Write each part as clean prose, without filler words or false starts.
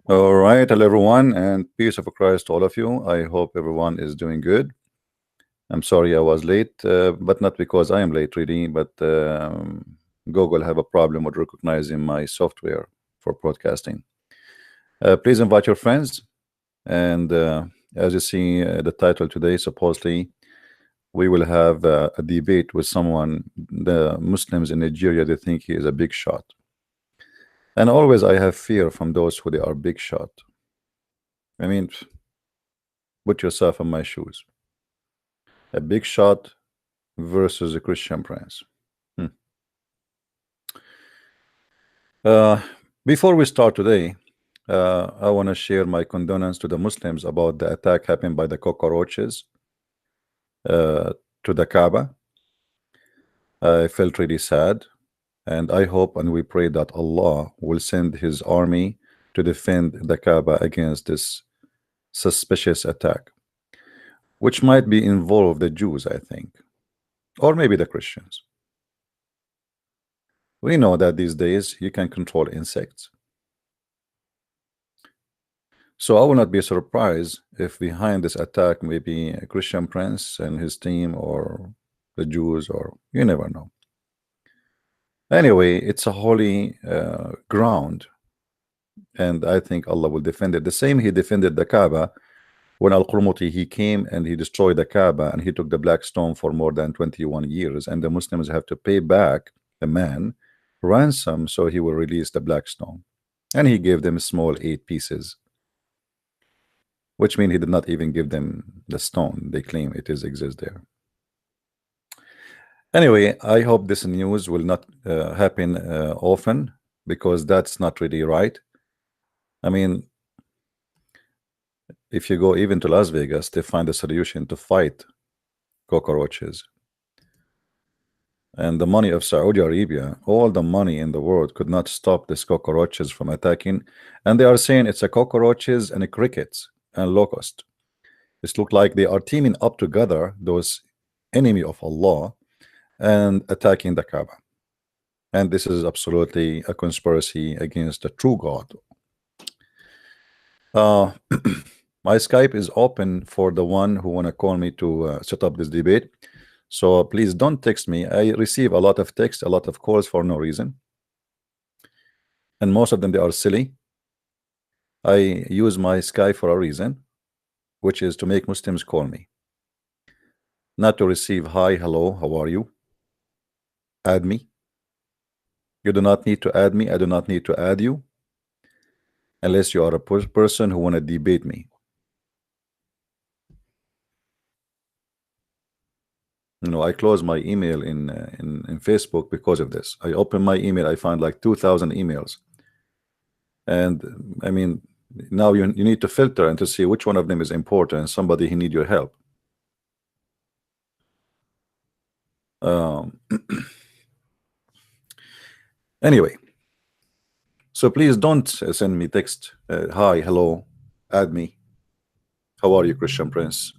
All right, hello everyone, and peace of Christ to all of you. I hope everyone is doing good. I'm sorry I was late, but not because I am late, really, but Google have a problem with recognizing my software for broadcasting. Please invite your friends, and as you see the title today, supposedly we will have a debate with someone. The Muslims in Nigeria, they think he is a big shot, and always I have fear from those who they are big shot. I mean, put yourself in my shoes. A big shot versus a Christian prince. Hmm. Uh, Before we start today, I want to share my condolence to the Muslims about the attack happened by the cockroaches uh, to the Kaaba. I felt really sad, and I hope and we pray that Allah will send His army to defend the Kaaba against this suspicious attack, which might be involve the Jews, I think, or maybe the Christians. We know that these days you can control insects. So I will not be surprised if behind this attack may be a Christian prince and his team or the Jews, or you never know. Anyway, it's a holy ground, and I think Allah will defend it. The same He defended the Kaaba when Al-Qurmuti he came and he destroyed the Kaaba and he took the black stone for more than 21 years, and the Muslims have to pay back the man ransom so he will release the black stone, and he gave them small 8 pieces, which means he did not even give them the stone. They claim it is exists there. Anyway, I hope this news will not happen often, because that's not really right. I mean, if you go even to Las Vegas, they find a solution to fight cockroaches. And the money of Saudi Arabia, all the money in the world could not stop these cockroaches from attacking. And they are saying it's a cockroaches and a crickets and locust. It looked like they are teaming up together, those enemy of Allah, and attacking the Kaaba. And this is absolutely a conspiracy against the true God. My Skype is open for the one who want to call me to set up this debate. So please don't text me. I receive a lot of text, a lot of calls for no reason, and most of them they are silly. I use my Skype for a reason, which is to make Muslims call me, not to receive hi, hello, how are you, add me. You do not need to add me. I do not need to add you, unless you are a person who want to debate me. You know, I close my email in Facebook because of this. I open my email, I find like 2,000 emails, and I mean, now you need to filter and to see which one of them is important and somebody who need your help. Anyway, so please don't send me text hi, hello, add me, how are you, Christian Prince.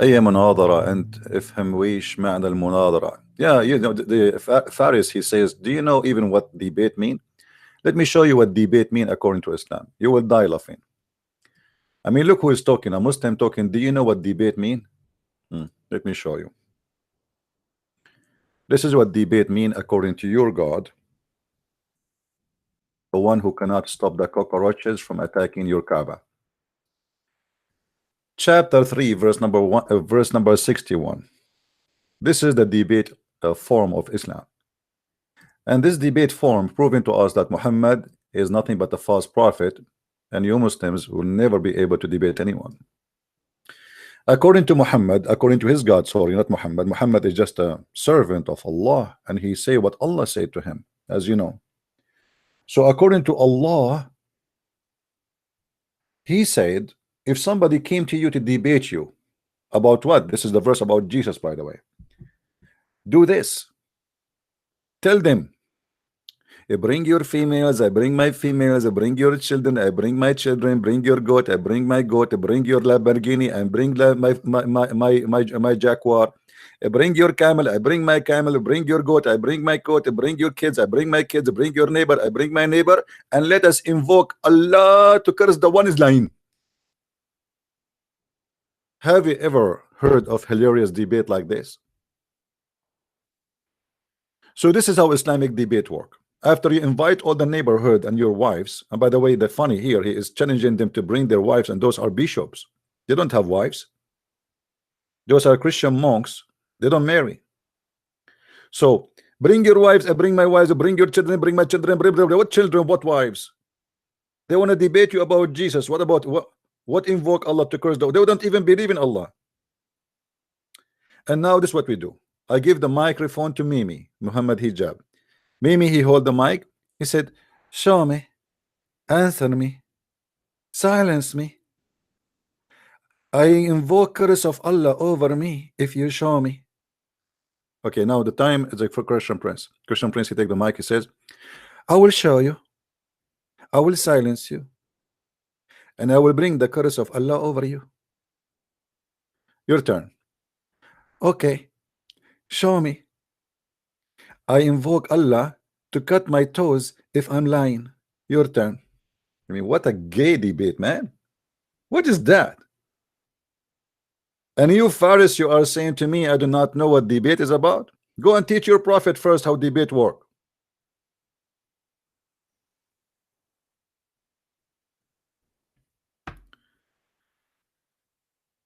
أي مناظرة أنت افهم ويش معنى المناظرة. Yeah, you know, the Faris, he says, do you know even what debate mean? Let me show you what debate mean according to Islam. You will die laughing. I mean, look who is talking, a Muslim talking. Do you know what debate mean? Let me show you. This is what debate mean according to your God, the one who cannot stop the cockroaches from attacking your Kaaba. Chapter 3, verse number 1, verse number 61. This is the debate form of Islam. And this debate form proving to us that Muhammad is nothing but a false prophet, and you Muslims will never be able to debate anyone. According to Muhammad, according to his God, sorry, not Muhammad. Muhammad is just a servant of Allah, and he say what Allah said to him, as you know. So according to Allah, he said, if somebody came to you to debate you about what? This is the verse about Jesus, by the way. Do this. Tell them, Bring your females, I bring my females, I bring your children, I bring my children, bring your goat, I bring my goat, bring your Lamborghini, and bring my Jaguar. Bring your camel, I bring my camel, bring your goat, I bring my goat, bring your kids, I bring my kids, bring your neighbor, I bring my neighbor, and let us invoke Allah to curse the one is lying. Have you ever heard of hilarious debate like this? So this is how Islamic debate work. After you invite all the neighborhood and your wives, and by the way, the funny here, he is challenging them to bring their wives, and those are bishops. They don't have wives. Those are Christian monks. They don't marry. So bring your wives, I bring my wives, bring your children, bring my children, what children, what wives? They want to debate you about Jesus. What about what invoke Allah to curse? They don't even believe in Allah. And now this is what we do. I give the microphone to Mimi, Muhammad Hijab. Mimi, he hold the mic. He said, show me, answer me, silence me. I invoke curse of Allah over me if you show me. Okay, now the time is like for Christian Prince. Christian Prince, he take the mic, he says, I will show you, I will silence you, and I will bring the curse of Allah over you. Your turn. Okay, show me. I invoke Allah to cut my toes if I'm lying. Your turn. I mean, what a gay debate, man. What is that? And you, Faris, you are saying to me, I do not know what debate is about. Go and teach your prophet first how debate work.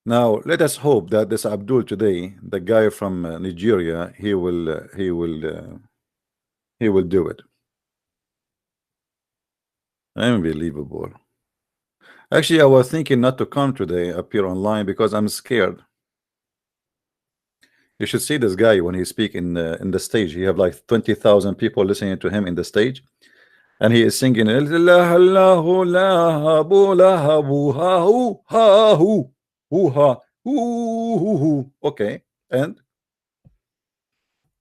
Now, let us hope that this Abdul today, the guy from Nigeria, he will do it. Unbelievable. Actually, I was thinking not to come today, appear online, because I'm scared. You should see this guy when he speak in the stage. He have like 20,000 people listening to him in the stage, and he is singing. Okay, and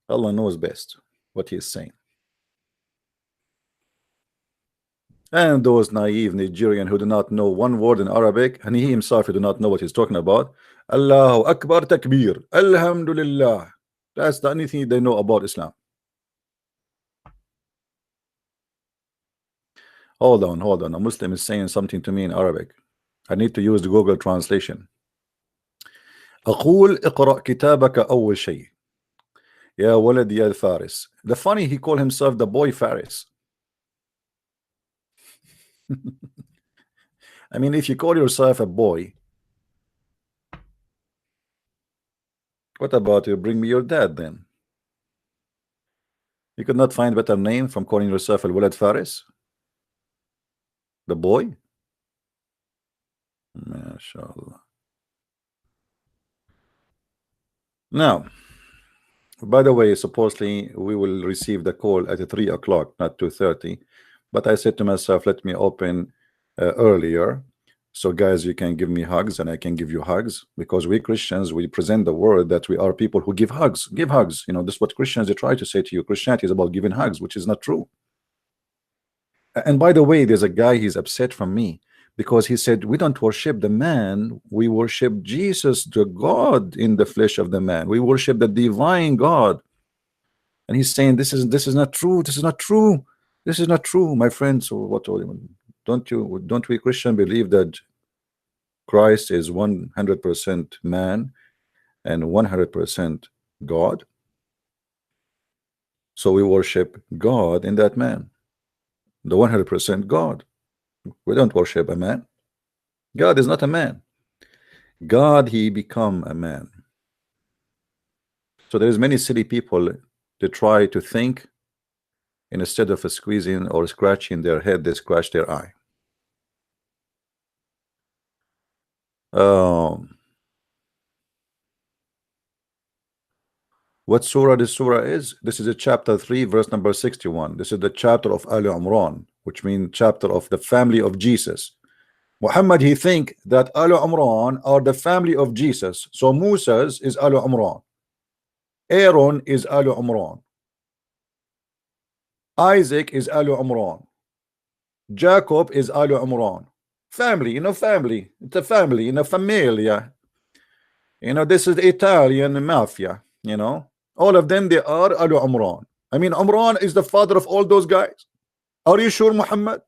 Allah knows best what he is saying. And those naive Nigerian who do not know one word in Arabic, and he himself do not know what he's talking about. Allahu Akbar Takbir, Alhamdulillah. That's the only thing they know about Islam. Hold on. A Muslim is saying something to me in Arabic. I need to use the Google translation. أقول اقرأ كتابك أول شيء يا ولد يا فارس. The funny, he called himself the boy Faris. I mean, if you call yourself a boy, what about you bring me your dad then? You could not find better name from calling yourself al-walad Faris? The boy? MashaAllah. Now, by the way, supposedly we will receive the call at 3 o'clock, not 2:30. But I said to myself, let me open earlier. So guys, you can give me hugs and I can give you hugs, because we Christians, we present the word that we are people who give hugs. Give hugs. You know, this is what Christians, they try to say to you. Christianity is about giving hugs, which is not true. And by the way, there's a guy, he's upset from me because he said we don't worship the man, we worship Jesus, the God in the flesh of the man. We worship the divine God. And he's saying this is not true. This is not true. This is not true, my friends. So what don't we Christian believe that Christ is 100% man and 100% God? So we worship God in that man, the 100% God. We don't worship a man. God is not a man. God, he become a man. So there's many silly people to try to think, and instead of squeezing or scratching their head, they scratch their eye. What surah this surah is? This is a chapter 3, verse number 61. This is the chapter of Al Imran, which means chapter of the family of Jesus. Muhammad, he think that Al Imran are the family of Jesus. So Musa's is Al Imran. Aaron is Al Imran. Isaac is Alu Imran. Jacob is Alu Imran. Family, family. It's a family, familia. This is Italian mafia, All of them, they are Alu Imran. I mean, Imran is the father of all those guys. Are you sure, Muhammad?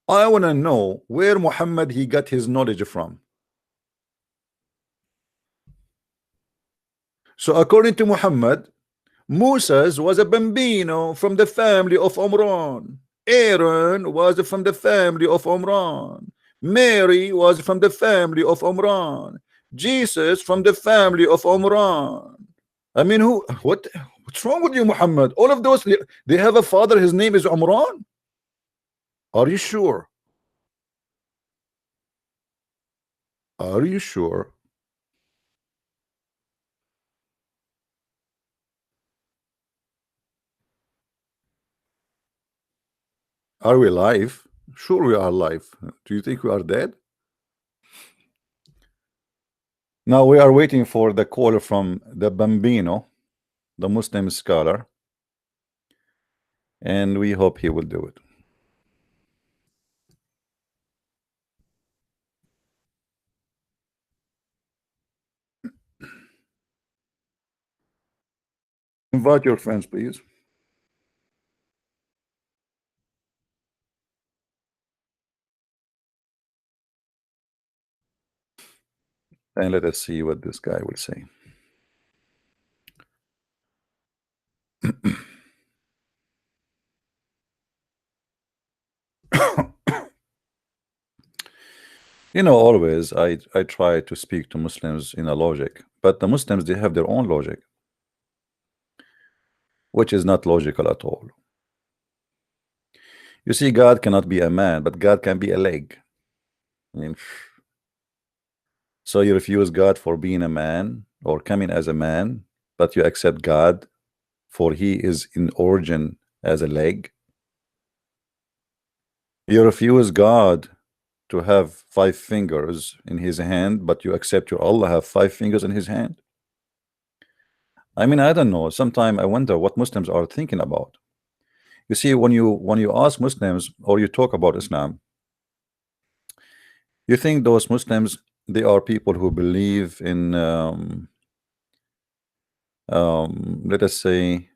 I want to know where Muhammad he got his knowledge from. So according to Muhammad, Moses was a bambino from the family of Omran. Aaron was from the family of Omran. Mary was from the family of Omran. Jesus from the family of Omran. I mean, what's wrong with you, Muhammad? All of those, they have a father, his name is Omran. Are you sure? Are you sure? Are we live? Sure we are live. Do you think we are dead? Now we are waiting for the call from the Bambino, the Muslim scholar, and we hope he will do it. Invite your friends, please. And let us see what this guy will say. Always I try to speak to Muslims in a logic, but the Muslims, they have their own logic, which is not logical at all. You see, God cannot be a man, but God can be a leg. I mean, so you refuse God for being a man or coming as a man, but you accept God for he is in origin as a leg. You refuse God to have 5 fingers in his hand, but you accept your Allah have 5 fingers in his hand. I mean, I don't know. Sometimes I wonder what Muslims are thinking about. You see, when you ask Muslims or you talk about Islam, you think those Muslims, they are people who believe in let us say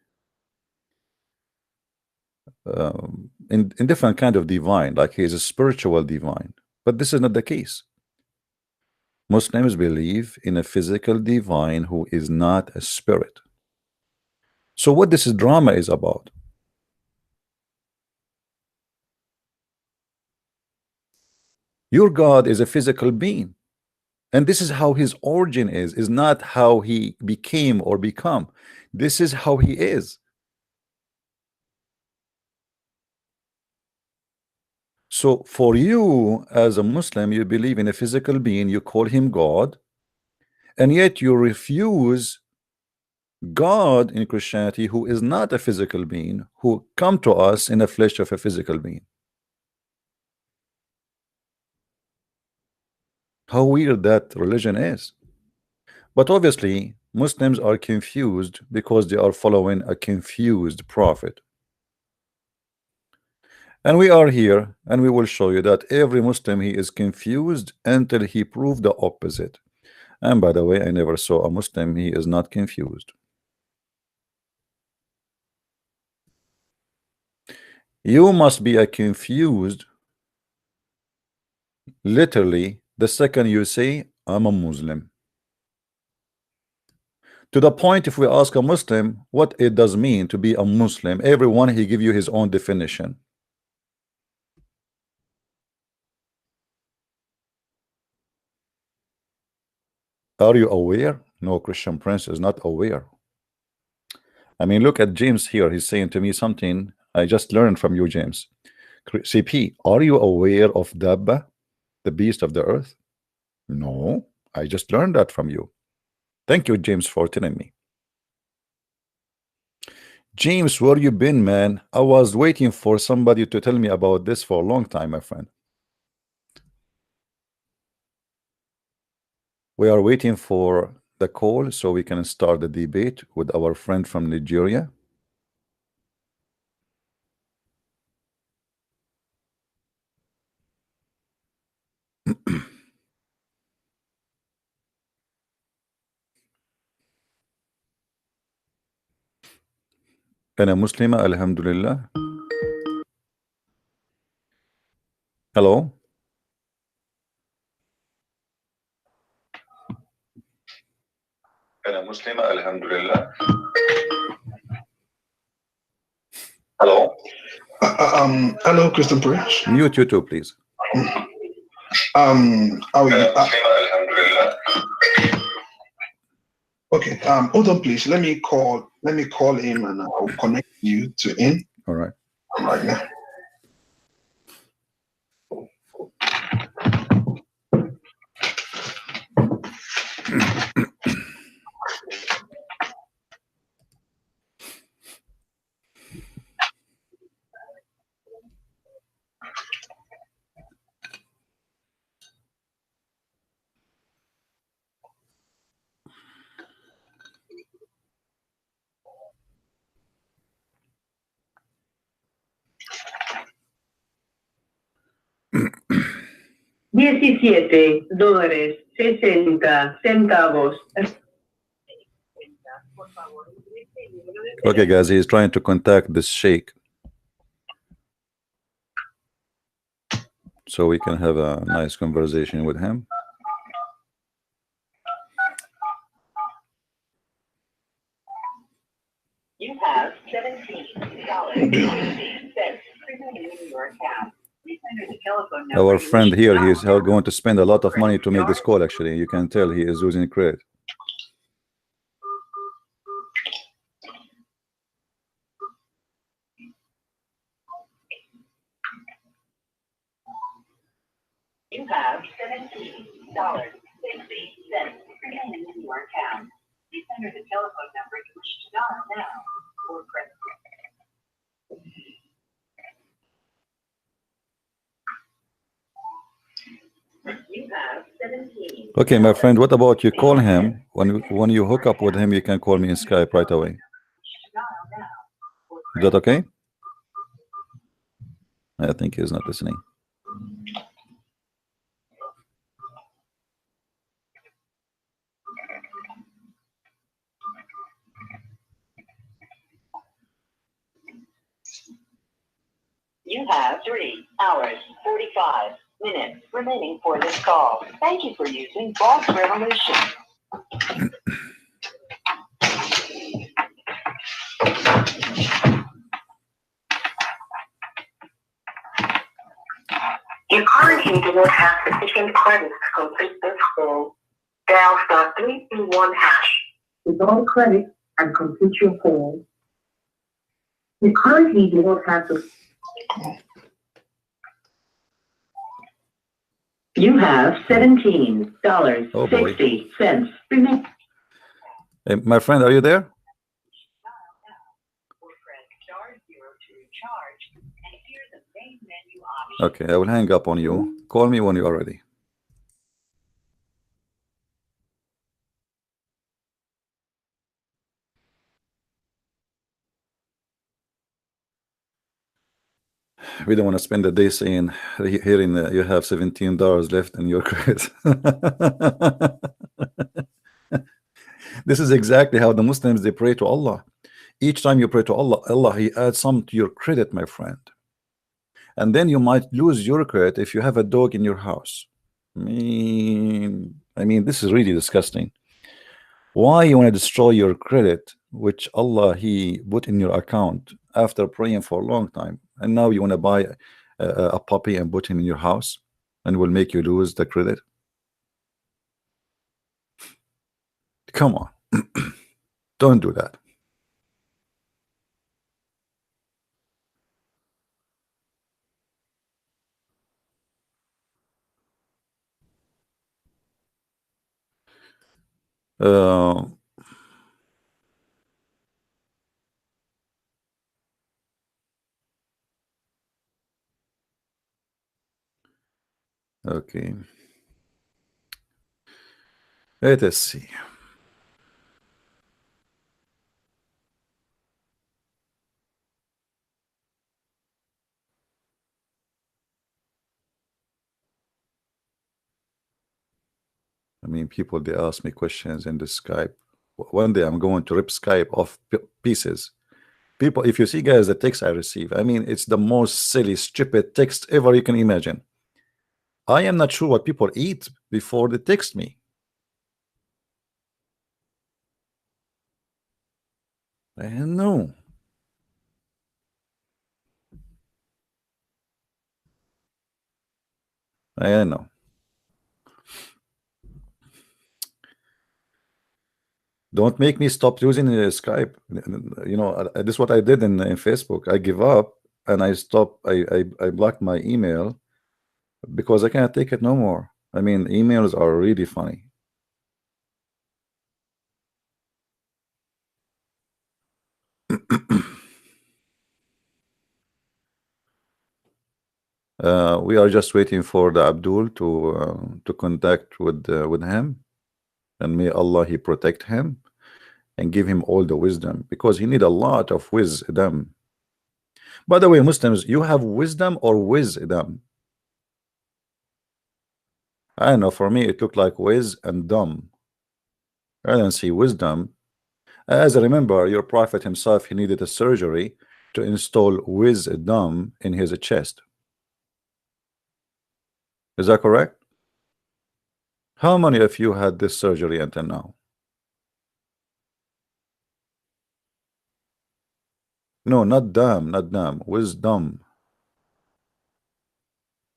in different kind of divine, like he is a spiritual divine, but this is not the case. Muslims believe in a physical divine who is not a spirit. So what this drama is about? Your God is a physical being, and this is how his origin is not how he became or become. This is how he is. So for you as a Muslim, you believe in a physical being, you call him God, and yet you refuse God in Christianity, who is not a physical being, who come to us in the flesh of a physical being. How weird that religion is. But obviously Muslims are confused because they are following a confused prophet. And we are here and we will show you that every Muslim, he is confused until he proved the opposite. And by the way, I never saw a Muslim, he is not confused. You must be a confused literally the second you say I'm a Muslim. To the point, if we ask a Muslim what it does mean to be a Muslim, everyone he give you his own definition. Are you aware? No, Christian Prince is not aware. I mean, look at James here. He's saying to me something I just learned from you, James. CP, are you aware of Dabba, the beast of the earth? No, I just learned that from you. Thank you, James, for telling me. James, where you been, man? I was waiting for somebody to tell me about this for a long time, my friend. We are waiting for the call so we can start the debate with our friend from Nigeria? أنا مسلمة الحمد لله. Hello. أنا مسلمة الحمد لله. Hello. Hello, Christian Bridge. Mute you too, please. How are you? Okay. Hold on, please. Let me call him, and I'll connect you to him. All right. Right now. $17.60. Okay, guys, he's trying to contact this sheikh so we can have a nice conversation with him. You have $17.60 remaining in your account. Please enter the telephone number Our you friend wish here, to he is dial. going to spend a lot of money to make this call. Actually, you can tell he is using credit. You have $17.60 remaining in your account. Please enter the telephone number you wish to dial now or press. You have 17. Okay, my friend, what about you call him? When you hook up with him, you can call me in Skype right away. Is that okay? I think he's not listening. You have 3 hours, 45 minutes remaining for this call. Thank you for using Boss Revolution. You currently do not have sufficient credits to complete this call. Dial *331#. With all credit and complete your call. You currently do not have the. You have $17.60 remaining. Hey, my friend, are you there? Okay, I will hang up on you. Call me when you are ready. We don't want to spend the day saying hearing that you have $17 left in your credit. This is exactly how the Muslims, they pray to Allah. Each time you pray to Allah, Allah, he adds some to your credit, my friend. And then you might lose your credit if you have a dog in your house. I mean, this is really disgusting. Why you want to destroy your credit, which Allah he put in your account after praying for a long time, and now you want to buy a puppy and put him in your house, and will make you lose the credit? Come on. Don't do that. Okay. Let us see. mean, people, they ask me questions in the Skype. One day I'm going to rip Skype off pieces. People, if you see, guys, the text I receive, I mean, it's the most silly, stupid text ever you can imagine. I am not sure what people eat before they text me. I don't know. I don't know. Don't make me stop using Skype. You know, this is what I did in Facebook. I give up and I stop. I blocked my email because I can't take it no more. I mean, emails are really funny. We are just waiting for the Abdul to contact with him, and may Allah he protect him and give him all the wisdom, because he need a lot of wisdom. By the way, Muslims, you have wisdom or wisdom? I don't know. For me, it looked like wiz and dumb. I don't see wisdom. As I remember, your prophet himself, he needed a surgery to install wisdom in his chest. Is that correct? How many of you had this surgery until now? No, not dumb, not dumb. Wisdom.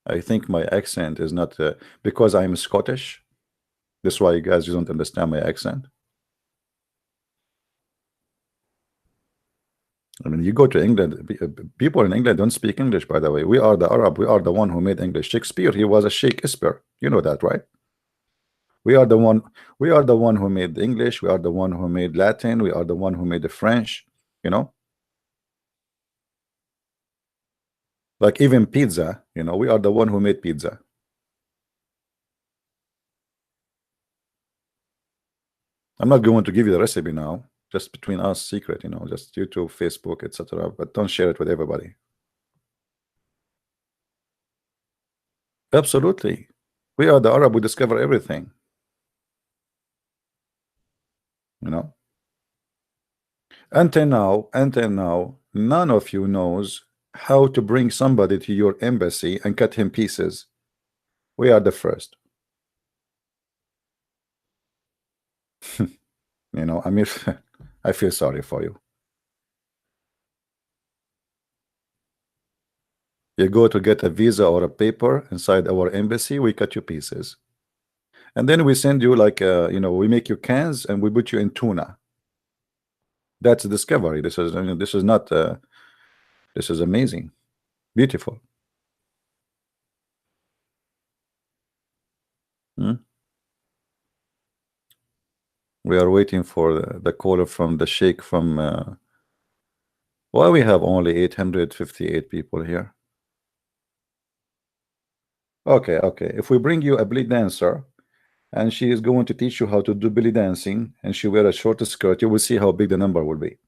I think my accent is not because I'm Scottish. That's why you guys don't understand my accent. I mean, you go to England, people in England don't speak English, by the way. We are the Arab. We are the one who made English. Shakespeare, he was a Shakespeare. You know that, right? We are the one. We are the one who made English. We are the one who made Latin. We are the one who made the French. You know, like even pizza. You know, we are the one who made pizza. I'm not going to give you the recipe now. Just between us, secret. You know, just YouTube, Facebook, etc. But don't share it with everybody. Absolutely, we are the Arab. We discover everything. You know. Until now, none of you knows how to bring somebody to your embassy and cut him pieces. We are the first. You know, I mean, I feel sorry for you. You go to get a visa or a paper inside our embassy, we cut you pieces. And then we send you like, you know, we make you cans and we put you in tuna. That's a discovery. This is, I mean, this is not, this is amazing. Beautiful. We are waiting for the caller from the Sheikh from well, we have only 858 people here. Okay, if we bring you a belly dancer and she is going to teach you how to do belly dancing and she wear a short skirt, you will see how big the number will be.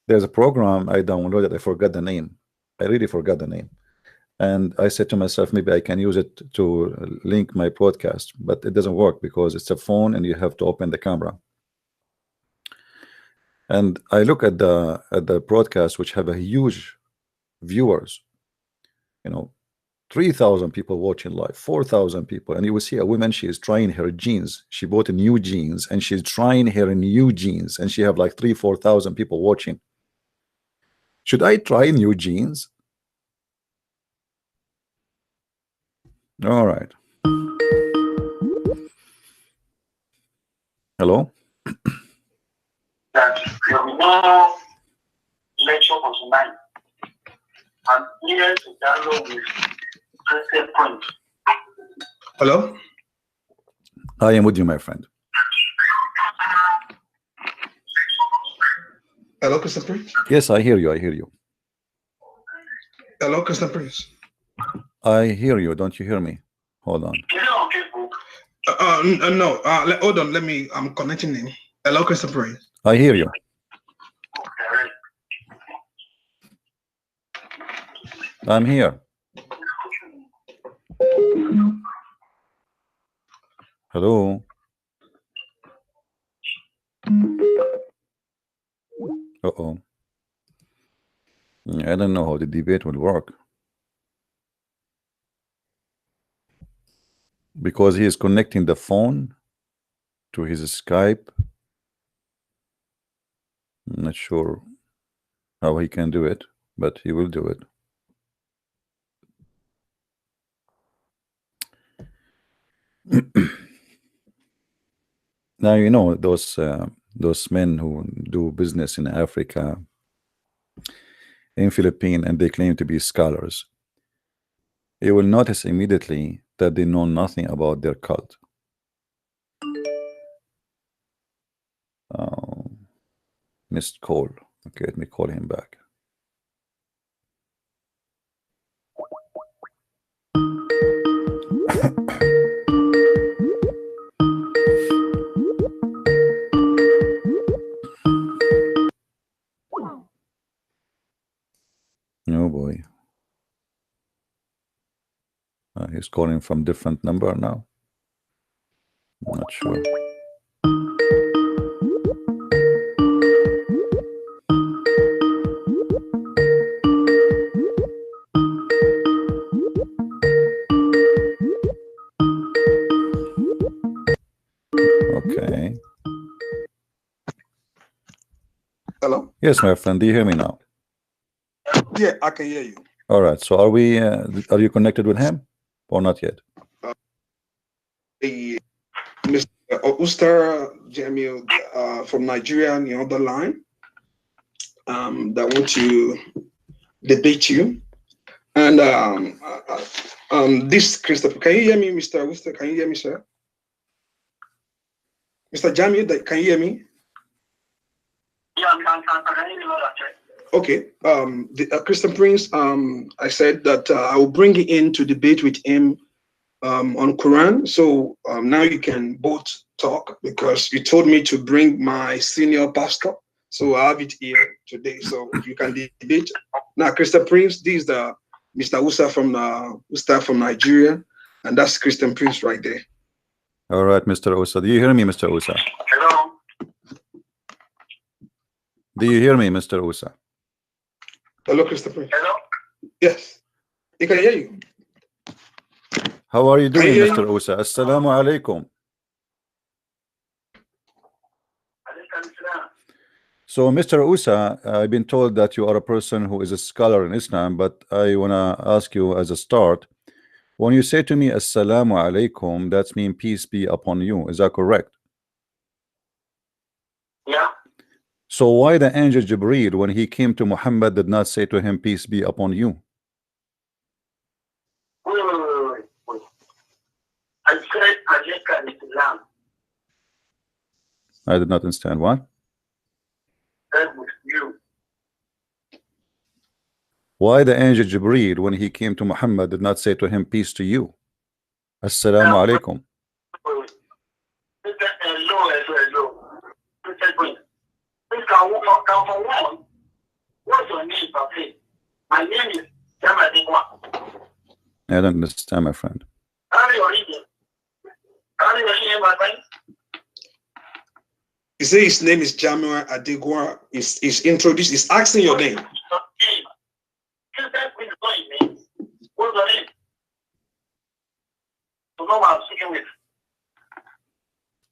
There's a program I downloaded, I forgot the name. I really forgot the name. And I said to myself, maybe I can use it to link my podcast, but it doesn't work because it's a phone and you have to open the camera. And I look at the broadcast, which have a huge viewers, you know, 3,000 people watching live, 4,000 people, and you will see a woman, she is trying her jeans. She bought a new jeans and she's trying her new jeans, and she have like 3,000-4,000 people watching. Should I try new jeans? All right. Hello? That your now lecture for tonight. I'm here to download with interested point. Hello? I am with you, my friend. Hello, Christian Priest? Yes, I hear you. I hear you. Hello, Christian Priest? I hear you. Don't you hear me? Hold on. No. Hold on. I'm connecting in. Hello, Christian Priest? I hear you. I'm here. Hello. Uh-oh. I don't know how the debate will work. Because he is connecting the phone to his Skype. I'm not sure how he can do it, but he will do it. Now you know those men who do business in Africa, in Philippines, and they claim to be scholars. You will notice immediately that they know nothing about their cult. Missed call. Okay, let me call him back. Oh boy. He's calling from different number now. I'm not sure. Okay. Hello? Yes, my friend. Do you hear me now? Yeah, I can hear you. All right. So are you connected with him or not yet? Mr. Ustaz Jamiu from Nigeria on the other line that want to debate you. And this Christopher, can you hear me, Mr. Ustaz? Can you hear me, sir? Mr. Jamiu, can you hear me? Yeah, I can hear you. Okay. Christian Prince, I said that I will bring you in to debate with him on Quran. So now you can both talk because you told me to bring my senior pastor. So I have it here today. So you can debate. Now, Christian Prince, this is the Mr. Ustaz from Nigeria, and that's Christian Prince right there. All right, Mr. Usa. Do you hear me, Mr. Usa? Hello. Do you hear me, Mr. Usa? Hello, Christian Prince. Hello. Yes, he can hear you. How are you doing, hear Mr. Usa? Assalamu alaikum. So, Mr. Usa, I've been told that you are a person who is a scholar in Islam, but I want to ask you as a start, when you say to me, Assalamu alaikum, that means peace be upon you. Is that correct? Yeah. So why the angel Jibreel, when he came to Muhammad, did not say to him, peace be upon you? Wait. I said Alayka Islam. I did not understand. What? That was you. Why the angel Jibreel, when he came to Muhammad, did not say to him, peace to you? Assalamu alaikum. Hello. What's your name, Papi? My name is Adegunwa. I don't understand, my friend. How you reading? How you reading, my friend? He said his name is Jamiu Adegunwa. He's introduced. He's asking your name. What's your name? To know what I'm speaking with.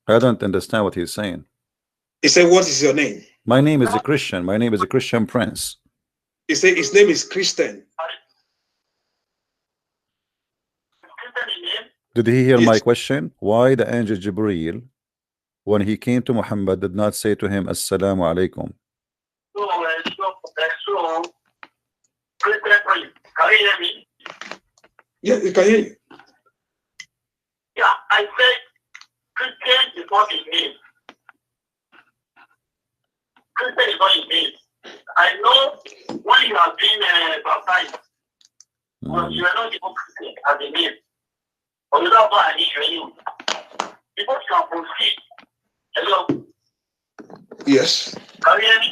I don't understand what he's saying. He said, what is your name? My name is a Christian. My name is a Christian Prince. He said his name is Christian. Did he hear Yes. my question? Why the angel Jibreel, when he came to Muhammad, did not say to him, Assalamu alaikum? Christian Prince, can you hear me? Yeah, he can hear you. Yeah, I said Christian is not his name. Christian is not his name. I know when you have been baptized, but you are not even Christian as a name. But without that, I need you. People can proceed. Hello? Yes. Can you hear me?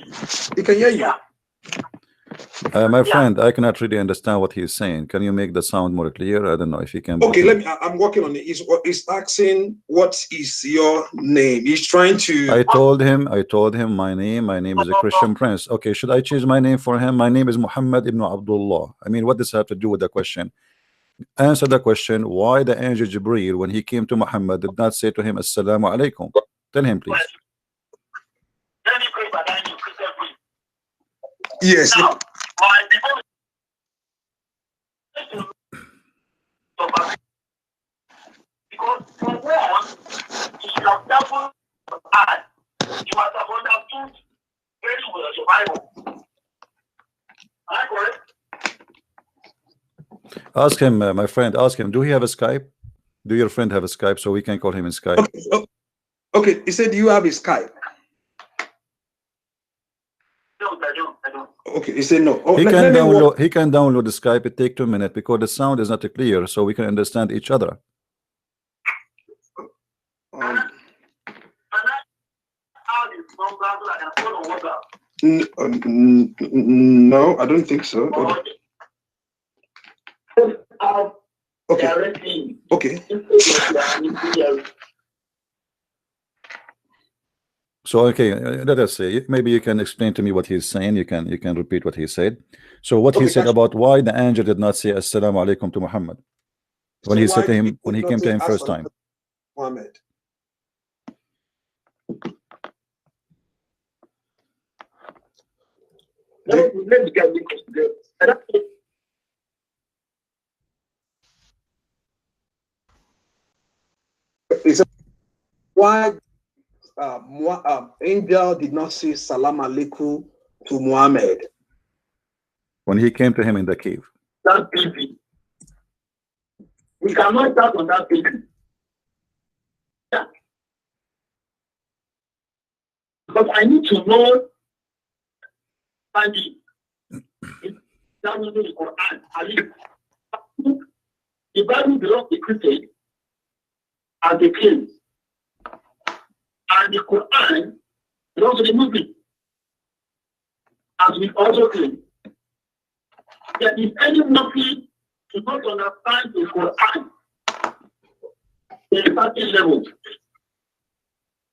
He can hear you. Yeah. My friend, I cannot really understand what he's saying. Can you make the sound more clear? I don't know if you can. Okay, I'm working on it. He's asking, what is your name? He's trying to. I told him my name is a Christian Prince. Okay, should I change my name for him? My name is Muhammad ibn Abdullah. I mean, what does that have to do with the question? Answer the question. Why the angel Jibreel, when he came to Muhammad, did not say to him Assalamu alaikum? Tell him, please. Yes. Because for one, you should have double eye. You must have understood very well your Bible. Am I correct? Ask him, my friend, ask him, do he have a Skype? Do your friend have a Skype so we can call him in Skype? Okay. He said, do you have a Skype? No, I don't. Okay, he said no. He can download the Skype. It take 2 minutes because the sound is not clear, so we can understand each other. No, I don't think so. Okay. So okay, let us say maybe you can explain to me what he's saying. You can repeat what he said. So what he said about why the angel did not say Assalamu alaikum to Muhammad when he said to him, when he came to him first time. Muhammad. Let's get this. Why angel did not say salam alaikum to Muhammad when he came to him in the cave? That's easy. We cannot start on that basis. Yeah. Because I need to know the Quran. The Bible belongs to Christians and the kings. And the Quran belongs to the Muslims. As we also claim. There is any Muslim to not understand the Quran in a certain level.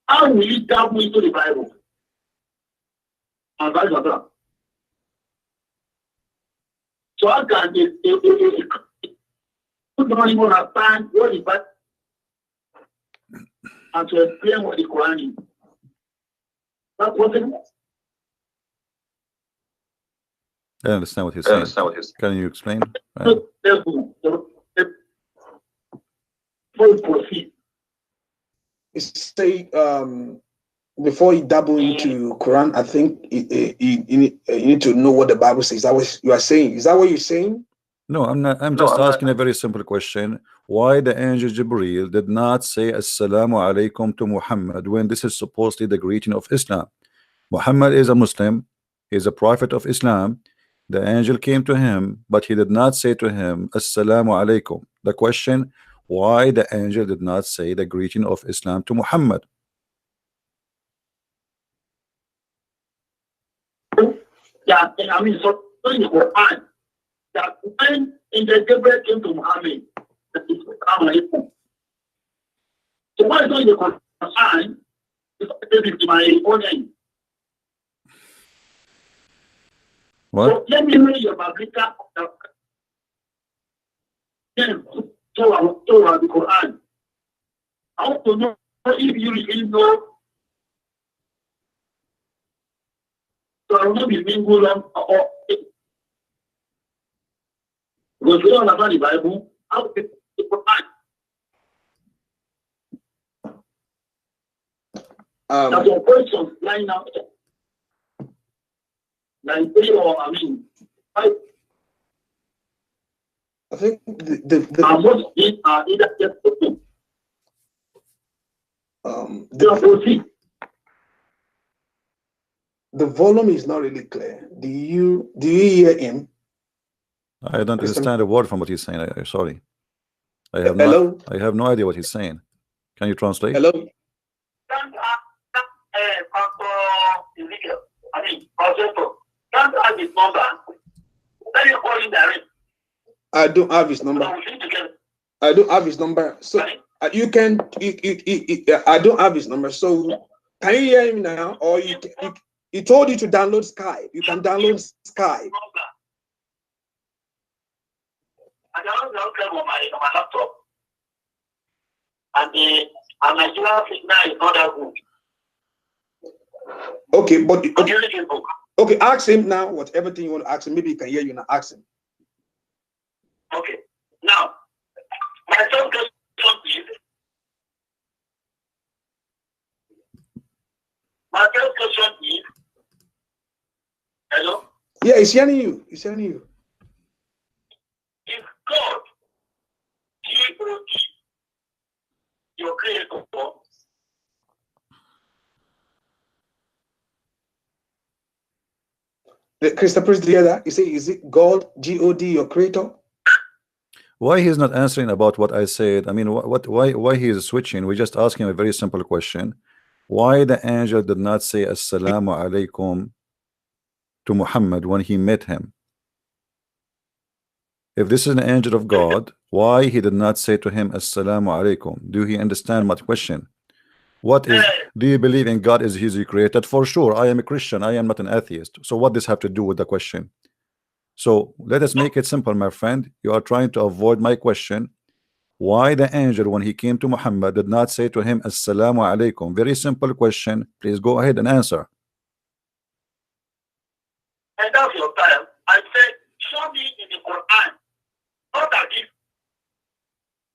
How will you dabble into the Bible? And vice versa. So how can not even understand what the Bible and to explain what the Quran is? That's what it is. I understand what he's saying. Can you explain? Say before you dabble into Quran, I think you need to know what the Bible says. Is that what you are saying? Is that what you're saying? No, I'm not. I'm just asking a very simple question. Why the angel Jibreel did not say Assalamu alaikum to Muhammad when this is supposedly the greeting of Islam? Muhammad is a Muslim. He is a prophet of Islam. The angel came to him, but he did not say to him Assalamu alaikum. The question, why the angel did not say the greeting of Islam to Muhammad? Yeah, I mean, so in the Quran, that when in the Gabriel came to Muhammad, that is Assalamu alaikum. So why is not in the Quran? It's my own name. What? So let me know your biblical Torah, the Quran. I want to know if you really know. So I will not be mingled on or because we don't understand the Bible. How to the Quran? That's your question lying out there. I think the volume is not really clear. Do you hear him? I don't understand a word from what he's saying. I'm sorry. I have no idea what he's saying. Can you translate? Hello. Can't add his number him direct. I don't have his number. I don't have his number. So you can. I don't have his number. So can you hear him now? Or he told you to download Skype. You can download Skype. I download Skype on my laptop, and Nigeria signal is not that good. Okay, but okay, ask him now. Whatever thing you want to ask him, maybe he can hear you now. Ask him. Okay. Now, my first question is. My first question is. Hello. Yeah, he's hearing you. He's hearing you. Is God, G-O-D, your creator? Christopher, did you hear that? You say, is it God, G-O-D, your creator? Why he's not answering about what I said? I mean, why he is switching? We just ask him a very simple question. Why the angel did not say assalamu alaikum to Muhammad when he met him? If this is an angel of God, why he did not say to him assalamu alaikum? Do he understand my question? What is, do you believe in God is he created? For sure, I am a Christian, I am not an atheist. So what does have to do with the question? So let us make it simple, my friend. You are trying to avoid my question. Why the angel, when he came to Muhammad, did not say to him assalamu alaikum? Very simple question. Please go ahead and answer. And that's your time. I said, show me in the Quran. Not that if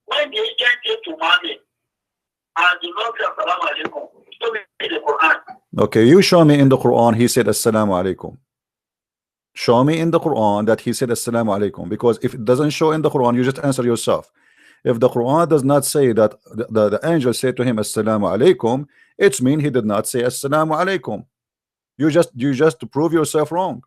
when the agent came to Muhammad and the Lord said assalamu alaikum, show me in the Quran. Okay, you show me in the Quran he said assalamu alaikum. Show me in the Quran that he said assalamu alaikum, because if it doesn't show in the Quran, you just answer yourself. If the Quran does not say that the angel said to him assalamu alaikum, it's mean he did not say assalamu alaikum. You just prove yourself wrong.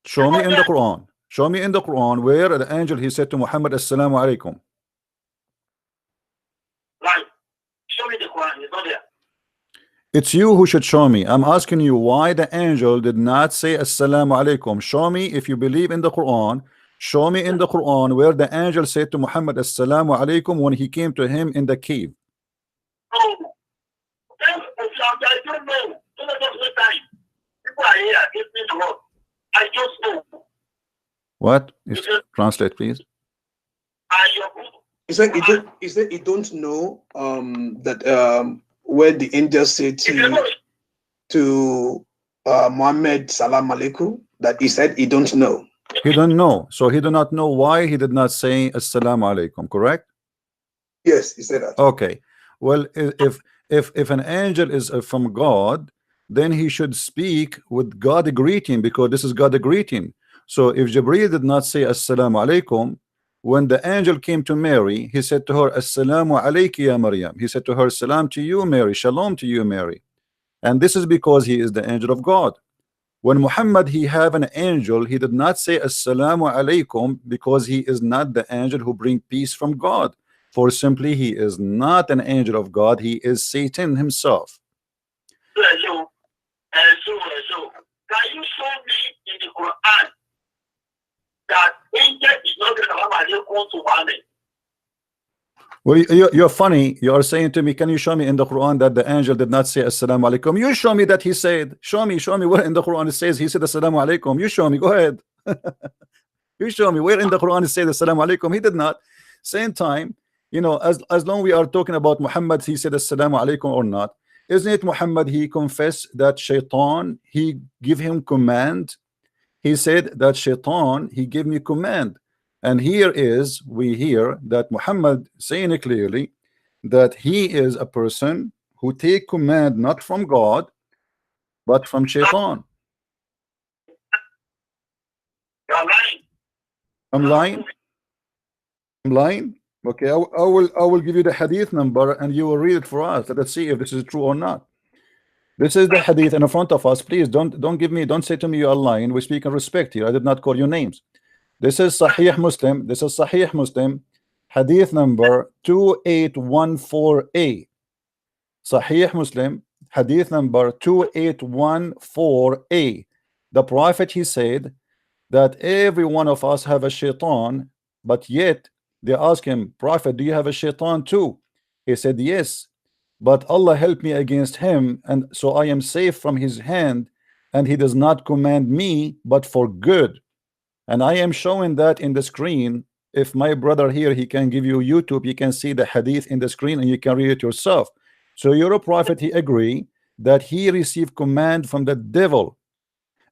Show me in the Quran. Show me in the Quran where the angel he said to Muhammad assalamu alaikum. Right. Show me the Quran. It's not there. It's you who should show me. I'm asking you why the angel did not say assalamu alaikum. Show me, if you believe in the Quran, show me in the Quran where the angel said to Muhammad assalamu alaikum when he came to him in the cave. No. I don't know. Don't waste time. People are here against me the word. I just know. What? Translate, please. He said he don't know that where the angel said to Muhammad salam alaikum, that he said he don't know. He don't know. So he do not know why he did not say assalamu alaikum, correct? Yes, he said that. Okay. Well, if an angel is from God, then he should speak with God a greeting, because this is God a greeting. So if Jibreel did not say assalamu alaikum, when the angel came to Mary, he said to her assalamu alayki ya Maryam. He said to her salam to you Mary, shalom to you Mary. And this is because he is the angel of God. When Muhammad he have an angel, he did not say assalamu alaikum because he is not the angel who bring peace from God. For simply he is not an angel of God, he is Satan himself. So, can you show me in the Quran that angel is not going to have a to Muhammad? Well, you're funny. You are saying to me, can you show me in the Quran that the angel did not say assalamu alaikum? You show me that he said. Show me where in the Quran it says he said assalamu alaikum. You show me. Go ahead. You show me where in the Quran it says assalamu alaikum. He did not. Same time, you know, as long we are talking about Muhammad, he said assalamu alaikum or not. Isn't it Muhammad he confessed that shaitan he give him command? He said that shaitan he gave me command. And here is, we hear that Muhammad saying it clearly that he is a person who take command not from God but from shaitan. I'm lying. I'm lying. Okay, I will give you the hadith number and you will read it for us. Let's see if this is true or not. This is the hadith in front of us. Please don't say to me you are lying. We speak in respect here. I did not call your names. This is Sahih Muslim. This is Sahih Muslim, hadith number 2814a. Sahih Muslim, hadith number 2814a. The Prophet he said that every one of us have a shaitan, but yet they ask him, Prophet, do you have a shaitan too? He said, yes, but Allah helped me against him, and so I am safe from his hand, and he does not command me but for good. And I am showing that in the screen. If my brother here, he can give you YouTube, you can see the hadith in the screen and you can read it yourself. So your prophet, he agree that he received command from the devil,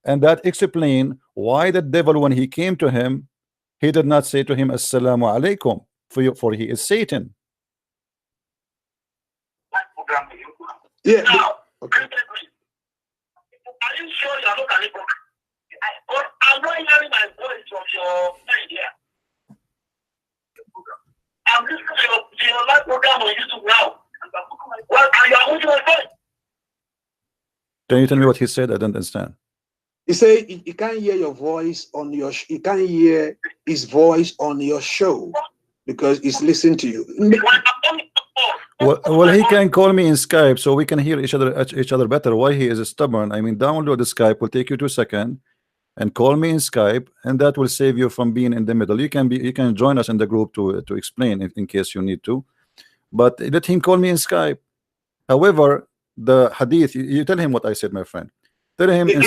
and that explain why the devil, when he came to him, he did not say to him assalamu alaikum, for he is Satan. Yeah. Now, Okay. are you sure you're not an hypocrite? I'm not hearing my voice from your idea. I'm listening to your live program on YouTube now. Well, are you holding my voice? Can you tell me what he said? I don't understand. He said he can't hear your voice on your. He can't hear his voice on your show because he's listening to you. Well, he can call me in Skype so we can hear each other better. Why he is stubborn? I mean, download the Skype. Will take you 2 seconds, and call me in Skype, and that will save you from being in the middle. You can join us in the group to explain in case you need to, but let him call me in Skype. However, the hadith, you tell him what I said, my friend. Tell him in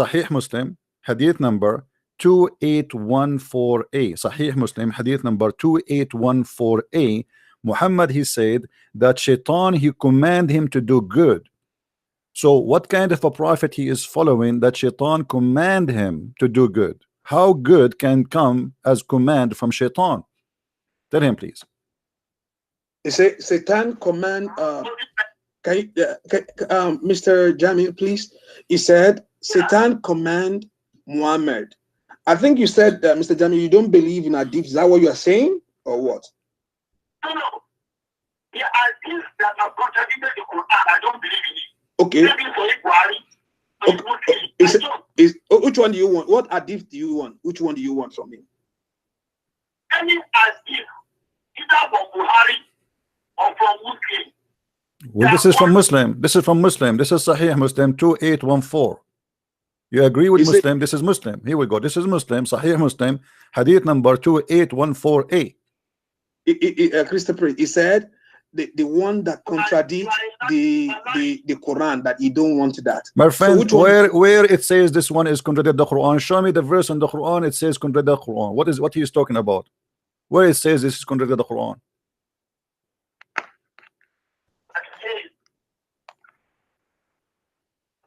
Sahih Muslim, hadith number 2814a. Sahih Muslim, hadith number 2814a. Muhammad, he said that Shaitan, he command him to do good. So what kind of a prophet he is following that Shaitan command him to do good? How good can come as command from Shaitan? Tell him, please. He said Satan command. Mr. Jamiu, please. He said Satan command Muhammad. I think you said, Mr. Jamiu, you don't believe in hadith. Is that what you are saying, or what? No. Yeah, I think that I've contradicted the Quran. I don't believe in it. Okay. Maybe for equality. Which one do you want? What hadith do you want? Which one do you want from me? Any hadith, either from Buhari or from Muslim. Well, this is from Muslim. This is from Muslim. This is Sahih Muslim 2814. You agree with Muslim? This is Muslim. Here we go. This is Muslim, Sahih Muslim, hadith number 2814a. Christopher, he said the one that contradicts the Quran, that you don't want that. My friend, so where it says this one is contradict the Quran, show me the verse in the Quran it says contradict the Quran. What he is talking about? Where it says this is contradict the Quran?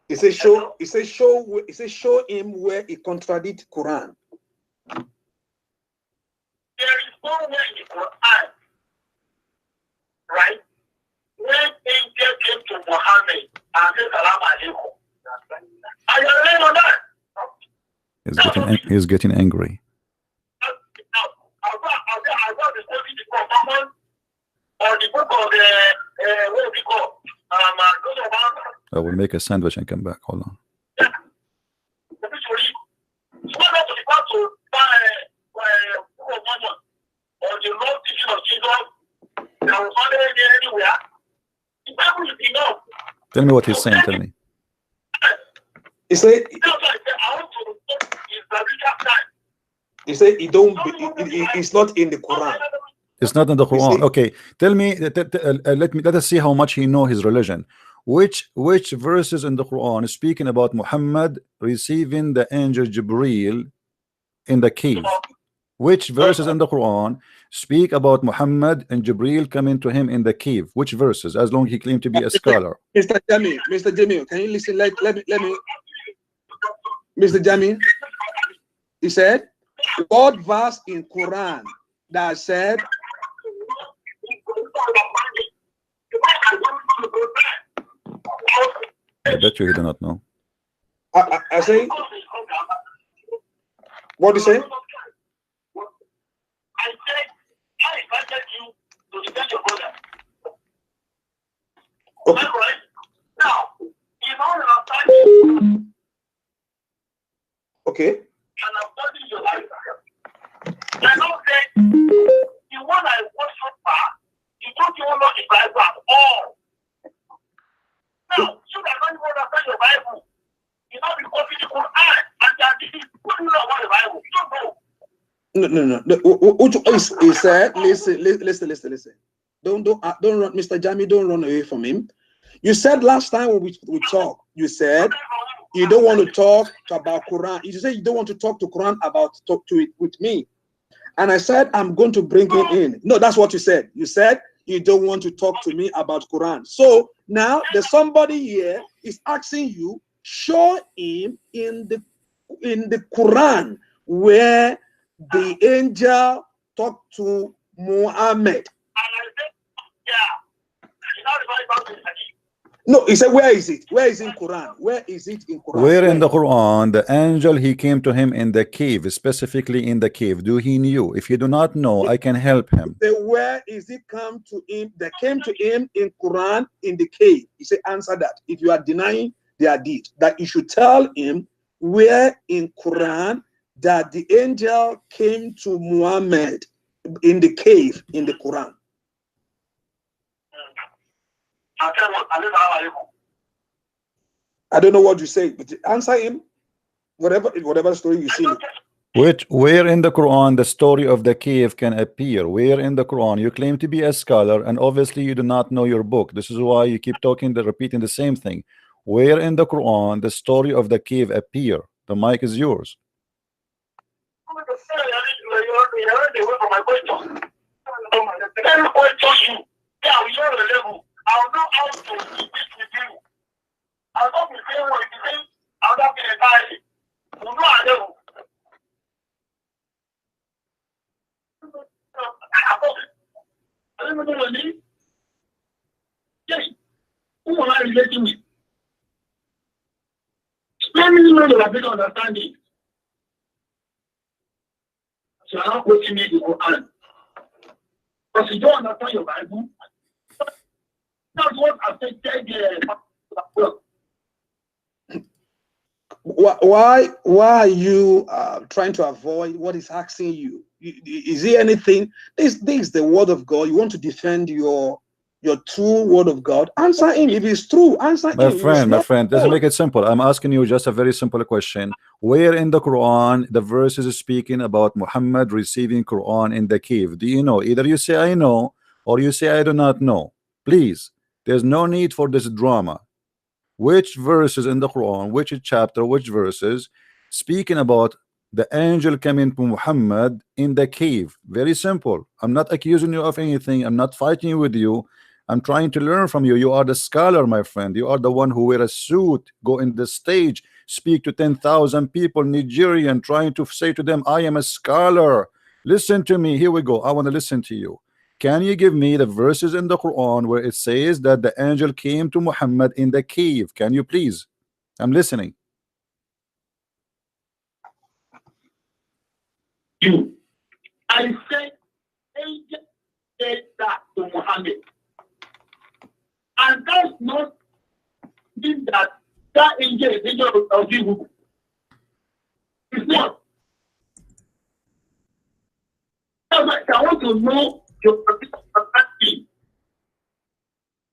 It says show him where he contradicts Quran. There is nowhere in the Quran, right? When angel came to Muhammad and said salam alaikum. Are you relying on that? He's getting angry. About the book of Muhammad or the book of what do we call? I will make a sandwich and come back. Hold on. Tell me what he's saying. Tell me. He said he don't. It's not in the Quran. It's not in the Quran. Okay, tell me. Let us see how much he know his religion. Which verses in the Quran is speaking about Muhammad receiving the angel Jibreel in the cave? Which verses in the Quran speak about Muhammad and Jibreel coming to him in the cave? Which verses? As long as he claimed to be a scholar. Mr. Jamiu, can you listen? Let me. Mr. Jamiu, he said, what verse in Quran that said? I bet you he do not know. I say, what do you say? I said, I invited you to defend your brother. Okay. Right? Now, in order of time, okay. and I'm studying your life. I know that the one I watched so far, you don't even know the Bible at all. Now, you don't even understand your Bible. You know, because the Quran and the He said, listen. Don't run, Mr. Jamiu, don't run away from him. You said last time when we talked, you said you don't want to talk about Quran. You said you don't want to talk to Quran talk to it with me. And I said, I'm going to bring him in. No, that's what you said. You said you don't want to talk to me about Quran. So now there's somebody here is asking you, show him in the Quran where the angel talked to Muhammad. No, he said, where is it? Where is it in Quran? Where is it in Quran? Where in the Quran the angel he came to him in the cave, specifically in the cave? Do he knew? If you do not know, I can help him. Where is it come to him? That came to him in Quran in the cave. He said, answer that. If you are denying their deed, that you should tell him where in Quran that the angel came to Muhammad in the cave in the Quran. I don't know what you say, but answer him. Whatever story you see. Where in the Quran the story of the cave can appear? Where in the Quran? You claim to be a scholar, and obviously you do not know your book. This is why you keep repeating the same thing. Where in the Quran the story of the cave appear? The mic is yours. I'll know how to speak with you. I'll not be saying what you say. I'll not be entirely. You know I know. I don't know what I mean. Yes. Who am I relating with? Let me know that I don't understand it. So I'm not quoting me the Quran. Because you don't understand your Bible. That's what affected why are you trying to avoid what is asking you? Is there anything? This is the word of God. You want to defend your true word of God. Answer him. If it's true, answer him. My friend, let's make it simple. I'm asking you just a very simple question. Where in the Quran the verse is speaking about Muhammad receiving Quran in the cave? Do you know? Either you say I know or you say I do not know. Please. There's no need for this drama. Which verses in the Quran, which chapter, which verses speaking about the angel coming to Muhammad in the cave? Very simple. I'm not accusing you of anything. I'm not fighting with you. I'm trying to learn from you. You are the scholar, my friend. You are the one who wear a suit, go in the stage, speak to 10,000 people, Nigerian, trying to say to them, I am a scholar. Listen to me. Here we go. I want to listen to you. Can you give me the verses in the Quran where it says that the angel came to Muhammad in the cave? Can you please? I'm listening. I said, angel said that to Muhammad. And that's not mean that angel is angel of evil. It's not. I want to know your acting.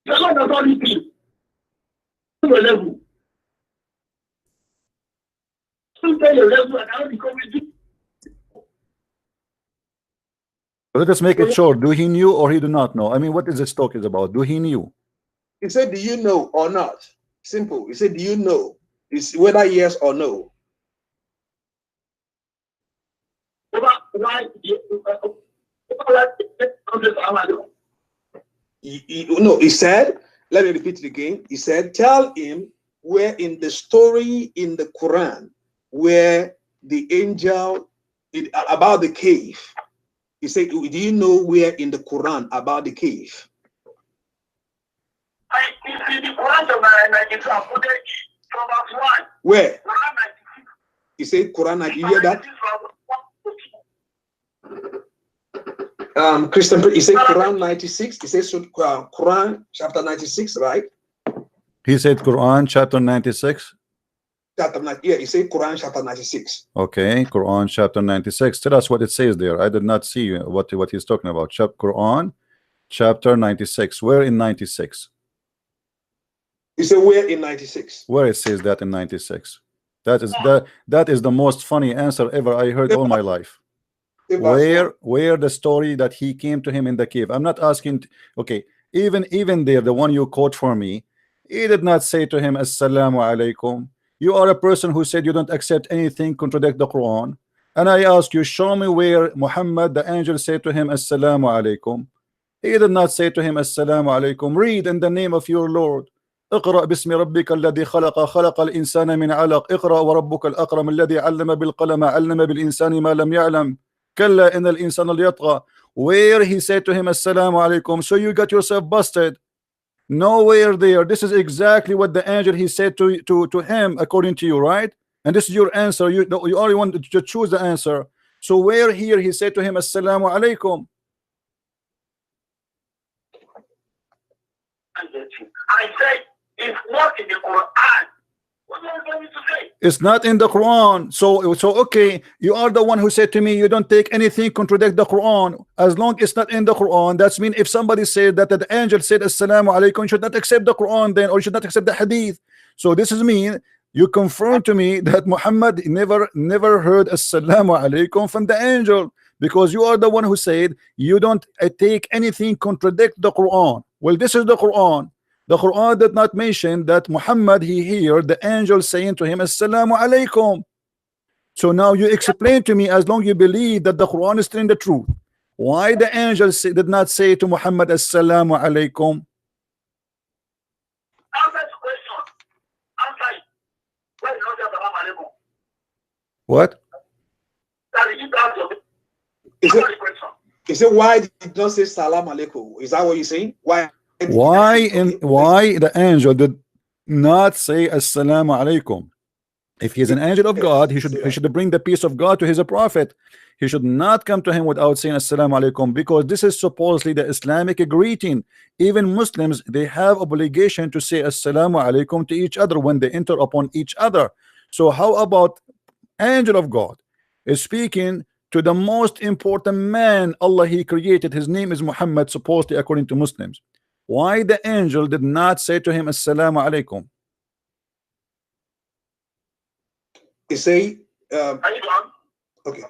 That's not the only thing. To the level. To the level, and I will become with you. Let us make it short. Do he knew or he do not know? I mean, what is this talk is about? Do he knew? He said, do you know or not? Simple. He said, do you know? It's whether yes or no. No, he said, let me repeat it again. He said, tell him where in the story in the Quran where the angel about the cave. He said, do you know where in the Quran about the cave? Where? He said Quran 90. You hear that? Christian, he said Quran 96. He says Quran chapter 96, right? He said Quran chapter 96. Yeah, he said Quran chapter 96. Okay, Quran chapter 96. Tell us what it says there. I did not see what he's talking about. Quran chapter 96. Where in 96? He said where in 96? Where it says that in 96? That is the most funny answer ever I heard all my life. verse 1. Where the story that he came to him in the cave. I'm not asking. Okay, even there, the one you quote for me, he did not say to him assalamu alaikum. You are a person who said you don't accept anything contradict the Quran, and I ask you, show me where Muhammad the angel said to him assalamu alaikum. He did not say to him assalamu alaikum. Read in the name of your Lord. اقرأ باسم ربك الذي خلق خلق الإنسان من علق اقرأ وربك الأكرم الذي علم بالقلم علم بالإنسان ما لم يعلم كلا إن الإنسان ليطغى. Where he said to him assalamu alaikum. So you got yourself busted. Nowhere there. This is exactly what the angel he said to him according to you, right? And this is your answer. You only want to choose the answer. So where here he said to him assalamu alaikum. I said it's not in the Quran. What are you going to say? It's not in the Quran. So okay, you are the one who said to me you don't take anything contradict the Quran. As long it's not in the Quran, that's mean if somebody said that the angel said assalamu alaikum, you should not accept the Quran then, or you should not accept the hadith. So this is mean you confirm to me that Muhammad never heard assalamu alaikum from the angel, because you are the one who said you don't take anything contradict the Quran. Well, this is the Quran. The Quran did not mention that Muhammad he heard the angel saying to him assalamu alaikum. So now you explain to me, as long you believe that the Quran is telling the truth, why the angel did not say to Muhammad assalamu alaikum? Answer the question. Answer it. Where is not salam alaikum? What? That is it answer. Is Answer it, the question. is it why did you not say salam alaikum? Is that what you're saying? Why the angel did not say assalamu alaikum? If he's an angel of God, he should bring the peace of God to his prophet. He should not come to him without saying assalamu alaikum, because this is supposedly the Islamic greeting. Even Muslims, they have obligation to say assalamu alaikum to each other when they enter upon each other. So how about angel of God is speaking to the most important man Allah he created? His name is Muhammad, supposedly according to Muslims. Why the angel did not say to him assalamu alaikum? you say? Are you done? Okay.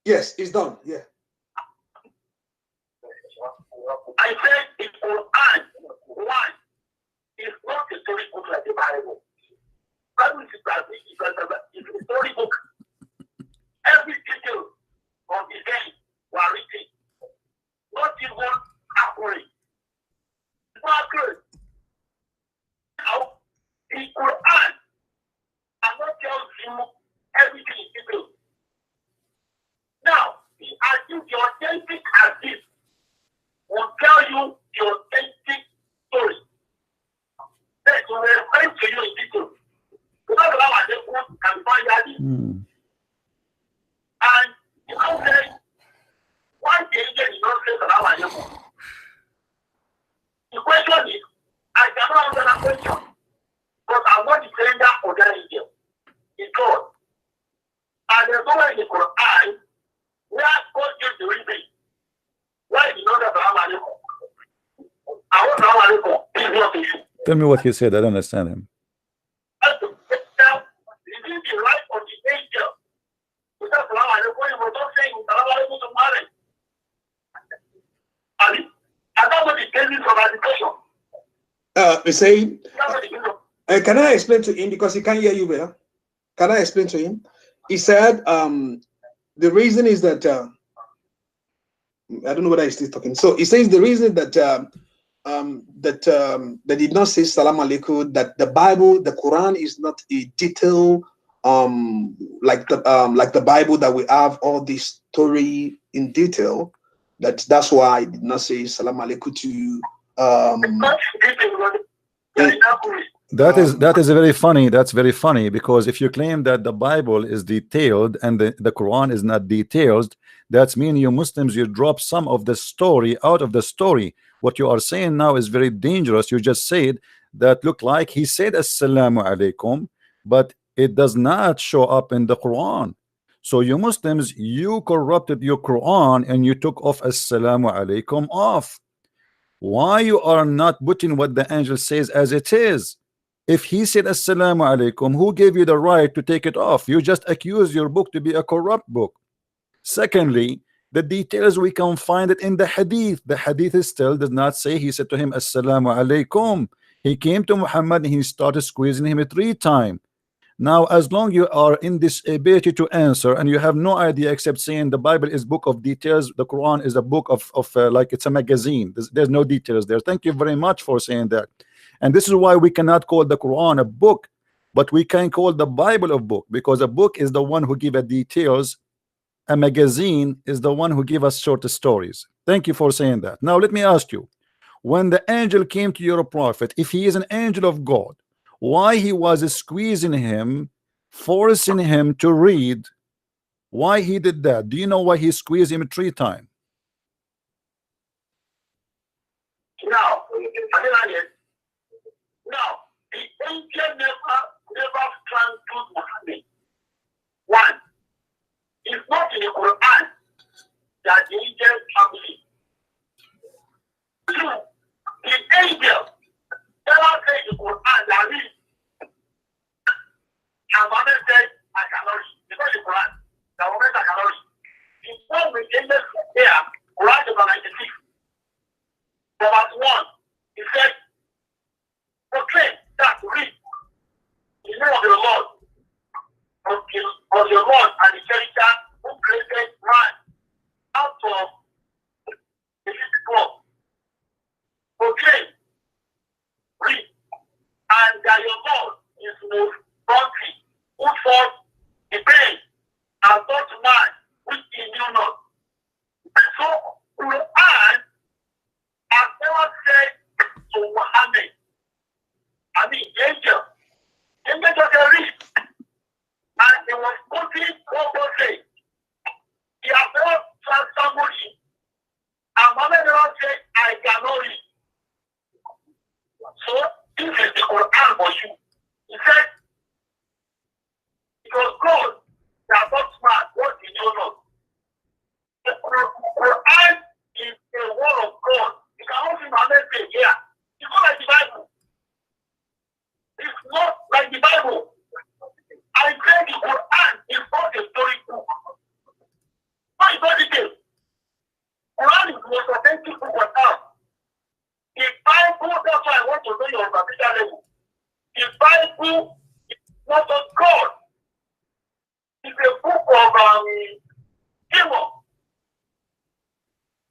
Yes, it's done. Yeah. I said the Quran, one, is not a story book like the Bible. Bible is a story book. Every detail of the day were written. Not even accurate. It's not accurate. Now, the Quran cannot tell you everything in detail. Now, the authentic hadith will tell you the authentic story. That will refer to you in detail. Because of our people can find that. And you know, say, why the angel did not say salam alaikum? The question is, I cannot answer that question. But I want to send that for that angel. It's God. And there's nowhere in the Quran where God gives the reason why he knows that salam alaikum. I want salam alaikum. It's not issue. Tell me what he said. I don't understand him. Now, it is the right of the angel. Without salam alaikum, he was not saying salam alaikum to Mary. And that's what the basis of education. You say, That's what the basis of can I explain to him, because he can't hear you better? Can I explain to him? He said, the reason is that I don't know whether he's still talking. So he says the reason that they did not say salam alaikum, that the Bible, the Quran is not a detail like the Bible, that we have all this story in detail. That's why I did not say salam alaikum to you. That is very funny. That's very funny, because if you claim that the Bible is detailed and the Quran is not detailed, that's mean you Muslims, you drop some of the story out of the story. What you are saying now is very dangerous. You just said that look like he said assalamu alaikum, but it does not show up in the Quran. So you Muslims, you corrupted your Quran and you took off assalamu alaikum off. Why you are not putting what the angel says as it is? If he said assalamu alaikum, who gave you the right to take it off? You just accuse your book to be a corrupt book. Secondly, the details we can find it in the hadith. The hadith still does not say he said to him assalamu alaikum. He came to Muhammad and he started squeezing him 3 times. Now, as long you are in this ability to answer and you have no idea except saying the Bible is book of details, the Quran is a book of like it's a magazine. There's no details there. Thank you very much for saying that. And this is why we cannot call the Quran a book, but we can call the Bible a book, because a book is the one who give us details. A magazine is the one who give us short stories. Thank you for saying that. Now let me ask you, when the angel came to your prophet, if he is an angel of God, why he was squeezing him, forcing him to read? Why he did that? Do you know why he squeezed him 3 times? Now, the angel never strangled Muhammad. One, it's not in the Quran that the angel family. Two, the angel never said the Quran that read. And Muhammad said, I cannot read. Because the Quran, the Muhammad I cannot read. The one with the angel there, Quran chapter 96. Verse 1, he said, proclaim that read the name of the Lord, of your Lord and the Creator who created man out of the physical. Proclaim, read, and that your Lord is most bounty, who fought the pain and taught man which he knew not. So, Quran has never said to Muhammad, I mean, angel just a read. And he was quoting what God said. He has never told somebody, and Muhammad never said, I cannot read. So, this is the Quran for you. He said, it was God that taught man what he knew not. The Quran is the word of God. You cannot see Muhammad say, yeah, it's not like the Bible. It's not like the Bible. I said the Quran is not a story book. Why is not detailed? Quran is the most authentic book on earth. The Bible, that's why I want to know your superficial level. The Bible is not of God. It's a book of evil.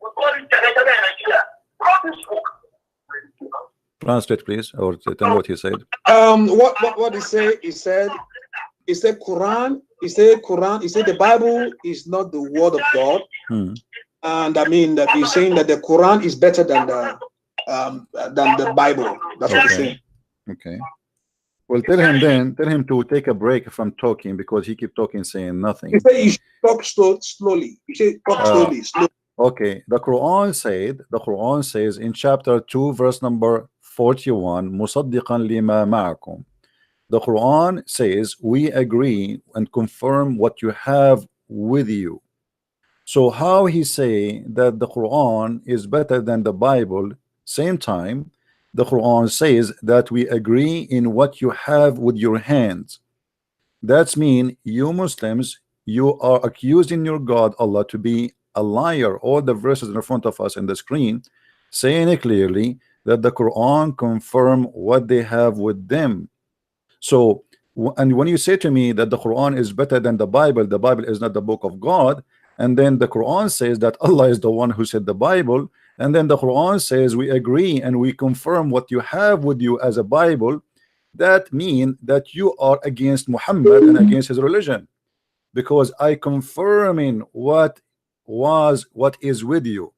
We call it Telegada in Nigeria. God is book. Translate, please, or tell me what he said. What he said? He said Quran. He said the Bible is not the word of God. And I mean that he's saying that the Quran is better than the Bible. That's what he's saying. Okay. Well, tell him to take a break from talking, because he keep talking saying nothing. He said you should talk slowly. You should talk slowly. Okay. The Quran says in chapter 2, verse number 41, مُصَدِّقًا لِمَا مَعَكُمْ. The Quran says we agree and confirm what you have with you. So how he say that the Quran is better than the Bible? Same time, the Quran says that we agree in what you have with your hands. That's mean you Muslims, you are accusing your God Allah to be a liar. All the verses in front of us in the screen saying it clearly that the Quran confirm what they have with them. So, and when you say to me that the Quran is better than the Bible is not the book of God, and then the Quran says that Allah is the one who said the Bible, and then the Quran says we agree and we confirm what you have with you as a Bible, that mean that you are against Muhammad and against his religion, because I confirming what is with you.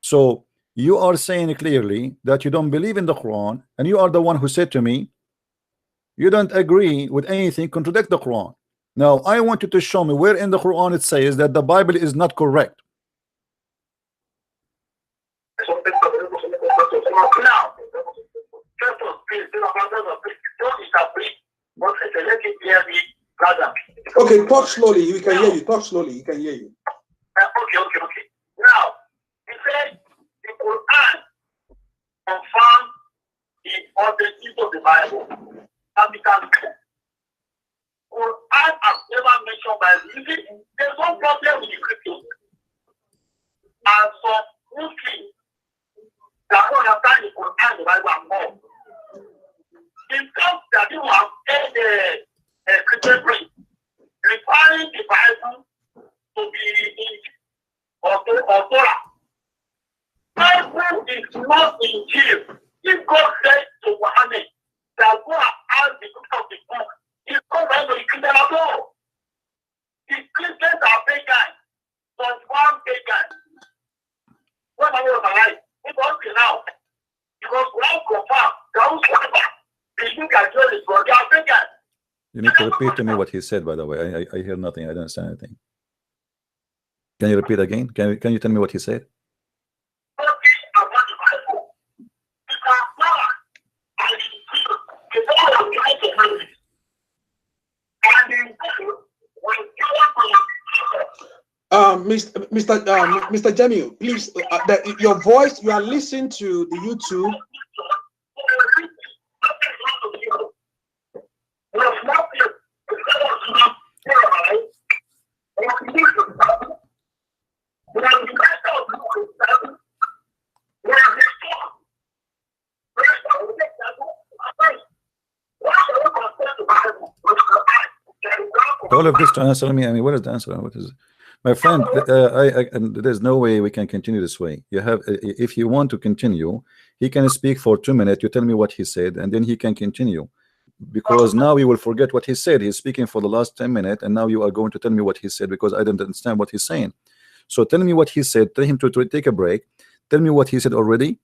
So you are saying clearly that you don't believe in the Quran, and you are the one who said to me you don't agree with anything contradict the Quran. Now I want you to show me where in the Quran it says that the Bible is not correct. Okay, talk slowly. We can hear you. Talk slowly. He can hear you. Okay. Now, he said the Quran confirms the authenticity of the Bible. And because Quran has never mentioned Bible. You see, there's one problem with the You need to repeat to me what he said, by the way. I hear nothing. I don't understand anything. Can you repeat again? Can you tell me what he said? Mr. Jamiu, please, your voice, you are listening to the YouTube. All of this to answer me. I mean, what is the answer? What is it? My friend, and there's no way we can continue this way. You have, if you want to continue, he can speak for 2 minutes. You tell me what he said, and then he can continue. Because now we will forget what he said. He's speaking for the last 10 minutes, and now you are going to tell me what he said because I don't understand what he's saying. So tell me what he said. Tell him to take a break. Tell me what he said already,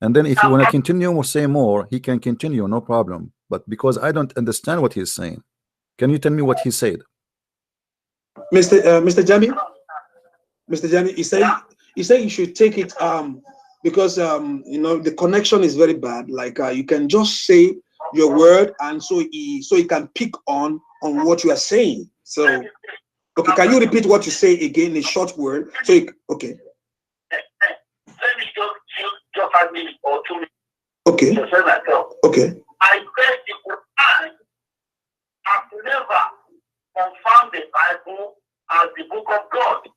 and then if you want to continue or say more, he can continue, no problem. But because I don't understand what he's saying, can you tell me what he said? Mr. Jamiu, he said you should take it because you know the connection is very bad. Like you can just say your word, and so he can pick on what you are saying. So okay, can you repeat what you say again in a short word? So okay. Let me just 5 minutes or 2 minutes. Okay. Okay. I said the Quran has never confirmed the Bible as the book of God.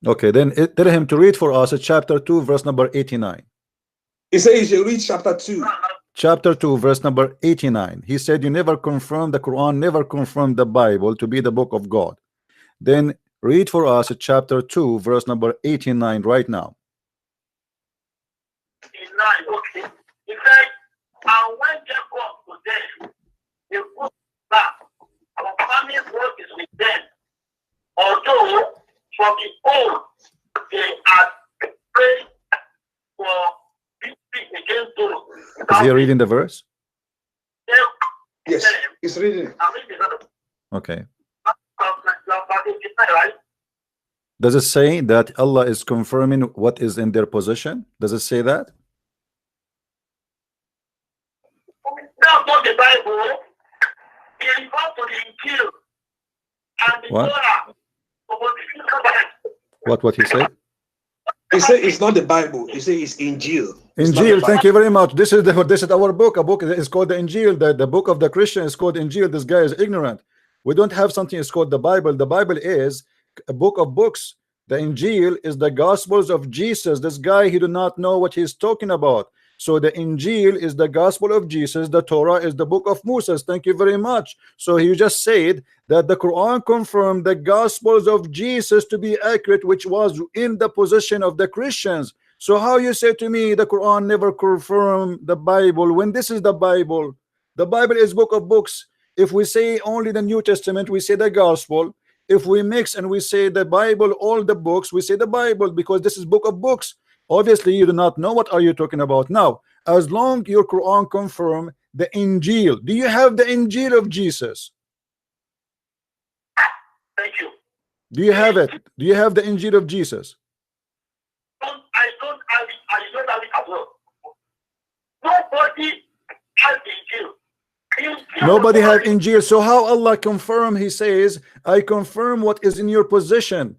Okay, then tell him to read for us chapter 2, verse number 89. He said you should read chapter 2. Chapter 2, verse number 89. He said you never confirmed the Quran, never confirmed the Bible to be the book of God. Then read for us chapter 2, verse number 89 right now. 89, okay. He said, and when Jacob was dead, they put back, confirming what is with them. Although from the old they had prayed for victory against those. Is he reading the verse? Yes, he's reading it. Okay. Does it say that Allah is confirming what is in their possession? Does it say that? That's not the Bible. It refers to the Injil and the What? Torah. What he said? He said it's not the Bible. He said it's Injil. Injil, thank you very much. This is our book. A book is called the Injil. The book of the Christian is called Injil. This guy is ignorant. We don't have something that's called the Bible. The Bible is a book of books. The Injil is the Gospels of Jesus. This guy, he do not know what he's talking about. So the Injil is the Gospel of Jesus. The Torah is the book of Moses. Thank you very much. So he just said that the Quran confirmed the Gospels of Jesus to be accurate, which was in the possession of the Christians. So how you say to me the Quran never confirmed the Bible when this is the Bible? The Bible is book of books. If we say only the New Testament, we say the Gospel. If we mix and we say the Bible, all the books, we say the Bible, because this is book of books. Obviously you do not know what are you talking about. Now, as long your Quran confirm the Injil, do you have the Injil of Jesus? Thank you. Do you have it? Do you have the Injil of Jesus? I don't have it. I don't have it as well. Nobody has the Injil. Nobody have Injil. So how Allah confirm? He says, I confirm what is in your possession.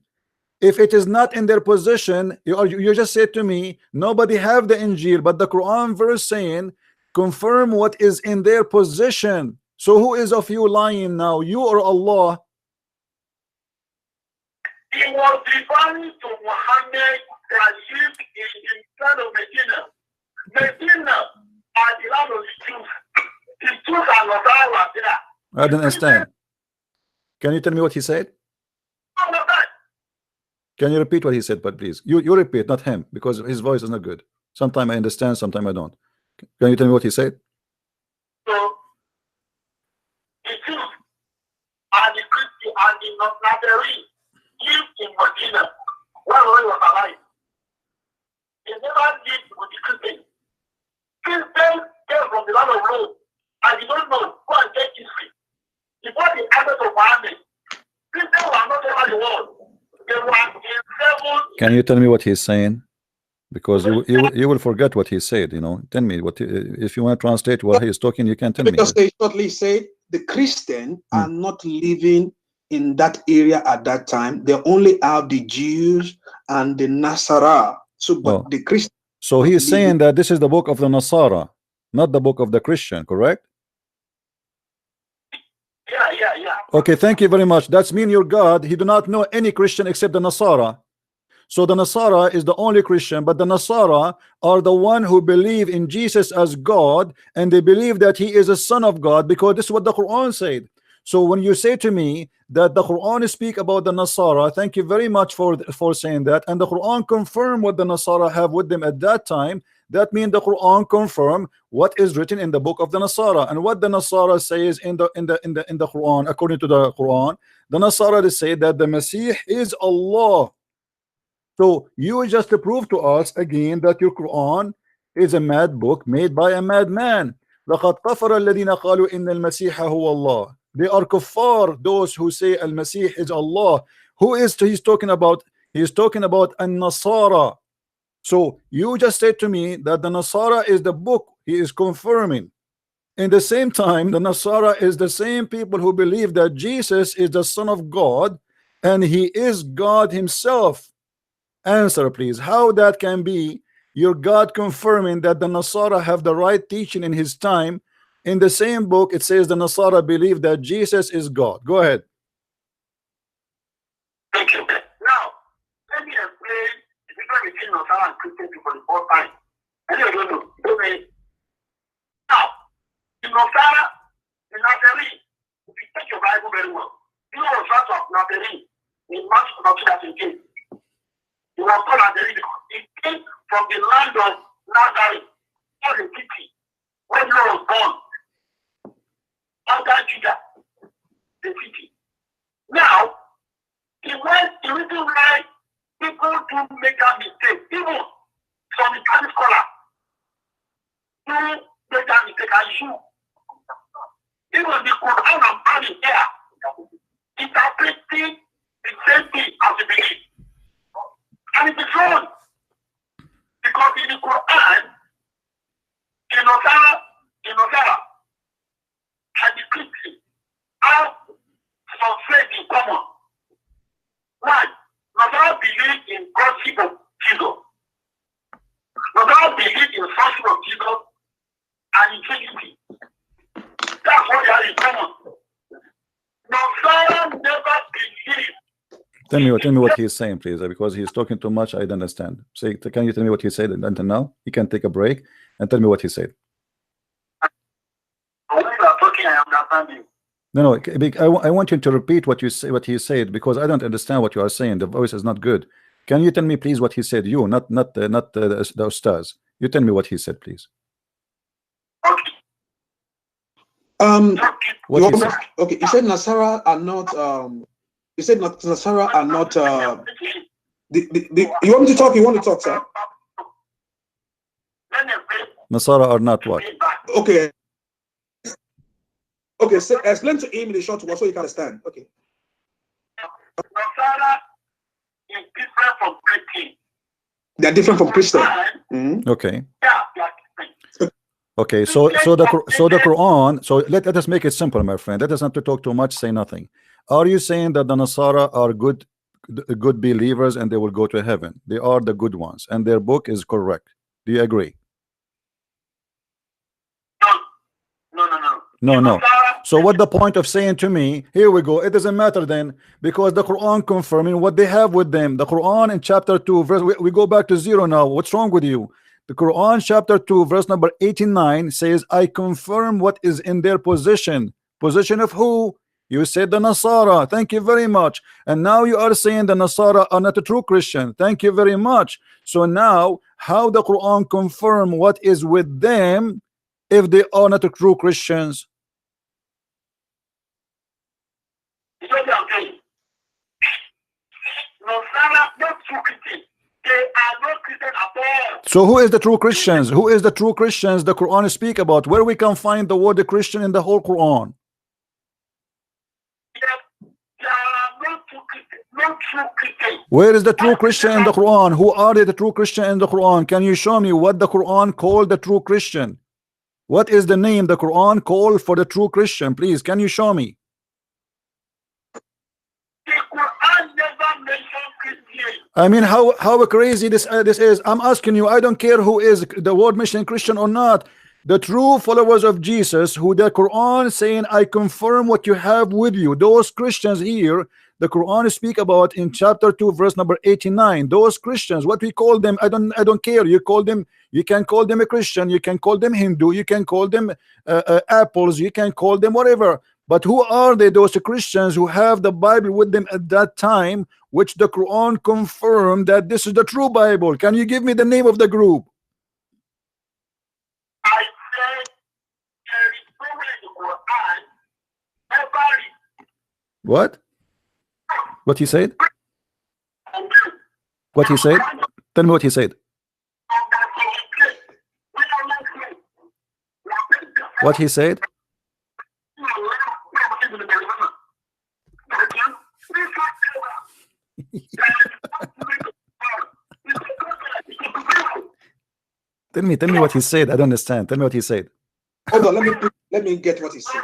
If it is not in their possession, you just said to me, nobody have the Injil, but the Quran verse saying, confirm what is in their possession. So who is of you lying now, you or Allah? He was referring to Muhammad that lived in the land of Medina. Medina are the land of the Jews. The Jews are not allowed there. I don't understand. Can you tell me what he said? Can you repeat what he said, but please? You repeat, not him, because his voice is not good. Sometimes I understand, sometimes I don't. Can you tell me what he said? So, the Jews and the Christians and the Nazarene lived in Medina when he was alive. They never lived with the Christians. Christians came from the land of Rome, and you don't know, go and get history. The Can you tell me what he's saying? Because you will forget what he said. You know, tell me what if you want to translate what he's talking. You can tell Let me. me just say shortly. Say the Christians are not living in that area at that time. They only have the Jews and the Nasara. So, but the Christians. So he is saying that this is the book of the Nasara, not the book of the Christian, correct? Yeah. Okay, thank you very much. That's mean your God, he do not know any Christian except the Nasara. So the Nasara is the only Christian, but the Nasara are the one who believe in Jesus as God, and they believe that he is a son of God, because this is what the Quran said. So when you say to me that the Quran speak about the Nasara, thank you very much for saying that, and the Quran confirm what the Nasara have with them at that time. That means the Quran confirm what is written in the book of the Nasara, and what the Nasara says in the Quran. According to the Quran, the Nasara say that the Messiah is Allah. So you just prove to us again that your Quran is a mad book made by a madman. لقد كفر الذين قالوا إن المسيح هو الله. They are kuffar, those who say Al-Masih is Allah. Who is he's talking about? He's talking about An-Nasara. So you just said to me that the Nasara is the book. He is confirming. In the same time, the Nasara is the same people who believe that Jesus is the Son of God and he is God himself. Answer please, how that can be your God confirming that the Nasara have the right teaching in his time. In the same book it says the Nasara believe that Jesus is God. Go ahead. Thank you. Now, let me explain the difference between Nasara and Christian for the first time. Now, in Nasara, in Nazarene, if you take your Bible very well, you know the verse of Nazarene in Mark 2:18. He was called Nazarene because he came from the land of Nazareth, or the city where he was born, under Judah, the city. Now, the reason why people do make that mistake, even some Islamic scholars do make that mistake, and you, even the Quran and Bible here, interpreting the same thing as the belief. And it is wrong. Because in the Quran, in Nasara, and the Christian have some faith in common. One, Nasara believe in Godship of Jesus. Nasara believe in sonship of Jesus and in Trinity. That's what they are in common. Nasara never believe. Tell me what he's saying, please, because he's talking too much. I don't understand. Say, can you tell me what he said until now? He can take a break and tell me what he said. When you are talking, I understand you. No, I want you to repeat what you say, what he said, because I don't understand what you are saying. The voice is not good. Can you tell me, please, what he said? You, not the ustaz. You tell me what he said, please. Okay. What he said? Okay, he said Nasara are not. He said Nasara are not. You want me to talk? You want to talk, sir? Nasara are not what? Okay. Okay, so explain to him in the short word so he can understand. Okay. Nasara is different from Christian. They are different from Christian. Okay. Yeah, they are different. Okay, so the Quran. So let us make it simple, my friend. Let us not to talk too much, say nothing. Are you saying that the Nasara are good believers and they will go to heaven? They are the good ones, and their book is correct. Do you agree? No. So what the point of saying to me, here we go, it doesn't matter then, because the Quran confirming what they have with them. The Quran in chapter 2 verse, we go back to 0 now. What's wrong with you? The Quran chapter 2 verse number 89 says, I confirm what is in their position. Position of who? You said the Nasara. Thank you very much. And now you are saying the Nasara are not a true Christian. Thank you very much. So now how the Quran confirm what is with them if they are not true Christians? So who is the true Christians? Who is the true Christians the Quran speak about? Where we can find the word Christian in the whole Quran? Where is the true Christian in the Quran? Who are they, the true Christian in the Quran? Can you show me what the Quran called the true Christian? What is the name the Quran called for the true Christian? Please, can you show me? I mean, how crazy this is. I'm asking you. I don't care who is the word mentioning Christian or not. The true followers of Jesus, who the Quran saying, I confirm what you have with you. Those Christians here, the Quran speak about in chapter 2, verse number 89. Those Christians, what we call them, I don't care. You call them, you can call them a Christian, you can call them Hindu, you can call them apples, you can call them whatever. But who are they, those Christians who have the Bible with them at that time, which the Quran confirmed that this is the true Bible? Can you give me the name of the group? I said there is nowhere in the Quran ever. What? What he said? What he said? Tell me what he said. What he said? Tell me what he said. I don't understand. Tell me what he said. Hold on, let me get what he said.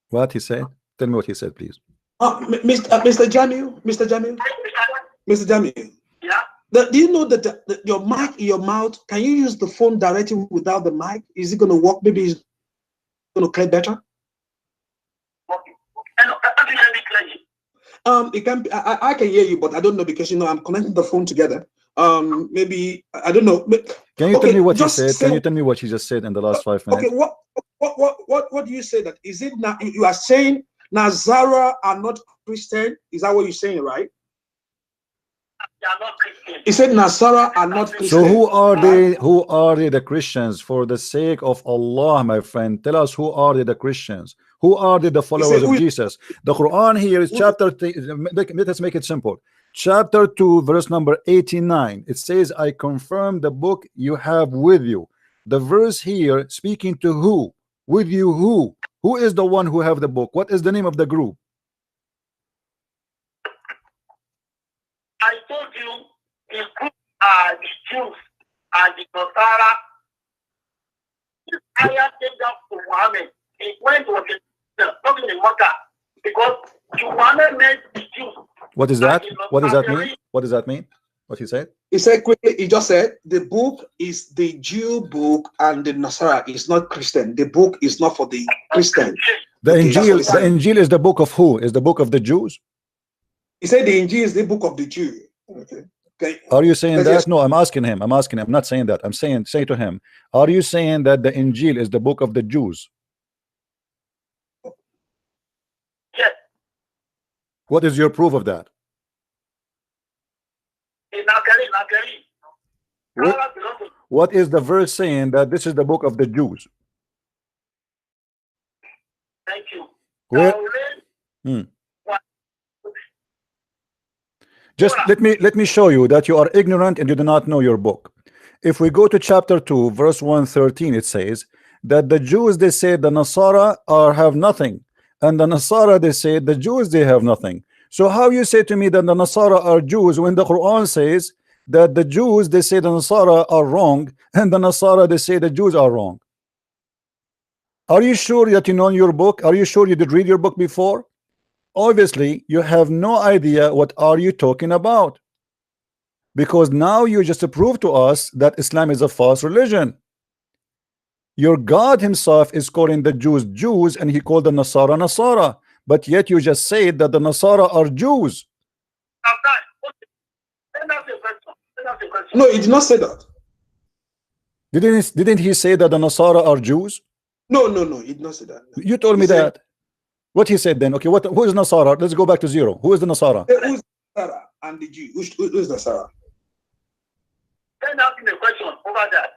What he said? Tell me what he said, please. Mr. Jamiu, Mr. Jamiu. Yeah. Do you know that your mic in your mouth, can you use the phone directly without the mic? Is it going to work? Maybe it's going to clear better. It can. I can hear you, but I don't know because I'm connecting the phone together. Maybe I don't know. Can you tell me what he said? Can you tell me what he just said in the last 5 minutes? Okay, what do you say that? Is it now you are saying Nazara are not Christian? Is that what you're saying, right? They are not Christian. He said Nasara are not Christian. So who are they? Who are they, the Christians? For the sake of Allah, my friend, tell us, who are they, the Christians? Who are they, the followers of Jesus? The Quran here is chapter. Let us make it simple. Chapter 2, verse number 89. It says, "I confirm the book you have with you." The verse here speaking to who? With you who? Who is the one who have the book? What is the name of the group? I told you the group are the Jews and the Nasara. This ayah came down to Muhammad. It went to talking in Makkah because Muhammad meant the Jews. What is that? What does that mean? What does that mean? What he said? He said quickly. He just said the book is the Jew book and the Nasara is not Christian. The book is not for the Christian. The Injil is the book of who? Is the book of the Jews? He said the Injil is the book of the Jew. Okay. Are you saying that? No, I'm asking him. I'm not saying that. I'm saying, say to him, are you saying that the Injil is the book of the Jews? Yes. What is your proof of that? What is the verse saying that this is the book of the Jews? Thank you. Where? Just let me show you that you are ignorant and you do not know your book. If we go to chapter 2, verse 113, it says that the Jews, they say the Nasara have nothing, and the Nasara, they say the Jews, they have nothing. So how you say to me that the Nasara are Jews when the Quran says that the Jews, they say the Nasara are wrong, and the Nasara, they say the Jews are wrong? Are you sure that you know your book? Are you sure you did read your book before? Obviously you have no idea what are you talking about, because now you just prove to us that Islam is a false religion. Your God himself is calling the Jews Jews, and he called the Nasara Nasara, but yet you just say that the Nasara are Jews. No, he did not say that. Didn't he say that the Nasara are Jews? No, he did not say that. No. You told me that. What he said then? Okay, who is Nasara? Let's go back to zero. Who is the Nasara? Who is Nasara and the Jew? Who is Nasara? Then asking the question over that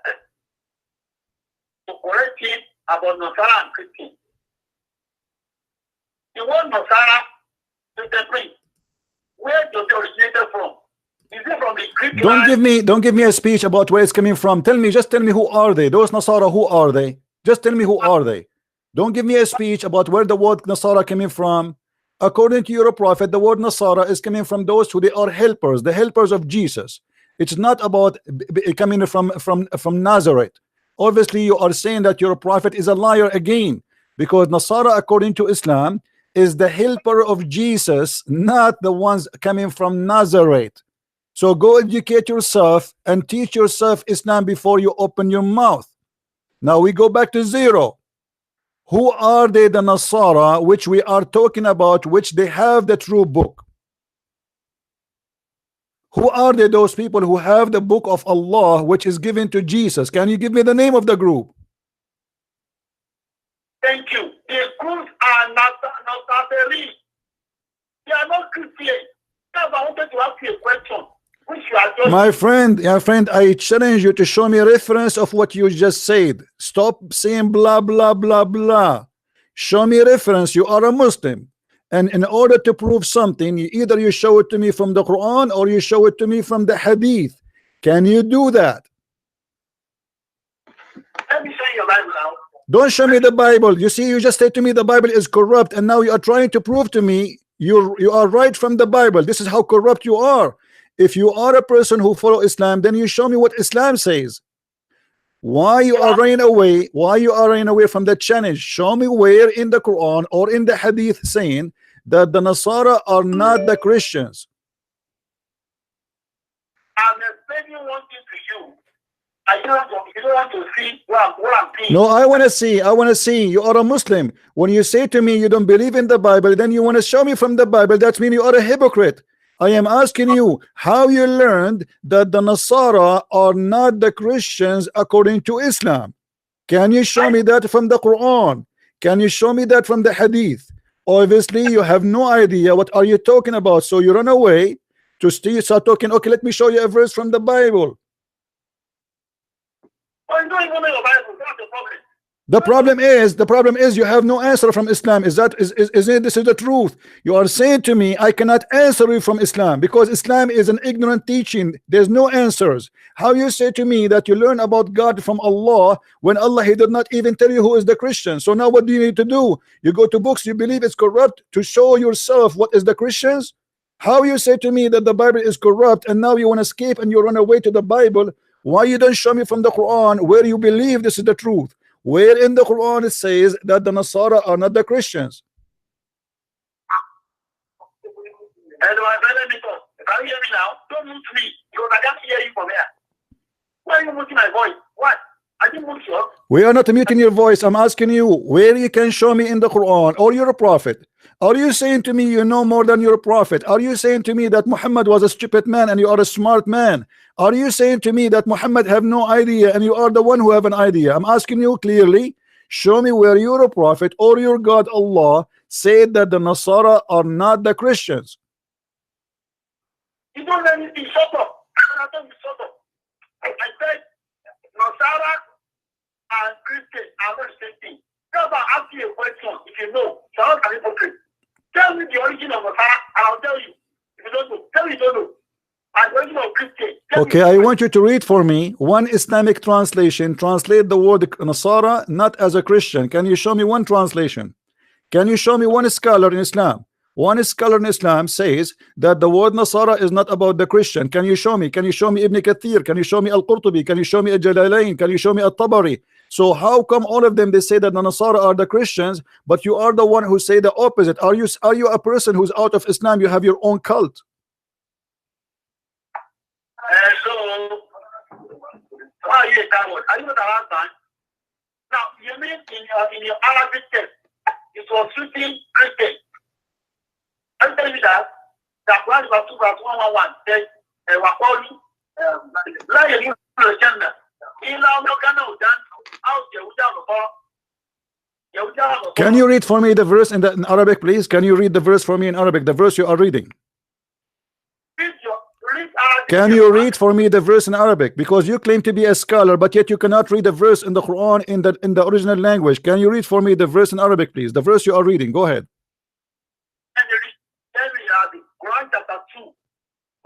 to correct him about Nasara and Christian. The word Nasara is the prince. Don't give me a speech about where it's coming from. Just tell me who are they? Those Nasara, who are they? Just tell me who are they. Don't give me a speech about where the word Nasara coming from. According to your prophet, the word Nasara is coming from those who they are helpers, the helpers of Jesus. It's not about coming from Nazareth. Obviously, you are saying that your prophet is a liar again, because Nasara, according to Islam, is the helper of Jesus, not the ones coming from Nazareth. So go educate yourself and teach yourself Islam before you open your mouth. Now we go back to zero. Who are they, the Nasara, which we are talking about, which they have the true book? Who are they, those people who have the book of Allah, which is given to Jesus? Can you give me the name of the group? Thank you. The groups are not Nazarene. They are not Christians. Now I wanted to ask you a question. My friend, I challenge you to show me a reference of what you just said. Stop saying blah blah blah blah. Show me a reference. You are a Muslim, and in order to prove something, either you show it to me from the Quran or you show it to me from the Hadith. Can you do that? Let me show you your Bible now. Don't show me the Bible. You see, you just said to me the Bible is corrupt, and now you are trying to prove to me you are right from the Bible. This is how corrupt you are. If you are a person who follow Islam, then you show me what Islam says. Why you are running away? Why you are running away from the challenge? Show me where in the Quran or in the Hadith saying that the Nasara are not the Christians. I'm explaining one thing to you. You don't want to see what I'm saying. No, I want to see. I want to see. You are a Muslim. When you say to me you don't believe in the Bible, then you want to show me from the Bible. That means you are a hypocrite. I am asking you how you learned that the Nasara are not the Christians according to Islam. Can you show me that from the Quran? Can you show me that from the Hadith? Obviously, you have no idea what are you talking about. So you run away to start talking. Okay, let me show you a verse from the Bible. Oh, you don't even know your Bible. That's the problem. The problem is you have no answer from Islam. Is it this is the truth? You are saying to me I cannot answer you from Islam because Islam is an ignorant teaching. There's no answers. How you say to me that you learn about God from Allah when Allah He did not even tell you who is the Christian? So now what do you need to do? You go to books you believe it's corrupt to show yourself what is the Christians? How you say to me that the Bible is corrupt and now you want to escape and you run away to the Bible? Why you don't show me from the Quran where you believe this is the truth? Where in the Quran it says that the Nasara are not the Christians? And my brother, can you hear me now? Don't move to me because I can't hear you from here. Why are you muting my voice? What? I didn't mute you. We are not muting your voice. I'm asking you where you can show me in the Quran or you're a prophet. Are you saying to me you know more than your prophet? Are you saying to me that Muhammad was a stupid man and you are a smart man? Are you saying to me that Muhammad have no idea and you are the one who have an idea? I'm asking you clearly, show me where your prophet or your God Allah said that the Nasara are not the Christians. You don't let me be shut up. I don't be shut up. I said Nasara and Christian are not the same thing. Just ask you a question. If you know, you're not an hypocrite. Tell me the origin of Nasara and I'll tell you. If you don't know, tell me you don't know. Okay, I want you to read for me one Islamic translation. Translate the word Nasara not as a Christian. Can you show me one translation? Can you show me one scholar in Islam? One scholar in Islam says that the word Nasara is not about the Christian. Can you show me? Can you show me Ibn Kathir? Can you show me Al-Qurtubi? Can you show me Al-Jalalain? Can you show me Al-Tabari? So how come all of them they say that the Nasara are the Christians, but you are the one who say the opposite? Are you a person who's out of Islam? You have your own cult. Are you not around that? Now, you mean in your Arabic text, it was written Christian. I'm telling you that Quran verse 2 verse 111 says, can you read for me the verse in Arabic, please? Can you read the verse for me in Arabic? The verse you are reading. Can you read for me the verse in Arabic? Because you claim to be a scholar, but yet you cannot read the verse in the Quran in the original language. Can you read for me the verse in Arabic, please? The verse you are reading. Go ahead. Quran chapter 2,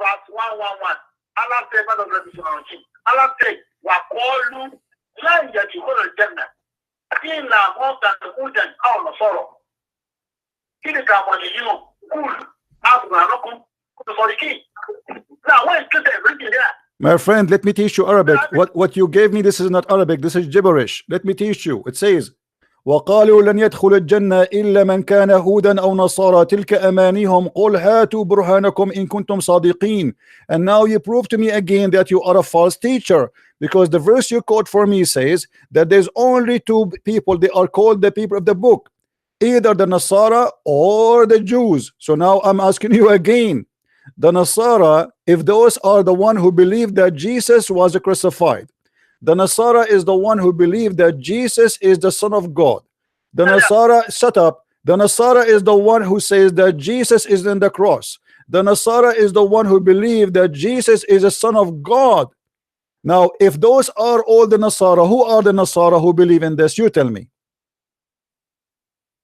verse 111. Allah said, Allah said, وَقَالُوا لَنْ يَدْخُلَ الْجَنَّةَ إِلَّا مَوْتًا هُودًا أَوْ نَصَارَى. كده كامونيين كل أصنعكم متصاركين. Now, where is the My friend, let me teach you Arabic. What you gave me, this is not Arabic, this is gibberish. Let me teach you. It says, وقالوا لن يدخل الجنة إلا من كان هودا أو نصارى تلك أمانيهم قل هاتوا برهانكم إن كنتم صادقين. And now you prove to me again that you are a false teacher, because the verse you quote for me says that there's only two people, they are called the people of the book, either the Nasara or the Jews. So now I'm asking you again, the Nasara, if those are the one who believe that Jesus was crucified, the Nasara is the one who believed that Jesus is the Son of God. The Nasara, shut up. The Nasara is the one who says that Jesus is in the cross. The Nasara is the one who believed that Jesus is the Son of God. Now, if those are all the Nasara, who are the Nasara who believe in this? You tell me.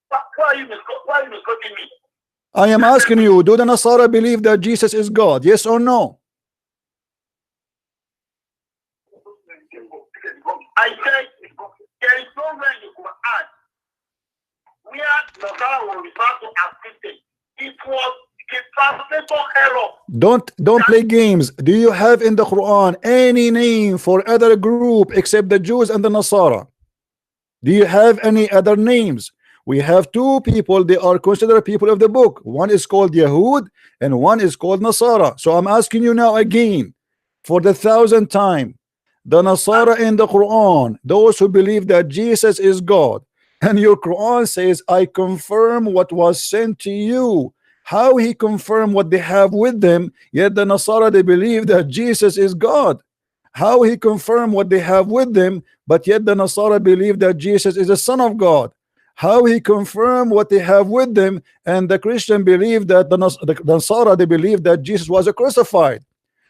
Why are you misquoting me? I am asking you, do the Nasara believe that Jesus is God? Yes or no? I said there is nowhere in the Quran where Nasara will refer to as Christian. It was a translator error. Don't play games. Do you have in the Quran any name for other group except the Jews and the Nasara? Do you have any other names? We have two people, they are considered people of the book. One is called Yahud and one is called Nasara. So I'm asking you now again, for the 1,000th time, the Nasara in the Quran, those who believe that Jesus is God, and your Quran says, I confirm what was sent to you. How he confirmed what they have with them, yet the Nasara, they believe that Jesus is God. How he confirmed what they have with them, but yet the Nasara believe that Jesus is the Son of God. How he confirmed what they have with them, and the Christian believe that the Nasara, they believe that Jesus was crucified.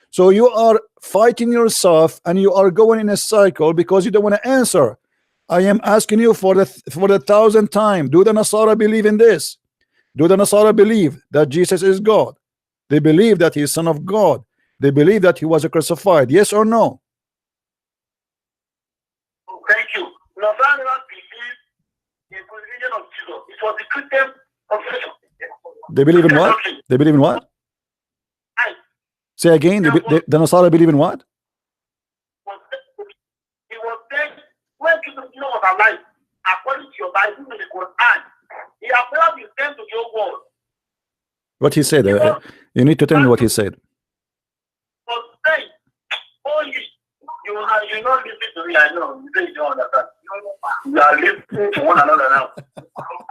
So you are fighting yourself and you are going in a cycle because you don't want to answer. I am asking you for the 1,000th time, do the Nasara believe in this? Do the Nasara believe that Jesus is God? They believe that he is Son of God. They believe that he was crucified. Yes or no? Thank you. Nasara believe in the religion of Jesus. It was the Christian confession. They believe in what? They believe in what? Say again, the Nasara believe in what? He was saying, when Jesus was alive, according to your Bible in the Quran, he appeared been sent to your world. What he said? You need to tell me what he said. But saying, oh, you not listening to me, I know. You say you don't understand. You are listening to one another now.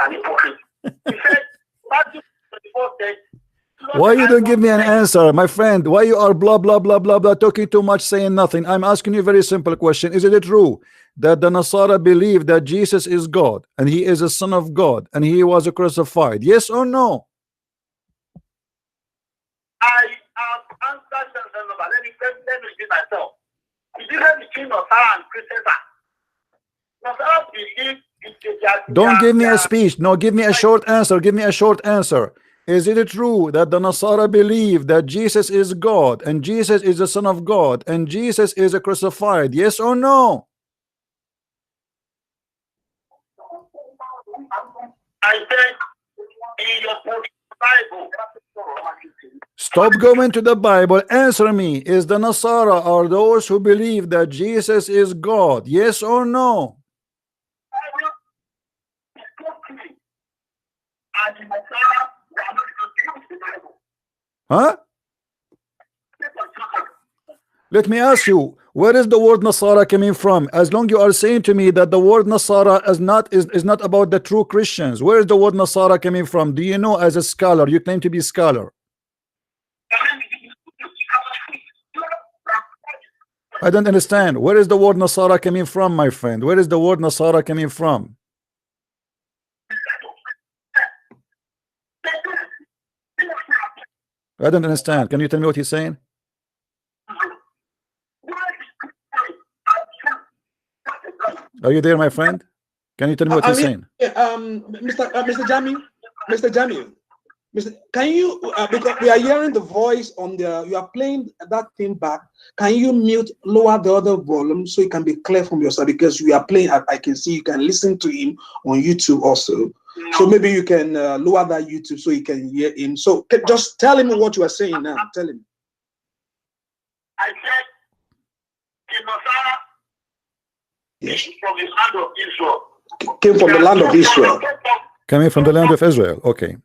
An hypocrite. He said, Matthew 24 said, why you don't give me an answer, my friend? Why you are blah blah blah blah blah, talking too much, saying nothing? I'm asking you a very simple question. Is it true that the Nasara believe that Jesus is God and he is a Son of God and he was crucified? Yes or no? I have answered them. Let me repeat myself. The difference between Nasara and Christians are Nasara believe don't give me a speech. No, give me a short answer. Give me a short answer. Is it true that the Nasara believe that Jesus is God and Jesus is the Son of God and Jesus is crucified? Yes or no? I said in your Bible. Stop going to the Bible. Answer me. Is the Nasara are those who believe that Jesus is God? Yes or no? Huh? Let me ask you, where is the word Nasara coming from? As long you are saying to me that the word Nasara is not about the true Christians, where is the word Nasara coming from? Do you know, as a scholar, you claim to be a scholar? I don't understand. Where is the word Nasara coming from, my friend? Where is the word Nasara coming from? I don't understand. Can you tell me what he's saying? Are you there, my friend? Can you tell me what he's saying? Mr. Jamiu, Can you, because we are hearing the voice on the, you are playing that thing back. Can you mute, lower the other volume so it can be clear from your side? Because we are playing, I can see you can listen to him on YouTube also. So maybe you can lower that YouTube so you can hear him. So just tell him what you are saying now. Tell him. I said, Yes. from the land of Israel. Came from the land of Israel. Coming from the land of Israel. Okay.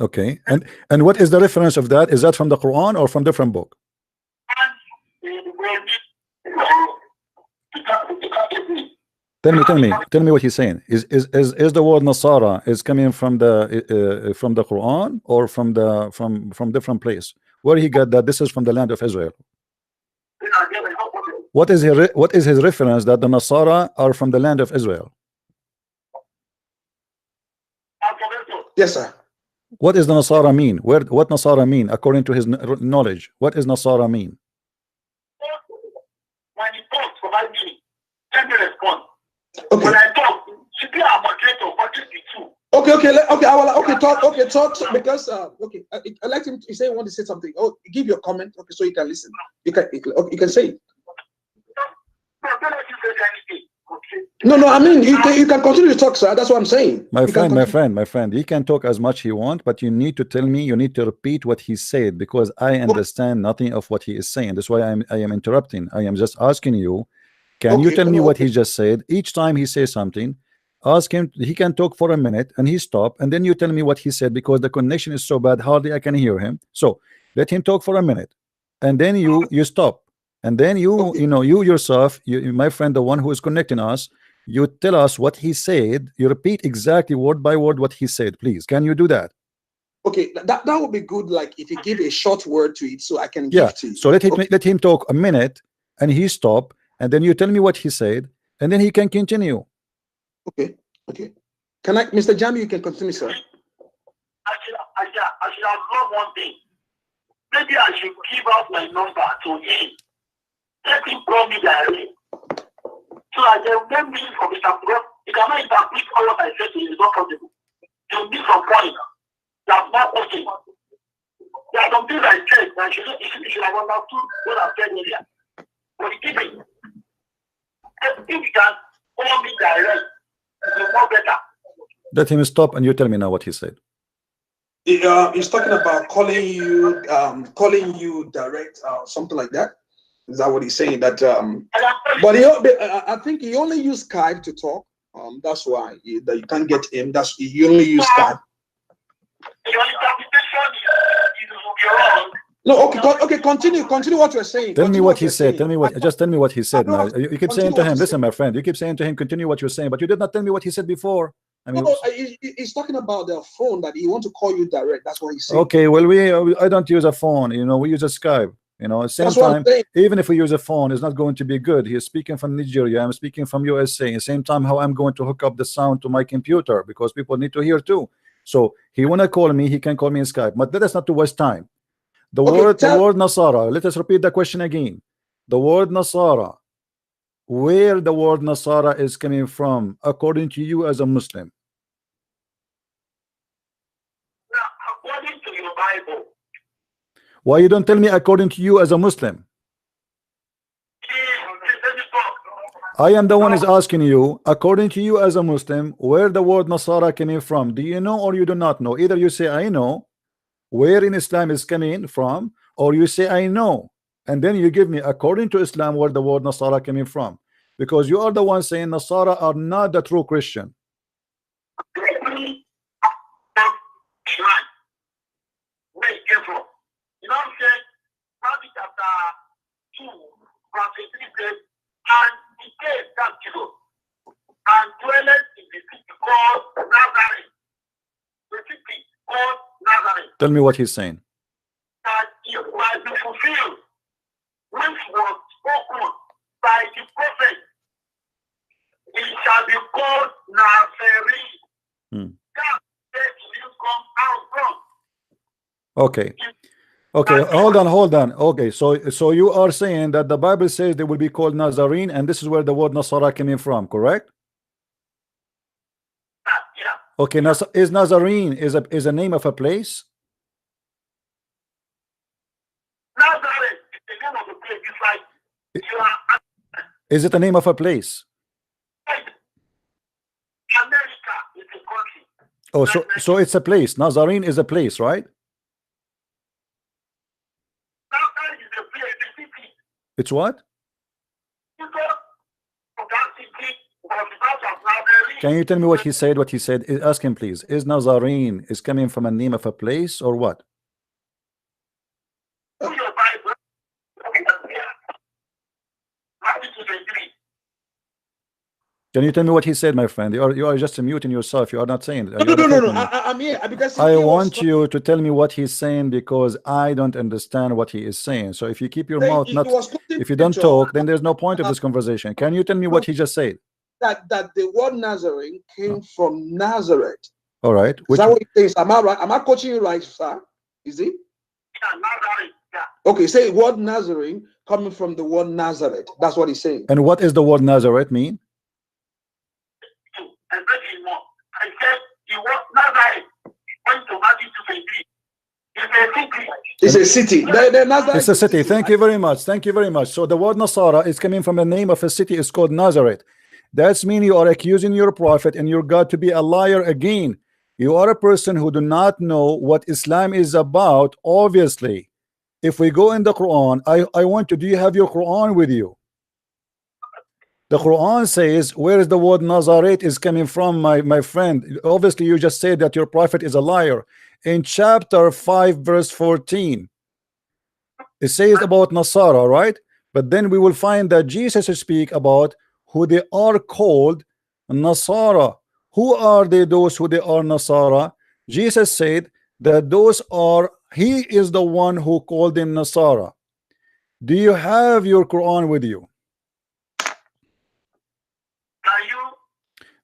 Okay. And what is the reference of that? Is that from the Quran or from different book? Tell me what he's saying. Is the word Nasara is coming from the Quran or from different place? Where he got that this is from the land of Israel? What is his reference that the Nasara are from the land of Israel? Yes, sir. What is the Nasara mean? What Nasara mean according to his knowledge? What is Nasara mean? When he talks, provide me. Let me respond. Okay. When I talk, should be a moderator, but just be two. Talk because I like him. You say you want to say something. Oh, give your comment. Okay, so you can listen. You can say it. No, don't let you say anything. Okay. No. I mean, you can continue to talk, sir. That's what I'm saying. My friend. He can talk as much he want, but you need to tell me. You need to repeat what he said because I understand nothing of what he is saying. That's why I am interrupting. I am just asking you. Can you tell me what he just said? Each time he says something, ask him. He can talk for a minute and he stop, and then you tell me what he said because the connection is so bad, hardly I can hear him. So let him talk for a minute, and then you stop, and then you yourself, my friend, the one who is connecting us, you tell us what he said. You repeat exactly word by word what he said, please. Can you do that? Okay, that would be good. Like if you give a short word to it, so I can give to you. So let him talk a minute, and he stop. And then you tell me what he said, and then he can continue. Okay. Can I, Mr. Jamiu, you can continue, sir. I should have loved one thing. Maybe I should give out my number to him. Let him call me directly. So I can get me from Mr. Because you cannot interpret all what I said to you. It's not possible. You need some point. That's not okay. There are some things I said that you should have understood what I said earlier. But keep it. If you can call me direct, it's more better. Let him stop and you tell me now what he said. He's talking about calling you direct, something like that. Is that what he's saying? That but I think he only used Skype to talk. That's why that you can't get him. That's you only use Skype. Your interpretation is wrong. No, okay, continue what you're saying. Tell me what he said. Tell me what he said now. You keep saying to him, listen, my friend, you keep saying to him, continue what you're saying, but you did not tell me what he said before. I mean, he's talking about the phone that he want to call you direct. That's what he's saying. Okay, well, I don't use a phone. We use a Skype. Same time, even if we use a phone, it's not going to be good. He's speaking from Nigeria. I'm speaking from USA. At the same time, how I'm going to hook up the sound to my computer because people need to hear too. So he wanna call me, he can call me in Skype, but that is not to waste time. The word Nasara, let us repeat the question again. The word Nasara, where the word Nasara is coming from according to you as a Muslim? According to your Bible. Why you don't tell me according to you as a Muslim? I am the one is asking you, according to you as a Muslim, where the word Nasara coming from? Do you know or you do not know? Either you say I know where in Islam is coming from, or you say I know, and then you give me according to Islam where the word Nasara coming from, because you are the one saying Nasara are not the true Christian. Where it came from? You know what I'm saying? Matthew chapter 2, verse 18 says, and he came down Jesus and dwelleth in the city called Nazareth. The city called Nazareth. Tell me what he's saying. That it might be fulfilled, which was spoken by the prophet. It shall be called Nazareth. That where you come out from. Okay. Okay, hold on. Okay, so you are saying that the Bible says they will be called Nazarene, and this is where the word Nasara coming from, correct? Yeah. Okay, is Nazarene is a name of a place? Nazareth is the name of the place. It's like you are Is it a name of a place? America is a country. Oh, so it's a place. Nazarene is a place, right? Nazareth is a place, a city. It's what? You go to that city was the house of Nazareth. Can you tell me what he said? What he said? Ask him, please. Is Nazarene is coming from a name of a place or what? To your Bible. Matthew 23. Can you tell me what he said, my friend? You are just muting yourself. You are not saying. No, no, no, no, no. I'm here because I want you to tell me what he's saying because I don't understand what he is saying. So if you keep your mouth not, if you don't talk, then there's no point of this conversation. Can you tell me what he just said? That the word Nazarene came from Nazareth. All right. Is that what he says? Am I right? Am I coaching you right, sir? Is it? Yeah, Nazareth. Yeah. Okay, say word Nazarene coming from the word Nazareth. That's what he's saying. And what is the word Nazareth mean? And more. I said the word Nazareth went to Matthew 23. It's a city. It's a city. It's a city. Thank you very much. Thank you very much. So the word Nasara is coming from the name of a city. It's called Nazareth. That's mean you are accusing your prophet and your God to be a liar again. You are a person who do not know what Islam is about. Obviously, if we go in the Quran, I want to. Do you have your Quran with you? The Quran says, where is the word Nazareth is coming from, my friend? Obviously, you just said that your prophet is a liar. In chapter 5, verse 14, it says about Nasara, right? But then we will find that Jesus speak about who they are called Nasara. Who are they, those who they are Nasara? Jesus said that those are, he is the one who called them Nasara. Do you have your Quran with you?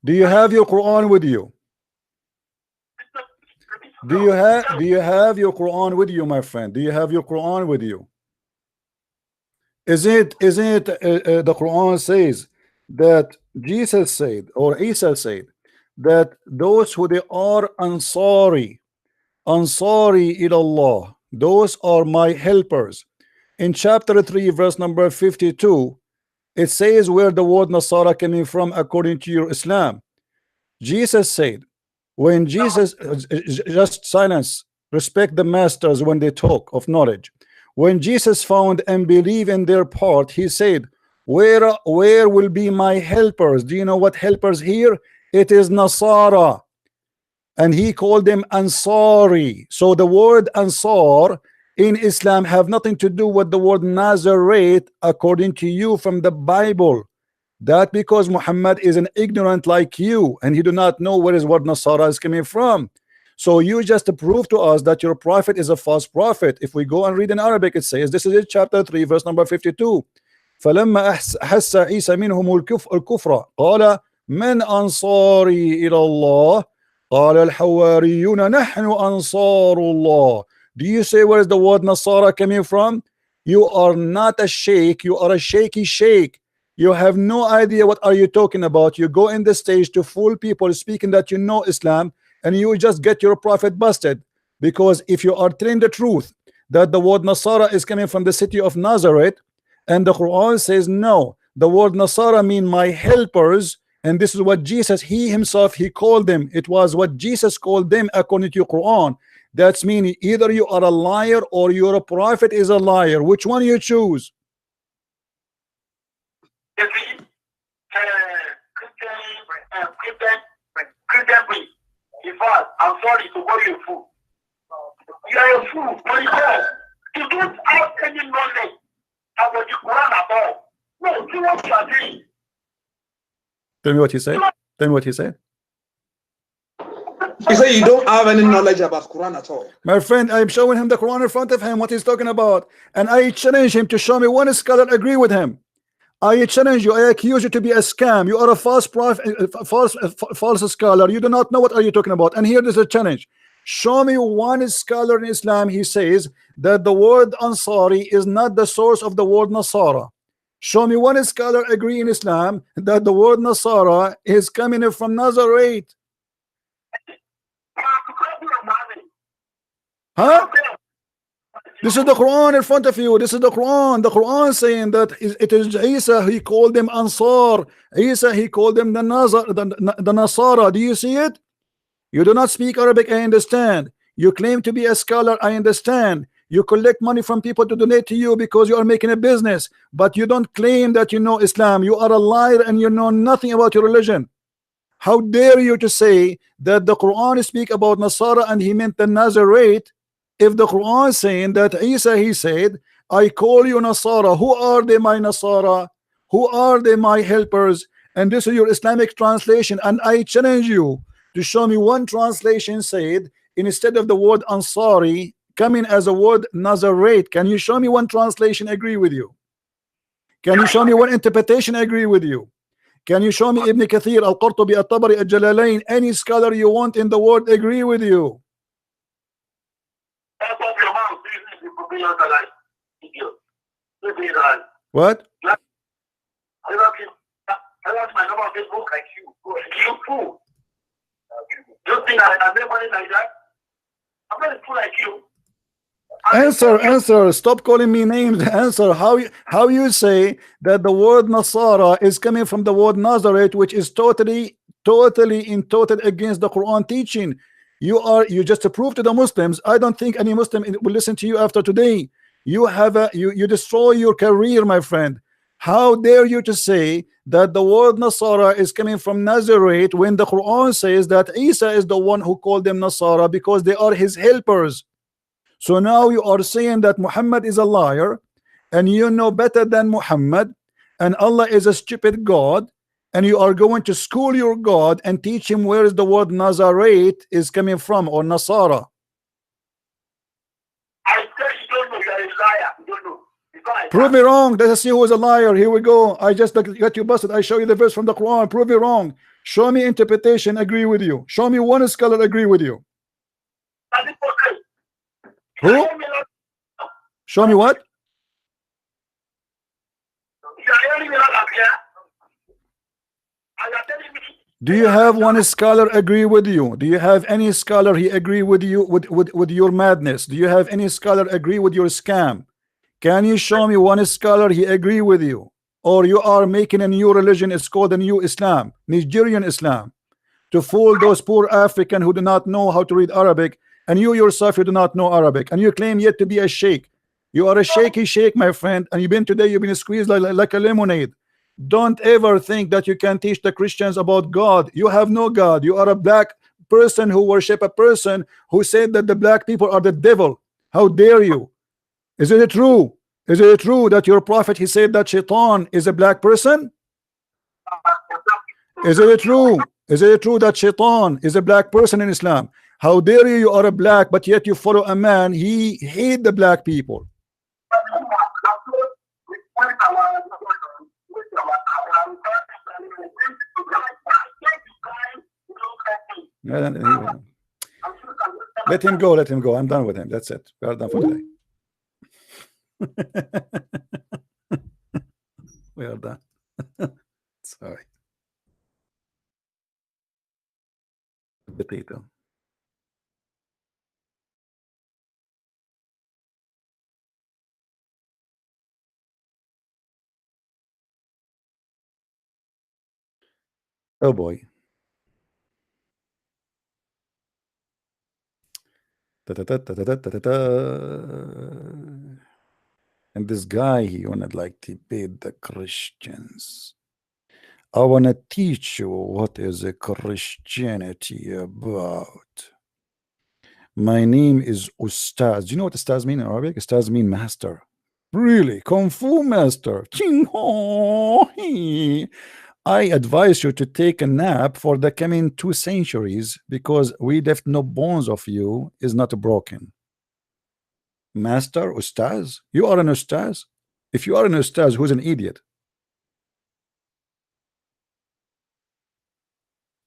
Do you have your Quran with you? Do you have your Quran with you, my friend? Do you have your Quran with you? Is it the Quran says that Jesus said or Isa said that those who they are Ansari ilallah, those are my helpers. In chapter 3 verse number 52, it says where the word Nasara coming from according to your Islam. Jesus said, when Jesus, just silence, respect the masters when they talk of knowledge. When Jesus found and believe in their part, he said, where will be my helpers? Do you know what helpers here? It is Nasara. And he called them Ansari. So the word Ansar in Islam have nothing to do with the word Nazareth according to you from the Bible. That because Muhammad is an ignorant like you and he do not know where his word Nasara is coming from. So you just prove to us that your prophet is a false prophet. If we go and read in Arabic, it says, this is it, chapter 3 verse number 52. فلما أحس عيسى منهم الكفر قال من أنصاري إلى الله قال الحواريون نحن أنصار الله. Do you say where is the word Nasara coming from? You are not a sheikh, you are a shaky sheikh. You have no idea what are you talking about. You go in the stage to fool people speaking that you know Islam, and you just get your prophet busted. Because if you are telling the truth that the word Nasara is coming from the city of Nazareth, and the Quran says no, the word Nasara mean my helpers, and this is what Jesus, he himself, he called them. It was what Jesus called them according to your Quran. That's meaning either you are a liar or your prophet is a liar. Which one you choose? I'm sorry to call you a fool. You are a fool. You don't have any knowledge about the Quran at all. No, do what you are doing. Tell me what he said. Tell me what he said. He said you don't have any knowledge about Quran at all. My friend, I'm showing him the Quran in front of him, what he's talking about. And I challenge him to show me one scholar agree with him. I challenge you, I accuse you to be a scam. You are a false prophet, false scholar. You do not know what are you talking about. And here is a challenge. Show me one scholar in Islam, he says that the word Ansari is not the source of the word Nasara. Show me one scholar agree in Islam that the word Nasara is coming from Nazareth. Huh? This is the Quran in front of you. This is the Quran. The Quran saying that it is Isa. He called them Ansar. Isa, he called them the Nasara. Do you see it? You do not speak Arabic, I understand. You claim to be a scholar, I understand. You collect money from people to donate to you because you are making a business, but you don't claim that you know Islam. You are a liar and you know nothing about your religion. How dare you to say that the Quran speak about Nasara and he meant the Nazarite, if the Quran is saying that Isa, he said, I call you Nasara. Who are they, my Nasara? Who are they, my helpers? And this is your Islamic translation, and I challenge you to show me one translation said instead of the word Ansari coming as a word Nazarite. Can you show me one translation agree with you? Can you show me one interpretation agree with you? Can you show me Ibn Kathir, Al-Qurtubi, Al-Tabari, Al-Jalalain, any scholar you want in the world agree with you? What? I want my number on Facebook like you. You fool. Do you think I make money like that? I'm not a fool like you. Answer. Stop calling me names. Answer. How you say that the word Nasara is coming from the word Nazareth, which is totally in total against the Quran teaching. You just prove to the Muslims. I don't think any Muslim will listen to you after today. You destroy your career, my friend. How dare you to say that the word Nasara is coming from Nazareth when the Quran says that Isa is the one who called them Nasara because they are his helpers? So now you are saying that Muhammad is a liar and you know better than Muhammad, and Allah is a stupid God, and you are going to school your God and teach him where is the word Nazareth is coming from, or Nasara. I said you don't know, you are a liar. You don't know. Prove me wrong. Let us see who is a liar. Here we go. I just got you busted. I show you the verse from the Quran. Prove me wrong. Show me interpretation. Agree with you. Show me one scholar agree with you. Who? Show me what? Do you have one scholar agree with you? Do you have any scholar he agree with you with your madness? Do you have any scholar agree with your scam? Can you show me one scholar he agree with you? Or you are making a new religion, it's called a new Islam, Nigerian Islam, to fool those poor African who do not know how to read Arabic, and you yourself you do not know Arabic, and you claim yet to be a sheikh. You are a shaky sheikh, my friend, and you've been squeezed like a lemonade. Don't ever think that you can teach the Christians about God. You have no God. You are a black person who worship a person who said that the black people are the devil. How dare you? Is it true? Is it true that your prophet he said that Shaitan is a black person? Is it true? Is it true that Shaitan is a black person in Islam? How dare you? You are a black, but yet you follow a man. He hate the black people. Let him go. Let him go. I'm done with him. That's it. We are done for today. We are done. Sorry. Potato. Oh boy. And this guy, he wanted like debate the Christians. I want to teach you what is a Christianity about. My name is Ustaz. Do you know what Ustaz mean in Arabic? Ustaz mean master. Really? Kung Fu master. I advise you to take a nap for the coming 2 centuries because we left no bones of you is not broken. Master, Ustaz? You are an Ustaz? If you are an Ustaz, who's an idiot?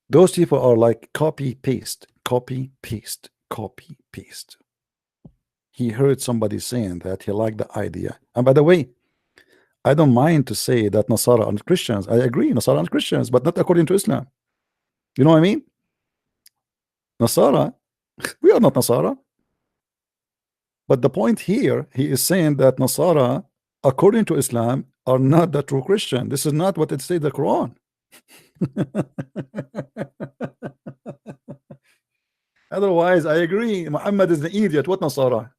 Those people are like copy, paste, copy, paste, copy, paste. He heard somebody saying that he liked the idea. And by the way, I don't mind to say that Nasara are Christians. I agree, Nasara are Christians, but not according to Islam. You know what I mean? Nasara. We are not Nasara. But the point here, he is saying that Nasara, according to Islam, are not the true Christian. This is not what it says in the Quran. Otherwise, I agree. Muhammad is an idiot. What Nasara?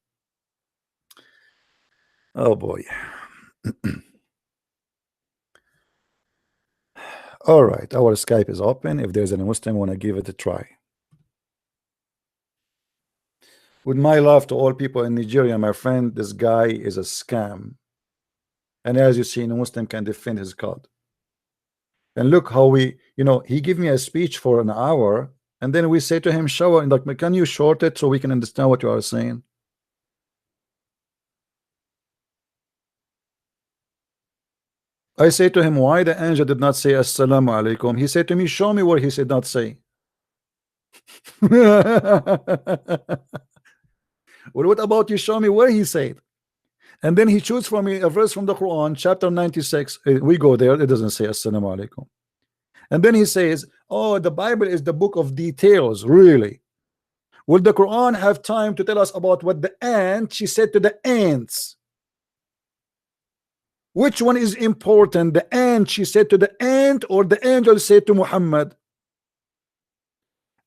Oh boy. All right, our Skype is open. If there's any Muslim want to give it a try. With my love to all people in Nigeria, my friend, this guy is a scam. And as you see, no Muslim can defend his God. And look how we, he give me a speech for an hour, and then we say to him, shower, and like, can you short it so we can understand what you are saying? I say to him, why the angel did not say assalamu alaikum? He said to me, show me where he said not say. Well, what about you show me where he said? And then he chooses for me a verse from the Quran, chapter 96. We go there, it doesn't say assalamu alaikum. And then he says, oh, the Bible is the book of details. Really? Will the Quran have time to tell us about what the ant, she said to the ants? Which one is important? The ant, she said to the ant, or the angel said to Muhammad?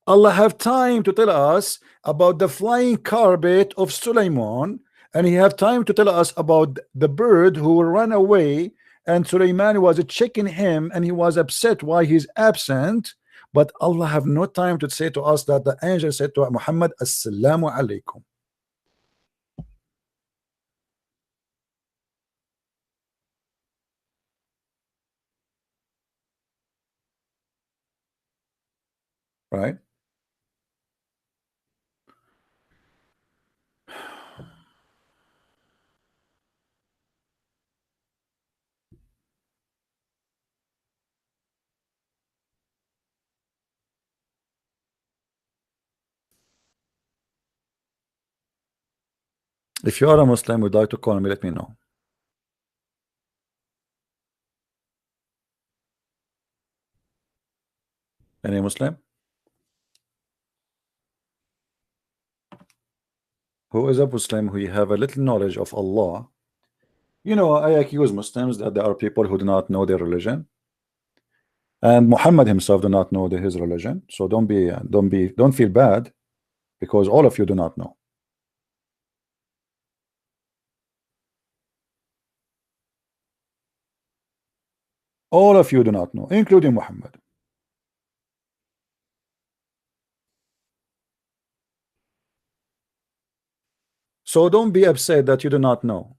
Allah have time to tell us about the flying carpet of Sulaiman, and he have time to tell us about the bird who ran away, and Sulaiman was checking him, and he was upset why he's absent. But Allah have no time to say to us that the angel said to Muhammad, assalamu alaikum. Right? If you are a Muslim, would like to call me, let me know. Any Muslim? Who is a Muslim who have a little knowledge of Allah? I accuse Muslims that there are people who do not know their religion, and Muhammad himself do not know his religion. So don't feel bad, because all of you do not know. All of you do not know, including Muhammad. So don't be upset that you do not know.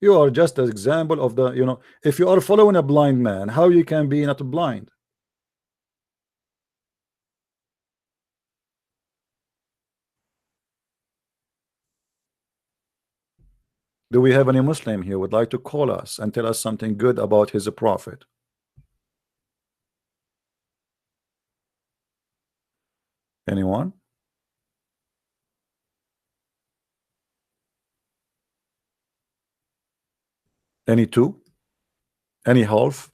You are just an example of the, if you are following a blind man, how you can be not blind? Do we have any Muslim here would like to call us and tell us something good about his prophet? Anyone? Any two? Any half?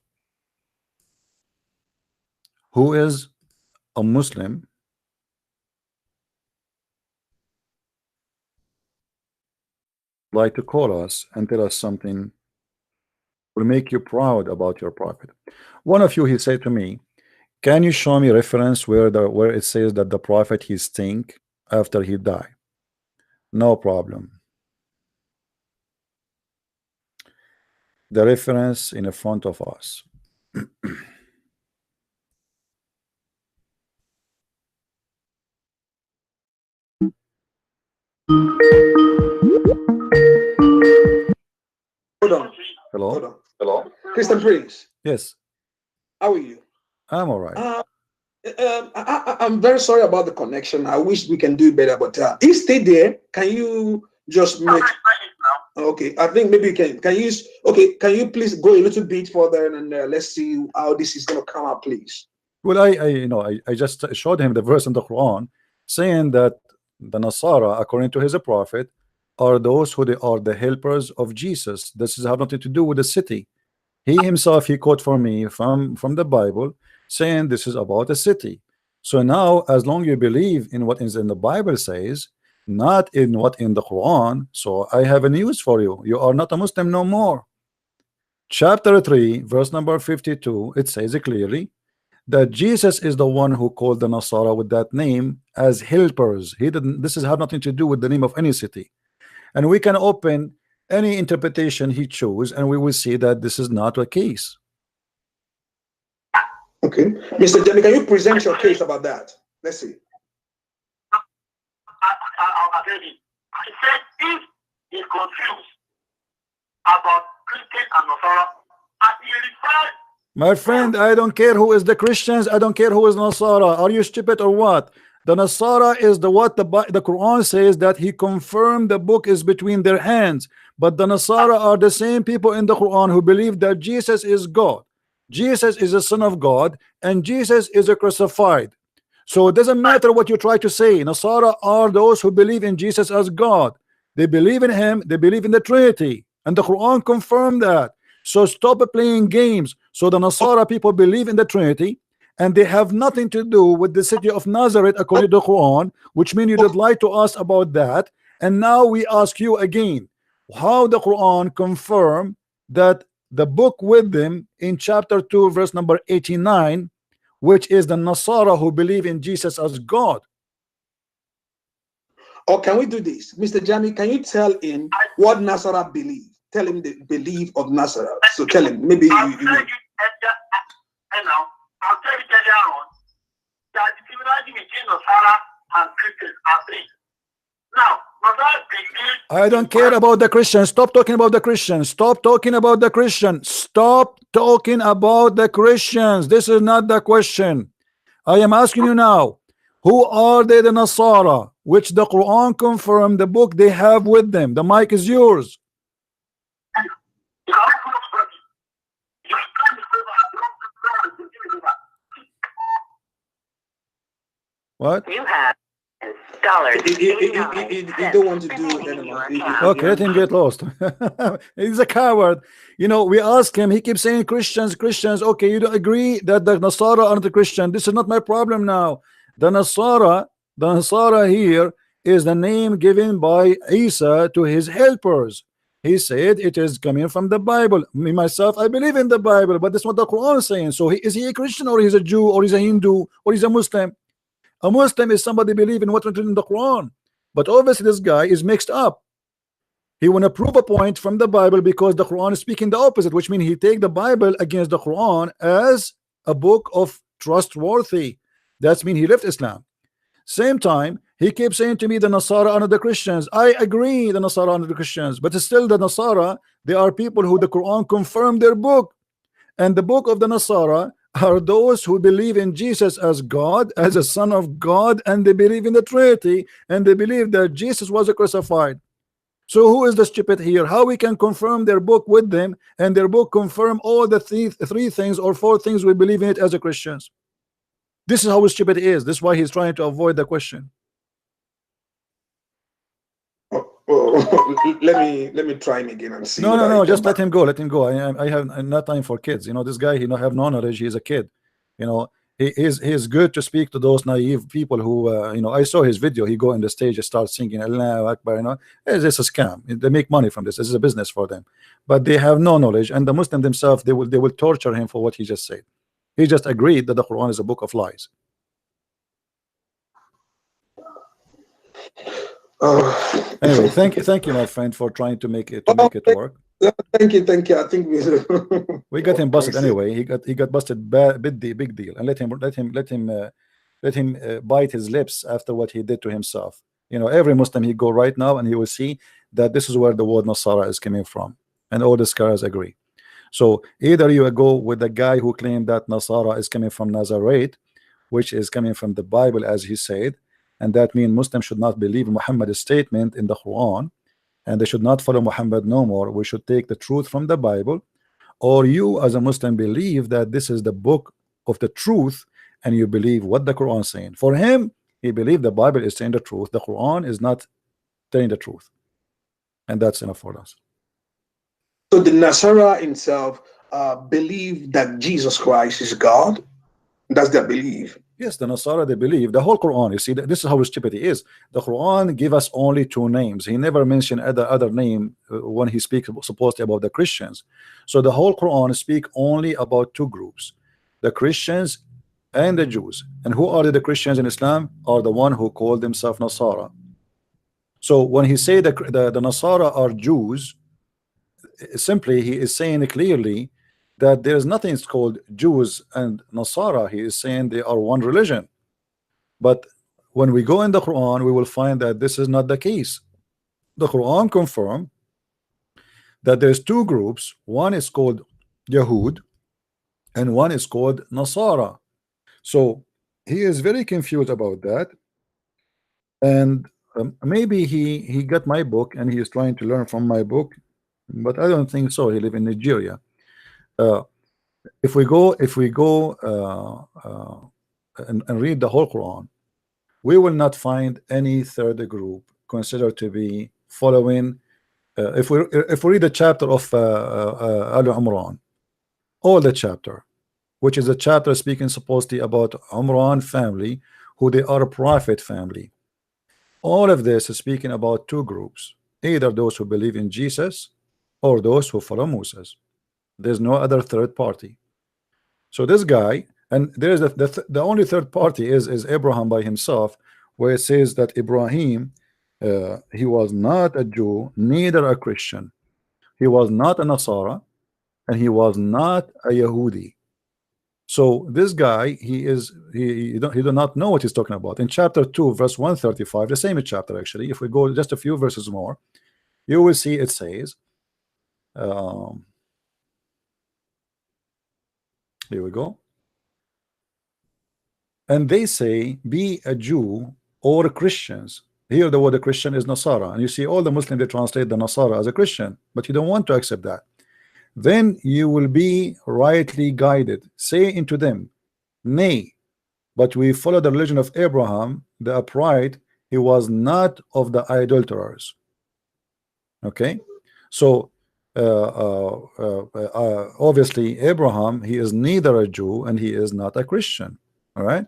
Who is a Muslim like to call us and tell us something will make you proud about your prophet? One of you, he said to me, can you show me reference where it says that the prophet he stink after he died? No problem. The reference in the front of us. Hold on. Hello? Hold on. Hello. Christian Prince, Yes, how are you? I'm all right. I'm very sorry about the connection. I wish we can do better, but you stay there. Can you just make? Okay, I think maybe you can you. Okay, can you please go a little bit further and let's see how this is going to come out, please. Well, I just showed him the verse in the Quran saying that the Nasara, according to his prophet, are those who they are the helpers of Jesus. This is have nothing to do with the city. He himself, he quote for me from the Bible saying this is about a city. So now, as long you believe in what is in the Bible says, not in what in the Quran, so I have a news for you. You are not a Muslim no more. Chapter 3, verse number 52, it says it clearly that Jesus is the one who called the Nasara with that name as helpers. He didn't. This has have nothing to do with the name of any city, and we can open any interpretation he chose, and we will see that this is not a case. Okay, Mr. Jamiu, can you present your case about that? Let's see. I said if he's confused about Christian and Nasara, and he referred. My friend, I don't care who is the Christians. I don't care who is Nasara. Are you stupid or what? The Nasara is the what the Quran says that he confirmed the book is between their hands. But the Nasara are the same people in the Quran who believe that Jesus is God. Jesus is the Son of God, and Jesus is a crucified. So it doesn't matter what you try to say. Nasara are those who believe in Jesus as God. They believe in him, they believe in the Trinity, and the Quran confirmed that. So stop playing games. So the Nasara people believe in the Trinity, and they have nothing to do with the city of Nazareth according to the Quran, which means you did lie to us about that. And now we ask you again, how the Quran confirm that the book with them in chapter 2 verse number 89, which is the Nasara who believe in Jesus as God. Or can we do this? Mr. Jamiu, can you tell him what Nasara believe? Tell him the belief of Nasara. So tell him, maybe I'll tell you earlier on that the similarity between Nasara and Christians are three. Now, Nasara believes. I don't care about the Christians. Stop talking about the Christians. Stop talking about the Christians. Stop talking about the Christians. This is not the question. I am asking you now, who are they, the Nasara, which the Quran confirmed the book they have with them? The mic is yours. What? You have dollars. he don't want to do it anymore. Okay, let him get lost. He's a coward. You know, we ask him, he keeps saying Christians, Christians. Okay, you don't agree that the Nasara are not the Christian. This is not my problem now. The Nasara here is the name given by Isa to his helpers. He said it is coming from the Bible. Me myself, I believe in the Bible, but this is what the Quran is saying. So is he a Christian, or he's a Jew, or he's a Hindu, or he's a Muslim? A Muslim is somebody believe in what's written in the Quran. But obviously this guy is mixed up. He want to prove a point from the Bible because the Quran is speaking the opposite, which means he take the Bible against the Quran as a book of trustworthy. That's mean he left Islam. Same time, he keeps saying to me the Nasara are not the Christians. I agree the Nasara are not the Christians, but still the Nasara, they are people who the Quran confirmed their book. And the book of the Nasara are those who believe in Jesus as God, as a Son of God, and they believe in the Trinity, and they believe that Jesus was crucified. So who is the stupid here? How we can confirm their book with them, and their book confirm all the three things or four things we believe in it as a Christians? This is how stupid he is. This is why he's trying to avoid the question. Let me try him again and see. No, just let him go. Let him go. I have not time for kids. You know, this guy, he don't have no knowledge. He's a kid. You know, he is good to speak to those naive people who, you know, I saw his video. He go on the stage and start singing Allahu Akbar. You know, it's a scam. They make money from this. This is a business for them. But they have no knowledge, and the Muslim themselves, they will torture him for what he just said. He just agreed that the Quran is a book of lies. Anyway, thank you, my friend, for trying to make it work. Thank you. I think we got him busted anyway. He got busted big deal, and let him bite his lips after what he did to himself. You know, every Muslim he go right now, and he will see that this is where the word Nasara is coming from, and all the scholars agree. So either you go with the guy who claimed that Nasara is coming from Nazareth, which is coming from the Bible, as he said. And that means Muslims should not believe Muhammad's statement in the Quran, and they should not follow Muhammad no more. We should take the truth from the Bible. Or you as a Muslim believe that this is the book of the truth, and you believe what the Quran is saying. For him, he believed the Bible is saying the truth. The Quran is not telling the truth. And that's enough for us. So the Nasara himself believe that Jesus Christ is God. That's their belief. Yes, the Nasara, they believe the whole Quran. You see, this is how stupid he is. The Quran give us only two names. He never mentioned other name when he speaks supposedly about the Christians. So the whole Quran speak only about two groups, the Christians and the Jews. And who are the Christians in Islam? Are the one who call themselves Nasara. So when he say the Nasara are Jews, simply he is saying clearly that there is nothing called Jews and Nasara. He is saying they are one religion. But when we go in the Quran, we will find that this is not the case. The Quran confirm that there's two groups. One is called Yahud and one is called Nasara. So he is very confused about that. And maybe he got my book and he is trying to learn from my book, but I don't think so. He live in Nigeria. If we go and read the whole Quran, we will not find any third group considered to be following. If we read the chapter of Al Umran, all the chapter, which is a chapter speaking supposedly about Umran family, who they are a prophet family. All of this is speaking about two groups, either those who believe in Jesus or those who follow Moses. There's no other third party. So this guy, and there's the only third party is Abraham by himself, where it says that Ibrahim, he was not a Jew, neither a Christian. He was not a Nasara, and he was not a Yahudi. So this guy, he do not know what he's talking about. In chapter 2, verse 135, the same chapter actually, if we go just a few verses more, you will see it says, here we go. And they say, be a Jew or Christians. Here the word a Christian is Nasara. And you see all the Muslims, they translate the Nasara as a Christian, but you don't want to accept that. Then you will be rightly guided. Say into them, nay, but we follow the religion of Abraham, the upright. He was not of the idolaters. Okay, so obviously Abraham, he is neither a Jew and he is not a Christian. All right.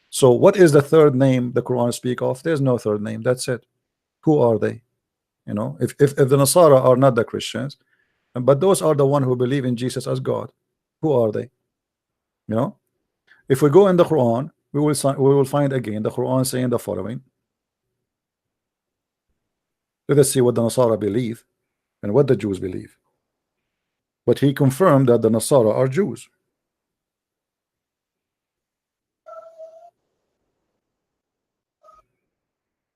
So what is the third name the Quran speak of? There's no third name. That's it. Who are they? You know, if the Nasara are not the Christians, but those are the one who believe in Jesus as God, who are they? You know, if we go in the Quran, we will find again the Quran saying the following. Let us see what the Nasara believe and what the Jews believe. But he confirmed that the Nasara are Jews.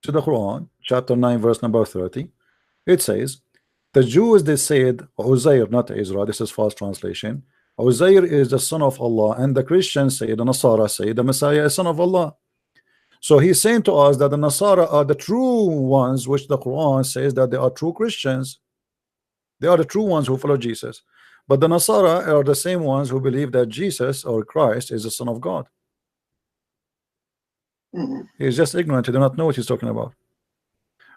To the Quran, chapter 9, verse number 30, it says, the Jews, they said, Uzair, not Israel, this is false translation. Uzair is the son of Allah, and the Christians say, the Nasara say, the Messiah is son of Allah. So he's saying to us that the Nasara are the true ones, which the Quran says that they are true Christians. They are the true ones who follow Jesus. But the Nasara are the same ones who believe that Jesus or Christ is the Son of God. He's just ignorant. He do not know what he's talking about.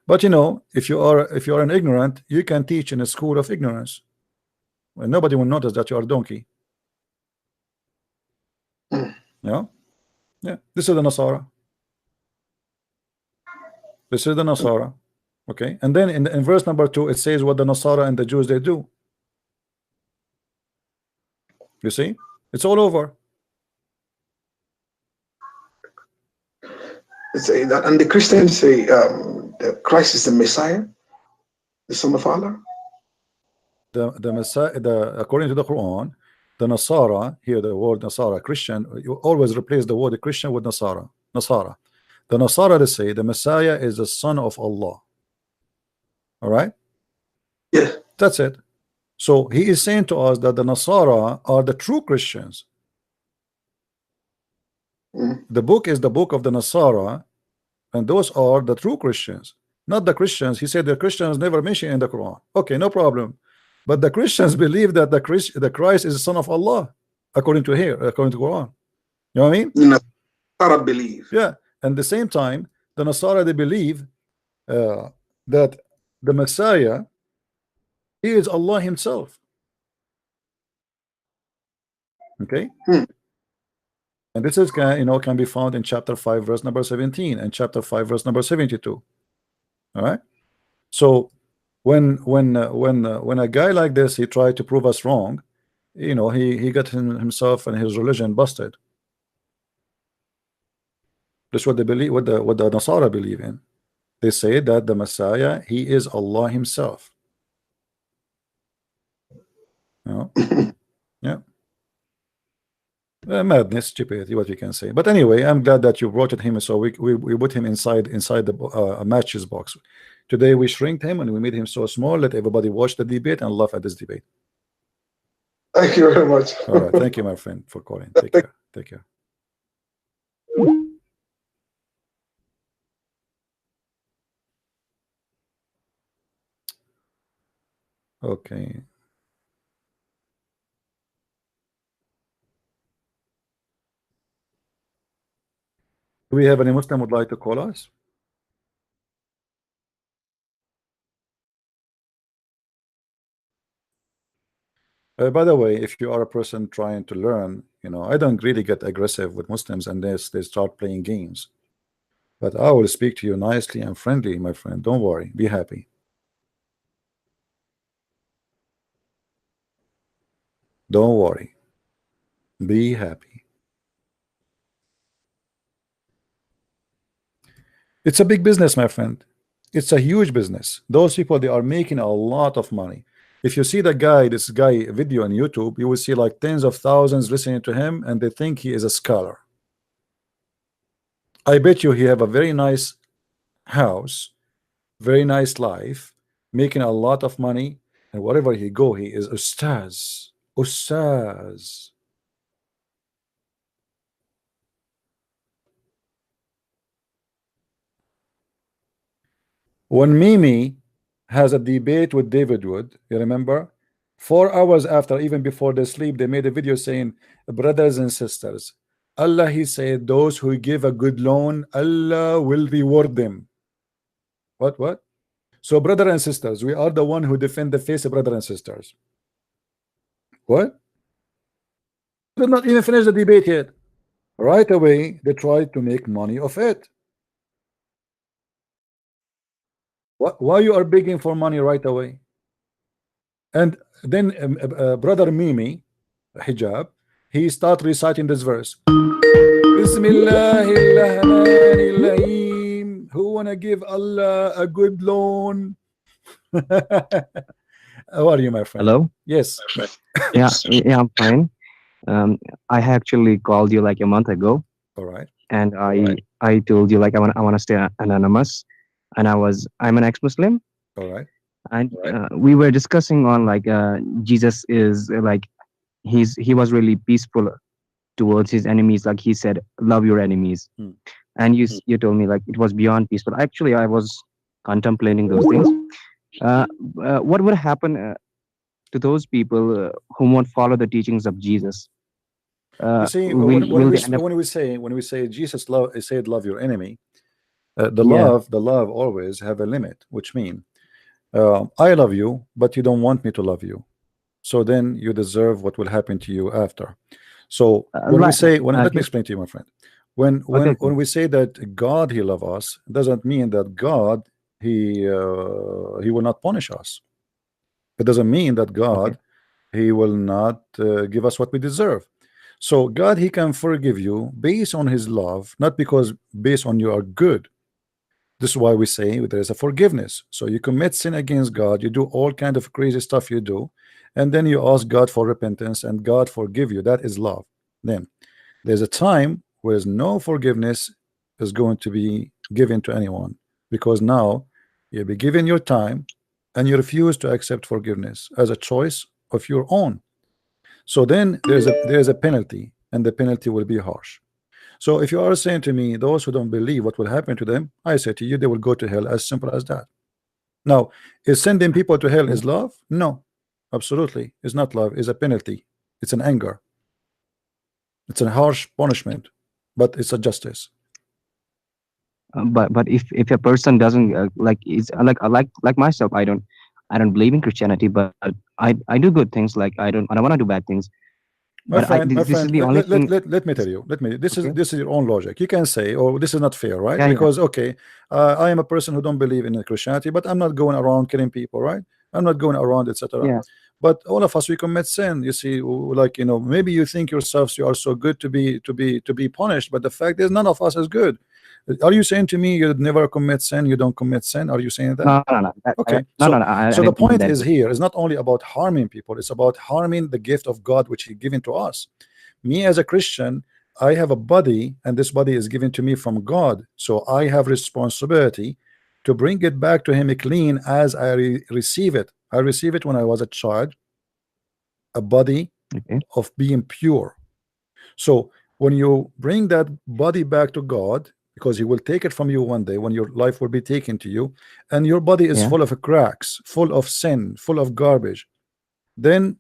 But you know, if you are an ignorant, you can teach in a school of ignorance, and nobody will notice that you are a donkey. Yeah, yeah. This is the Nasara. This is the Nasara. Okay, and then in verse number 2, it says what the Nasara and the Jews they do. You see, it's all over. Say that, and the Christians say that Christ is the Messiah, the Son of Allah. The Messiah, according to the Quran, the Nasara, here the word Nasara, Christian, you always replace the word Christian with Nasara. Nasara. The Nasara, they say the Messiah is the Son of Allah. All right? Yeah. That's it. So he is saying to us that the Nasara are the true Christians. The book is the book of the Nasara, and those are the true Christians, not the Christians. He said the Christians never mentioned in the Quran. Okay, no problem. But the Christians believe that the Christ is the Son of Allah, according to Quran. You know what I mean? You know, Nasara believe. Yeah. And the same time, the Nasara, they believe that the Messiah, he is Allah himself. Okay. And this is can be found in chapter 5 verse number 17 and chapter 5 verse number 72. All right. So when a guy like this, he tried to prove us wrong, he got himself and his religion busted. That's what they believe, what the Nasara believe in. They say that the Messiah, he is Allah himself. Yeah. Madness, stupidity, what we can say. But anyway, I'm glad that you brought it him, so we put him inside the matches box. Today we shrinked him and we made him so small. Let everybody watch the debate and laugh at this debate. Thank you very much. All right, thank you, my friend, for calling. Take care. Take care. Okay. Do we have any Muslim would like to call us? By the way, if you are a person trying to learn, I don't really get aggressive with Muslims unless they start playing games. But I will speak to you nicely and friendly, my friend. Don't worry. Be happy. Don't worry. Be happy. It's a big business, my friend. It's a huge business. Those people, they are making a lot of money. If you see this guy video on YouTube, you will see like tens of thousands listening to him, and they think he is a scholar. I bet you he have a very nice house, very nice life, making a lot of money, and wherever he go, he is ustaz. Ustaz. When Mimi has a debate with David Wood, you remember? 4 hours after, even before they sleep, they made a video saying, brothers and sisters, Allah, he said, those who give a good loan, Allah will reward them. What? So, brother and sisters, we are the one who defend the face of brother and sisters. What? Did not even finish the debate yet. Right away, they tried to make money of it. Why you are begging for money right away? And then brother Mimi hijab, he start reciting this verse. Bismillahirrahmanirrahim. Who wanna give Allah a good loan? How are you, my friend? Hello. Yes. Yeah, I'm fine. I actually called you like a month ago. All right. And I told you like I want to stay anonymous, and I'm an ex-Muslim. All right. And we were discussing on like Jesus is like he was really peaceful towards his enemies. Like he said, love your enemies. And you told me like it was beyond peaceful. Actually, I was contemplating those things. What would happen to those people who won't follow the teachings of Jesus? You see, when we say Jesus said love your enemy, the love always have a limit, which means I love you, but you don't want me to love you, so then you deserve what will happen to you after. So when we say, let me explain to you, my friend. When we say that God he love us, doesn't mean that God he will not punish us. It doesn't mean that God he will not give us what we deserve. So God he can forgive you based on his love, not because based on you are good. This is why we say there is a forgiveness. So you commit sin against God, you do all kind of crazy stuff you do, and then you ask God for repentance and God forgive you. That is love. Then there's a time where no forgiveness is going to be given to anyone, because now you'll be given your time and you refuse to accept forgiveness as a choice of your own. So then there's a penalty, and the penalty will be harsh. So if you are saying to me, those who don't believe what will happen to them, I say to you, they will go to hell, as simple as that. Now, is sending people to hell is love? No, absolutely. It's not love. It's a penalty. It's an anger. It's a harsh punishment, but it's a justice. But if a person doesn't like myself, I don't believe in Christianity, but I do good things. Like I don't want to do bad things. My But friend, my this is friend, the only thing. let me tell you. Let me. Okay. This is your own logic. You can say, "Oh, this is not fair," right? Yeah, yeah, Because okay, I am a person who don't believe in Christianity, but I'm not going around killing people, right? I'm not going around, etc. yeah. But all of us, we commit sin. You see, like maybe you think yourselves you are so good to be punished, but the fact is, none of us is good. Are you saying to me you never commit sin? You don't commit sin? Are you saying that? No, no, no. Okay, No, no, so no. I so the didn't mean point that is way. here is not only about harming people, it's about harming the gift of God which He given to us. Me as a Christian, I have a body, and this body is given to me from God, so I have responsibility to bring it back to Him clean as I receive it. I receive it when I was a child, a body Okay. of being pure. So when you bring that body back to God, because He will take it from you one day when your life will be taken to you, and your body is Yeah. full of cracks, full of sin, full of garbage, then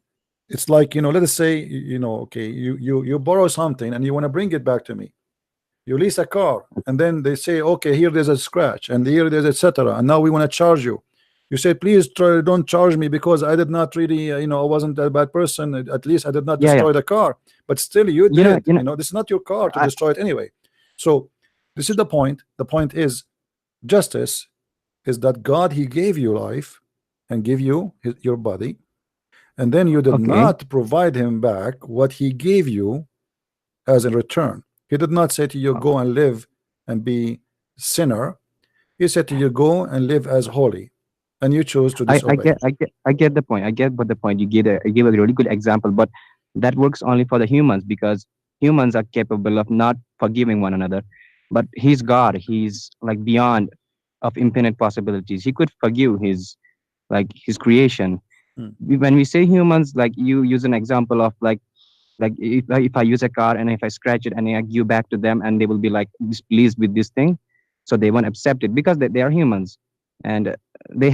it's like, let us say, okay, you borrow something and you want to bring it back to me. You lease a car, and then they say, okay, here there's a scratch, and here there's etc. And now we want to charge you. You say, please don't charge me because I did not really, I wasn't a bad person. At least I did not Yeah, yeah. destroy the car. But still, you You know, did. This is not your car to I, destroy it anyway. So this is the point. The point is, justice is that God, He gave you life and give you your body, and then you did okay. not provide Him back what He gave you as a return. He did not say to you, go and live and be sinner. He said to you, go and live as holy, and you chose to disobey. I get the point. I get what the point you gave a really good example, but that works only for the humans because humans are capable of not forgiving one another. But he's God. He's like beyond of infinite possibilities. He could forgive his creation. Hmm. When we say humans, like you use an example of like if I use a car and if I scratch it and I give back to them and they will be like displeased with this thing, so they won't accept it because they are humans, and they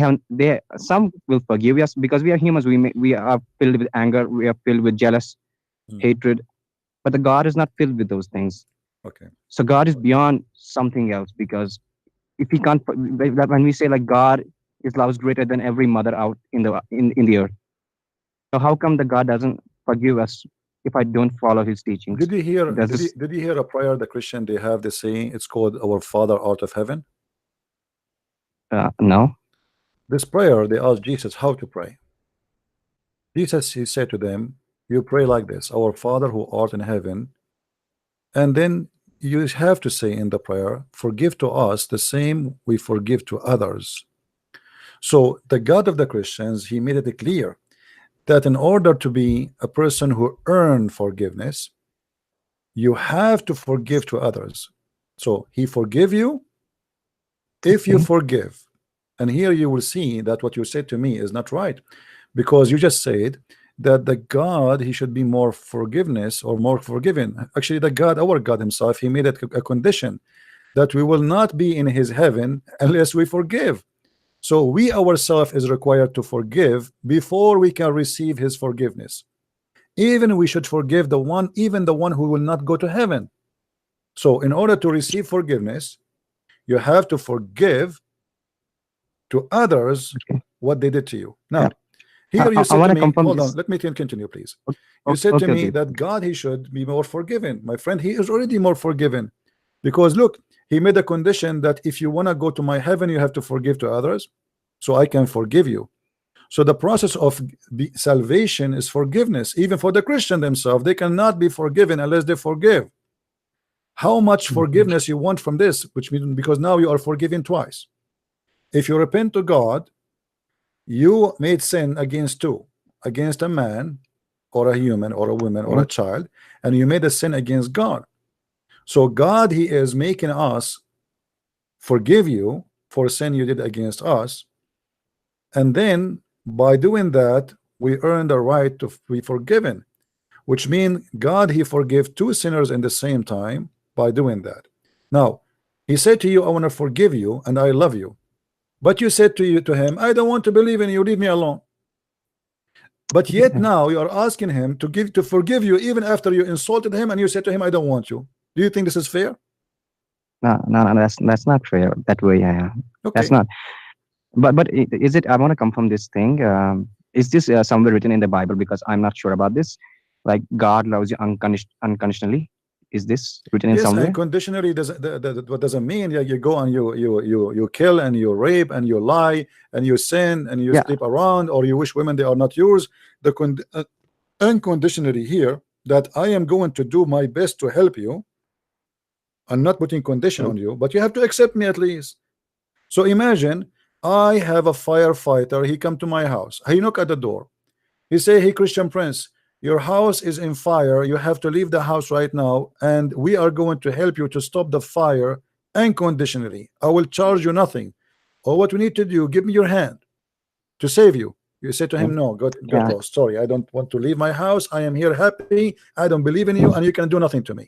some will forgive us because we are humans. We are filled with anger, we are filled with jealous, Hmm. hatred, but the God is not filled with those things. Okay. So God is beyond something else because if he can't when we say like God is love is greater than every mother out in the earth, so how come the God doesn't forgive us if I don't follow his teachings? Did you hear? Does this Did you hear a prayer the Christian they have? They saying it's called "Our Father Art of Heaven." no? This prayer they asked Jesus how to pray. Jesus, He said to them, "You pray like this: Our Father who art in heaven," and then you have to say in the prayer, "Forgive to us the same we forgive to others." So the God of the Christians, He made it clear that in order to be a person who earn forgiveness, you have to forgive to others. So He forgive you if you Okay. forgive. And here you will see that what you said to me is not right, because you just said that the God, He should be more forgiveness or more forgiven. Actually, the God, our God Himself, He made it a condition that we will not be in His heaven unless we forgive. So we ourselves is required to forgive before we can receive His forgiveness. Even we should forgive the one, even the one who will not go to heaven. So in order to receive forgiveness, you have to forgive to others Okay. what they did to you. Yeah. Now, here you I said want to to me, confirm hold on, this. let me continue, please. Okay, You said to okay, me okay. that God, He should be more forgiven. My friend, He is already more forgiven, because look, He made a condition that if you want to go to my heaven, you have to forgive to others, so I can forgive you. So the process of salvation is forgiveness. Even for the Christian themselves, they cannot be forgiven unless they forgive. How much Mhm. forgiveness you want from this? Which means because now you are forgiven twice. If you repent to God, you made sin against two, against a man or a human or a woman or a Okay. child, and you made a sin against God. So God, He is making us forgive you for sin you did against us, and then by doing that we earn the right to be forgiven, which means God, He forgive two sinners in the same time by doing that. Now He said to you, I want to forgive you and I love you, but you said to Him, I don't want to believe in you, leave me alone. But yet now you are asking Him to forgive you even after you insulted Him and you said to Him, I don't want you. Do you think this is fair? No, no, no, that's not fair that way. Yeah, that's Okay. not. But is it? I want to confirm this thing. Is this somewhere written in the Bible? Because I'm not sure about this. like God loves you unconditionally? Is this written in Yes, somewhere? unconditionally doesn't what doesn't mean yeah, you go and you kill and you rape and you lie and you sin and you Yeah. sleep around or you wish women they are not yours. The unconditionally here that I am going to do my best to help you. I'm not putting condition on you, but you have to accept me at least. So imagine I have a firefighter. He come to my house. He knock at the door. He say, "Hey, Christian Prince, your house is in fire. You have to leave the house right now, and we are going to help you to stop the fire unconditionally. I will charge you nothing. All what we need to do, give me your hand to save you." You say to him, "No, get Yeah. lost. Sorry, I don't want to leave my house. I am here happy. I don't believe in you, and you can do nothing to me."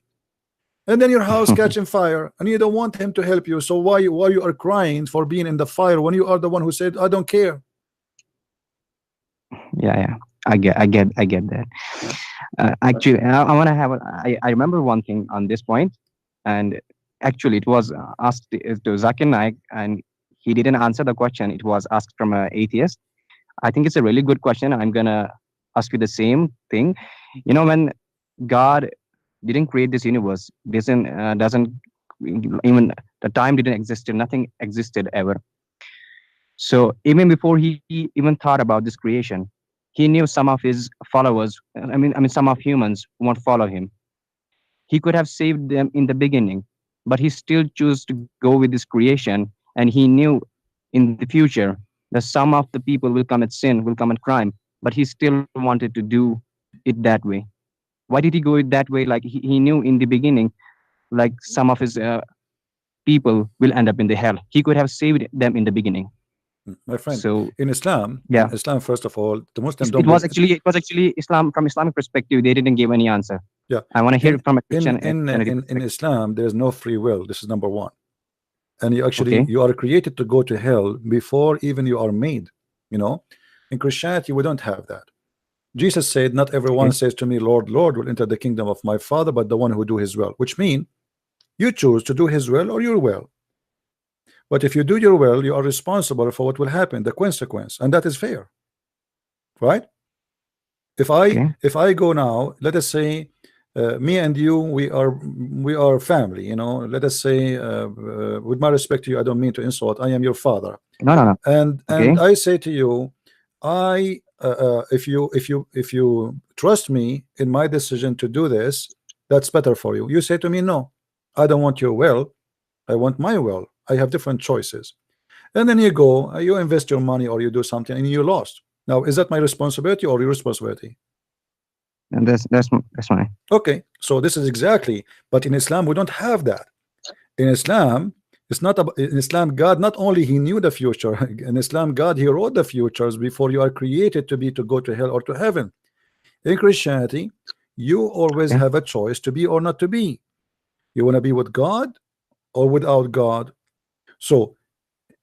And then your house catching fire, and you don't want him to help you. So why you are crying for being in the fire when you are the one who said, "I don't care"? Yeah. I get that. Actually, I want to have. I remember one thing on this point, and actually, it was asked to Zakir Naik, and he didn't answer the question. It was asked from an atheist. I think it's a really good question. I'm gonna ask you the same thing. You know, when God didn't create this universe, doesn't even the time didn't exist. Nothing existed ever. So even before he even thought about this creation, he knew some of his followers. I mean, some of humans won't follow him. He could have saved them in the beginning, but he still chose to go with this creation, and he knew in the future that some of the people will commit sin, will commit crime, but he still wanted to do it that way. Why did he go it that way? Like he knew in the beginning, like some of his people will end up in the hell. He could have saved them in the beginning. My friend, So in Islam, first of all, the Muslim don't it was actually Islam. From Islamic perspective, they didn't give any answer. yeah. I want to hear it from a In Christian and a in Islam, there is no free will. This is number one. And you actually Okay. you are created to go to hell before even you are made. You know, in Christianity, we don't have that. Jesus said, "Not everyone says to me, Lord, Lord, will enter the kingdom of my Father, but the one who do his will," which means you choose to do his will or your will. But if you do your will, you are responsible for what will happen, the consequence, and that is fair, right? If I go now, let us say me and you, we are family, you know. Let us say with my respect to you, I don't mean to insult, I am your father. No. And I say to you, if you trust me in my decision to do this, that's better for you. You say to me, "No, I don't want your will, I want my will. I have different choices." And then you go, you invest your money or you do something and you lost. Now, is that my responsibility or your responsibility? And that's fine. Okay, so this is exactly. But in Islam, we don't have that. In Islam, it's not about, in Islam, God not only he knew the future. In Islam, God he wrote the futures before you are created to go to hell or to heaven. In Christianity, you always have a choice to be or not to be. You want to be with God or without God. So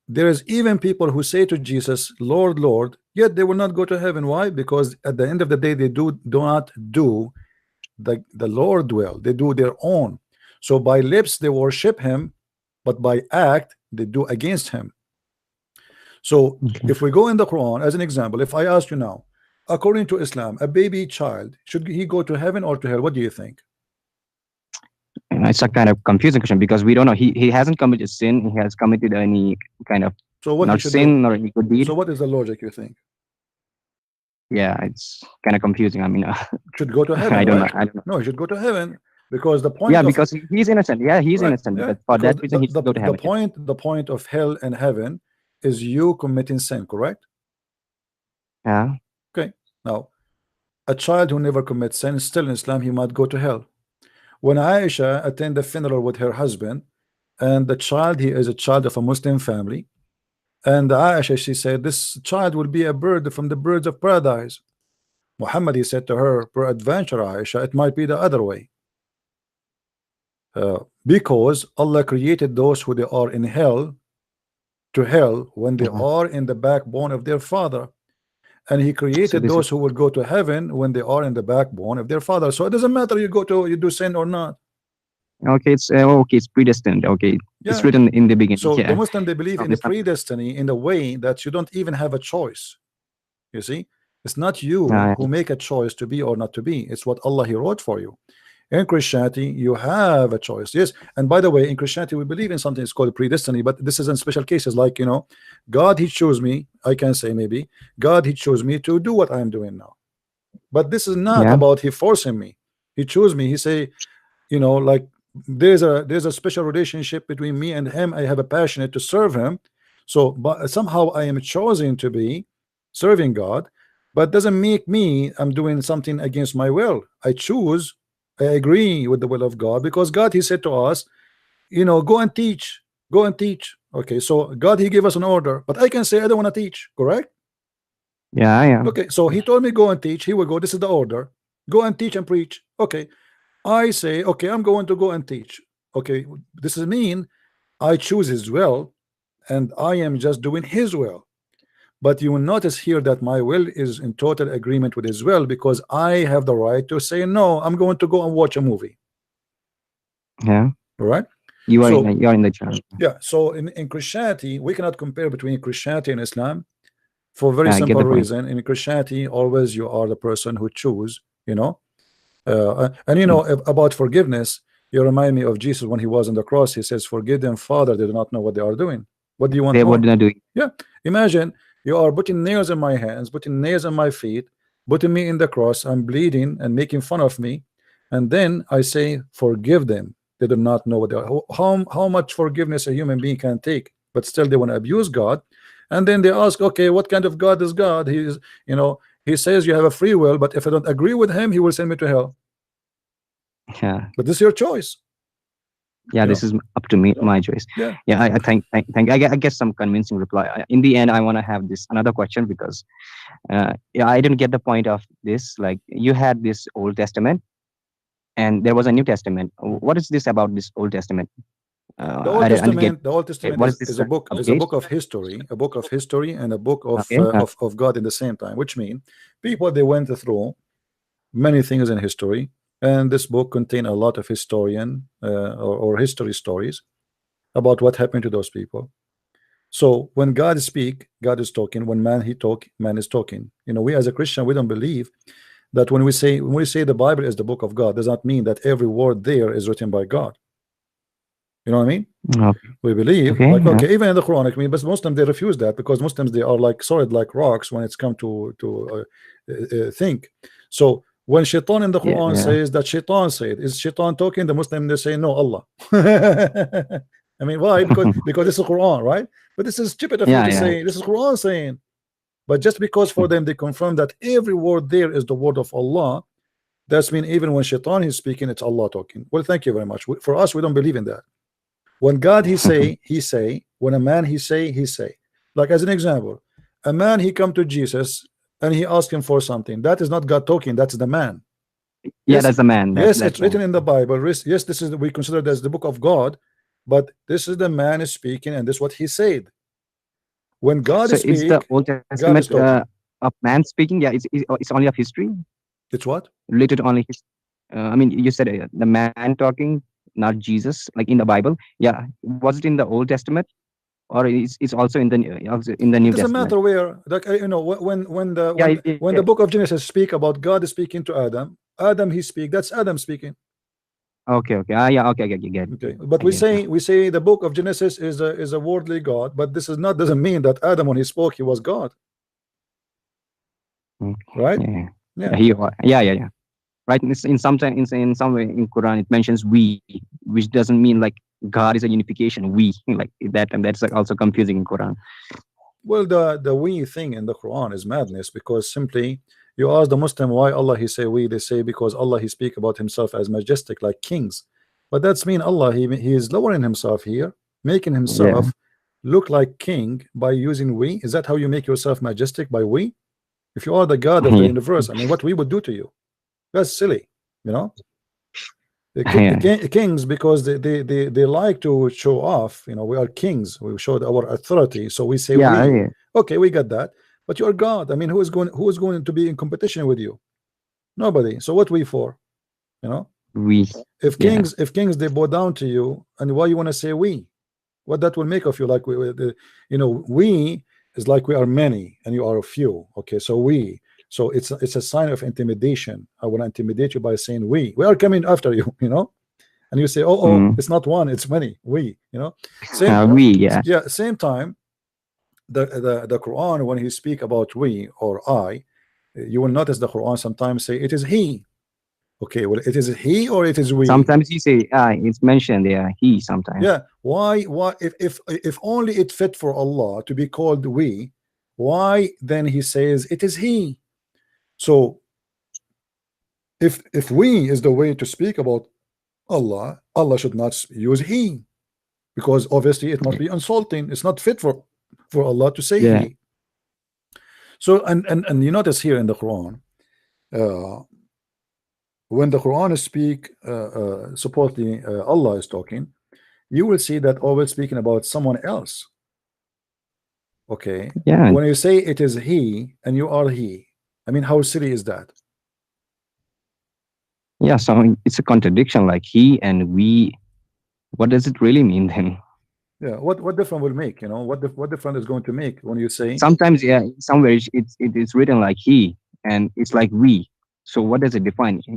there is even people who say to Jesus, "Lord, Lord," yet they will not go to heaven. Why? Because at the end of the day, they do not do the Lord will. They do their own. So by lips they worship him, but by act they do against him. So if we go in the Quran as an example, if I ask you now, according to Islam, a baby child, should he go to heaven or to hell? What do you think? It's a kind of confusing question because we don't know. He hasn't committed sin. He has committed any kind of not sin or any good deed. So what is the logic you think? Yeah, it's kind of confusing. I mean, should go to heaven. I don't right? know. I don't know. No, he should go to heaven because the point. Yeah, because he's innocent. Yeah, he's right, innocent. yeah. But for that reason, he should go to heaven. The point of hell and heaven is you committing sin, correct? Yeah. Okay. Now, a child who never commits sin, still in Islam, he might go to hell. When Aisha attended the funeral with her husband, and the child, he is a child of a Muslim family, and Aisha, she said, "This child will be a bird from the birds of paradise." Muhammad, he said to her, "Peradventure, Aisha, it might be the other way." Because Allah created those who they are in hell to hell when they are in the backbone of their father, and he created those who will go to heaven when they are in the backbone of their father. So it doesn't matter you do sin or not. Okay, it's predestined. Okay, it's written in the beginning. So the Muslim, they believe in the predestiny in the way that you don't even have a choice. You see, It's not you who make a choice to be or not to be. It's what Allah He wrote for you. In Christianity, you have a choice. Yes, and by the way, in Christianity, we believe in something that's called predestiny, but this is in special cases, like, you know, God He chose me. I can say maybe God He chose me to do what I am doing now. But this is not about He forcing me. He chose me. He say, you know, like there's a special relationship between me and Him. I have a passion to serve Him. So, but somehow I am chosen to be serving God, but doesn't make me I'm doing something against my will. I choose. I agree with the will of God, because God He said to us, you know, go and teach, go and teach. Okay, so God He gave us an order, but I can say I don't want to teach, correct? Yeah. Okay, so He told me go and teach. Here we go. This is the order. Go and teach and preach. Okay, I say okay, I'm going to go and teach. Okay, this is mean I choose His will, and I am just doing His will. But you will notice here that my will is in total agreement with His will, because I have the right to say no, I'm going to go and watch a movie. Yeah. All right. You're So, in the channel. yeah. So in Christianity, we cannot compare between Christianity and Islam for a very I get simple the point. reason. In Christianity, always you are the person who choose, you know. And you know about forgiveness, you remind me of Jesus when He was on the cross. He says, forgive them, Father, they do not know what they are doing. What do you want They more? would not do it. Yeah, imagine you are putting nails in my hands, putting nails in my feet, putting me in the cross, I'm bleeding and making fun of me, and then I say forgive them, they do not know what they are. How much forgiveness a human being can take, but still they want to abuse God. And then they ask, okay, what kind of God is God? He is, you know, He says you have a free will, but if I don't agree with Him, He will send me to hell. Yeah. But this is your choice. Yeah, this is up to me, my choice. Yeah. I think I guess some convincing reply. In the end, I want to have this another question, because yeah, I didn't get the point of this. Like, you had this Old Testament, and there was a New Testament. What is this about this Old Testament? The Old Testament, What is is a book, is a book of history, and a book of God in the same time. Which means people, they went through many things in history, and this book contains a lot of historian or history stories about what happened to those people. So when God speak, God is talking. When man He talk, man is talking. You know, we as a Christian, we don't believe that when we say the Bible is the book of God, does not mean that every word there is written by God. You know what I mean? Okay. We believe, Okay, like, okay, even in the Quran, I mean, but Muslims, they refuse that, because Muslims, they are like solid like rocks when it's come to think. So when Shaitan in the Quran says that Shaitan said, is Shaitan talking? The Muslim, they say no, Allah. I mean, why? Because this is Quran, right? But this is stupid of you to say this is Quran saying. But just because for them they confirm that every word there is the word of Allah, that's mean even when Shaitan is speaking, it's Allah talking. Well, thank you very much. For us, we don't believe in that. When God He say, He say. When a man He say, He say. Like as an example, a man, he come to Jesus and he asked Him for something. That is not God talking. That's the man. Yeah, yes, that's the man. Yes, it's written in the Bible. Yes, this is, we consider it as the book of God, but this is the man is speaking, and this is what he said. When God so speaks, it's the Old Testament of man speaking. Yeah, it's only of history. It's what related only his. I mean, you said the man talking, not Jesus, like in the Bible. Yeah, was it in the Old Testament, or it's also in the New Testament? It doesn't matter where. Like, you know, when the book of Genesis speak about God speaking to Adam he speak. That's Adam speaking. Okay. Yeah. Okay. Get it. Okay. But we say the book of Genesis is a worldly God, but this is not, doesn't mean that Adam, when he spoke, he was God. Right? Yeah. Right. In some way in Quran it mentions we, which doesn't mean like God is a unification. We like that, and that's also confusing in Quran. Well, the we thing in the Quran is madness, because simply you ask the Muslim why Allah he say we, they say because Allah he speak about himself as majestic like kings, but that's mean Allah he is lowering himself here, making himself look like king by using we. Is that how you make yourself majestic, by we? If you are the God of the universe, I mean, what we would do to you? That's silly, you know. The kings, because they like to show off, you know, we are kings, we showed our authority, so we say we. Okay, we got that, but you're God. I mean, who is going to be in competition with you? Nobody. So what we for? You know, we. If kings they bow down to you, and why you want to say we? What that will make of you? Like we is like we are many and you are a few. Okay, so we. So it's a sign of intimidation. I want to intimidate you by saying we are coming after you, you know. And you say, oh, Mm. it's not one, it's many. We, you know, same. Yeah. Yeah, same time. The Quran, when he speak about we or I, you will notice the Quran sometimes say it is he. Okay, well, it is he or it is we. Sometimes you say it's mentioned there he sometimes. Yeah, why if only it fit for Allah to be called we, why then he says it is he? So if we is the way to speak about Allah, Allah should not use he, because obviously it must be insulting. It's not fit for Allah to say Yeah. he. So and you notice here in the Quran, when the Quran speak, supposedly Allah is talking, you will see that always speaking about someone else. Okay, Yeah. when you say it is he and you are he, I mean, how silly is that? Yeah. So it's a contradiction, like he and we. What does it really mean then? Yeah, what difference will make, you know, what difference is going to make when you say Sometimes, yeah, somewhere it's written like he, and it's like we. So what does it define? yeah,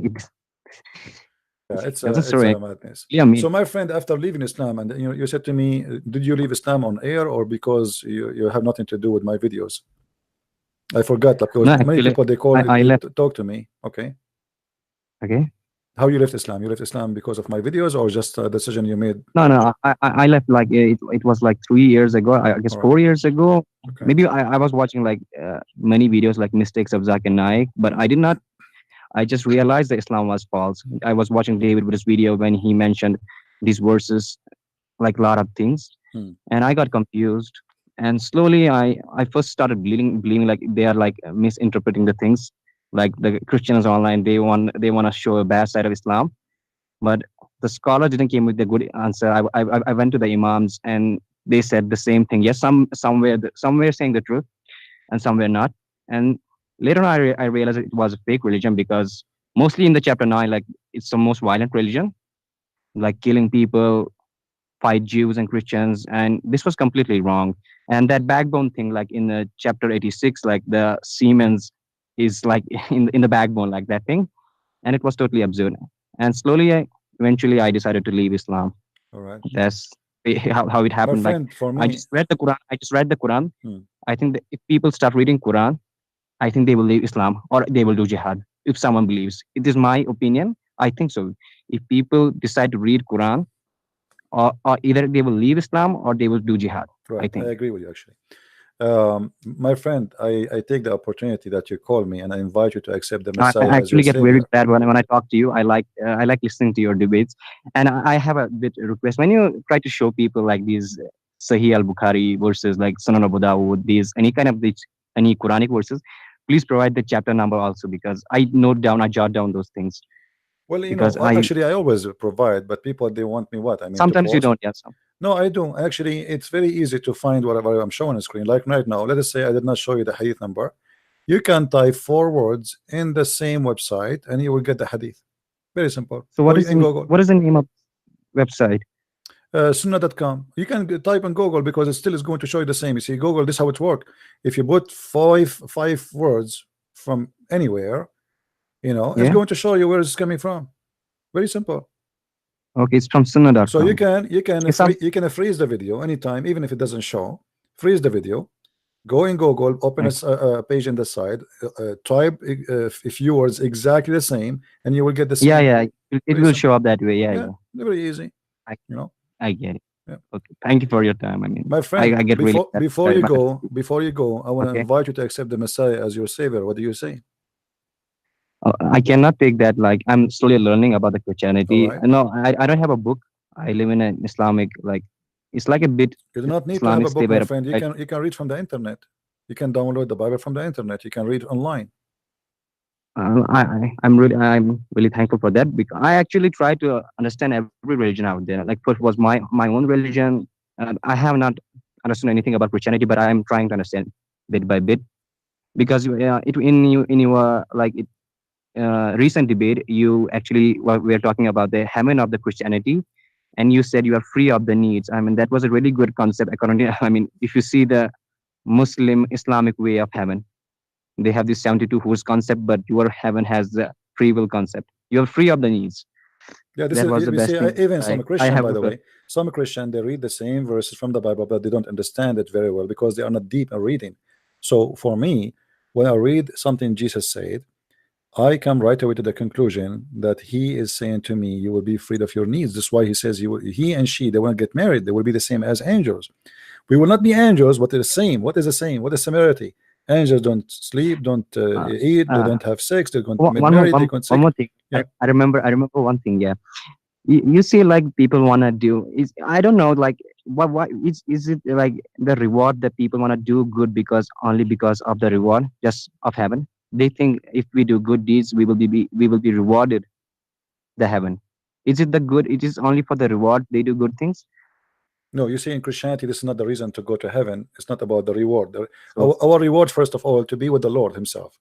It it's doesn't a say madness. clear mean. So my friend, after leaving Islam, and you said to me, did you leave Islam on air or because you have nothing to do with my videos? I forgot, because No, many actually, people they call I they left. talk to me. Okay, Okay. how you left Islam? You left Islam because of my videos or just a decision you made? No. I left like it was like 3 years ago. I guess All right. 4 years ago. Okay. Maybe I was watching like many videos like mistakes of Zakir Naik, but I did not. I just realized that Islam was false. I was watching David Buddha's video when he mentioned these verses, like a lot of things, and I got confused. And slowly, I first started believing like they are like misinterpreting the things. Like the Christians online, they want to show a bad side of Islam, but the scholar didn't came with a good answer. I went to the imams and they said the same thing. Yes, somewhere saying the truth and somewhere not. And later on, I realized it was a fake religion because mostly in the chapter 9, like it's the most violent religion, like killing people, fight Jews and Christians, and this was completely wrong. And that backbone thing, like in the chapter 86, like the Siemens is like in the backbone, like that thing, and it was totally absurd. And slowly, eventually, I decided to leave Islam. All right. That's how it My happened. Like friend, for I me, just read the Quran. I just read the Quran. Hmm. I think that if people start reading Quran, I think they will leave Islam or they will do jihad. If someone believes, it is my opinion. I think so. If people decide to read Quran, or either they will leave Islam or they will do jihad. I right, I think. agree with you actually. My friend, I take the opportunity that you call me and I invite you to accept the I Messiah as your actually get very savior. glad when I talk to you. I like listening to your debates, and I have a bit request when you try to show people like these Sahih al Bukhari verses, like Sunan Abu Dawud, these any kind of these any Quranic verses. Please provide the chapter number also because I jot down those things Well, you because know, actually, I always provide, but people they want me what? I mean, to sometimes you post. don't. Yes. No, I do. Actually, it's very easy to find whatever I'm showing on the screen. Like right now, let us say I did not show you the hadith number. You can type 4 words in the same website and you will get the hadith. Very simple. So Or in Google. what is the name of website? Sunnah.com. You can type in Google because it still is going to show you the same. You see, Google, this is how it works. If you put five words from anywhere, you know, it's Yeah. going to show you where it's coming from. Very simple. Okay, it's from Sunnah.com. So you can It's freeze the video anytime, even if it doesn't show. Freeze the video. Go in Google, open a page in the side, type a few words exactly the same, and you will get the same. Yeah. It Very will simple. show up that way. Yeah. Very easy. You know. I get it. Yeah. Okay. Thank you for your time. I mean, My friend, I get before you go, I want to Okay. invite you to accept the Messiah as your savior. What do you say? I cannot take that. Like I'm slowly learning about the Christianity. All right. No, I don't have a book. I live in an Islamic like it's like a bit You do not need Islamic to have a book, state my friend. You can read from the internet. You can download the Bible from the internet. You can read online. I'm really thankful for that because I actually try to understand every religion out there. Like first was my own religion. I have not understood anything about Christianity, but I am trying to understand bit by bit because in your like recent debate you actually we are talking about the heaven of the Christianity, and you said you are free of the needs. I mean that was a really good concept according to I mean if you see the Muslim Islamic way of heaven, They have this 72 hours concept, but your heaven has the free will concept. You're free of the needs. Yeah, this That is was the you see, best thing. even some I Christian, have by a the way, some Christian, they read the same verses from the Bible, but they don't understand it very well because they are not deep in reading. So for me, when I read something Jesus said, I come right away to the conclusion that he is saying to me, you will be freed of your needs. That's why he says you will, he and she, they won't get married. They will be the same as angels. We will not be angels, but they're the same. What is the same? What is similarity? Angels don't sleep, don't eat, they uh, don't have sex, they don't one, get one more married, they don't one sick. more thing. Yeah. I remember one thing. Yeah, you see, like people wanna do is, I don't know, like what is it like the reward that people wanna do good because only because of the reward just of heaven? They think if we do good deeds, we will be rewarded the heaven. Is it the good? It is only for the reward they do good things. No, you see, in Christianity, this is not the reason to go to heaven. It's not about the reward. So Our reward, first of all, to be with the Lord Himself,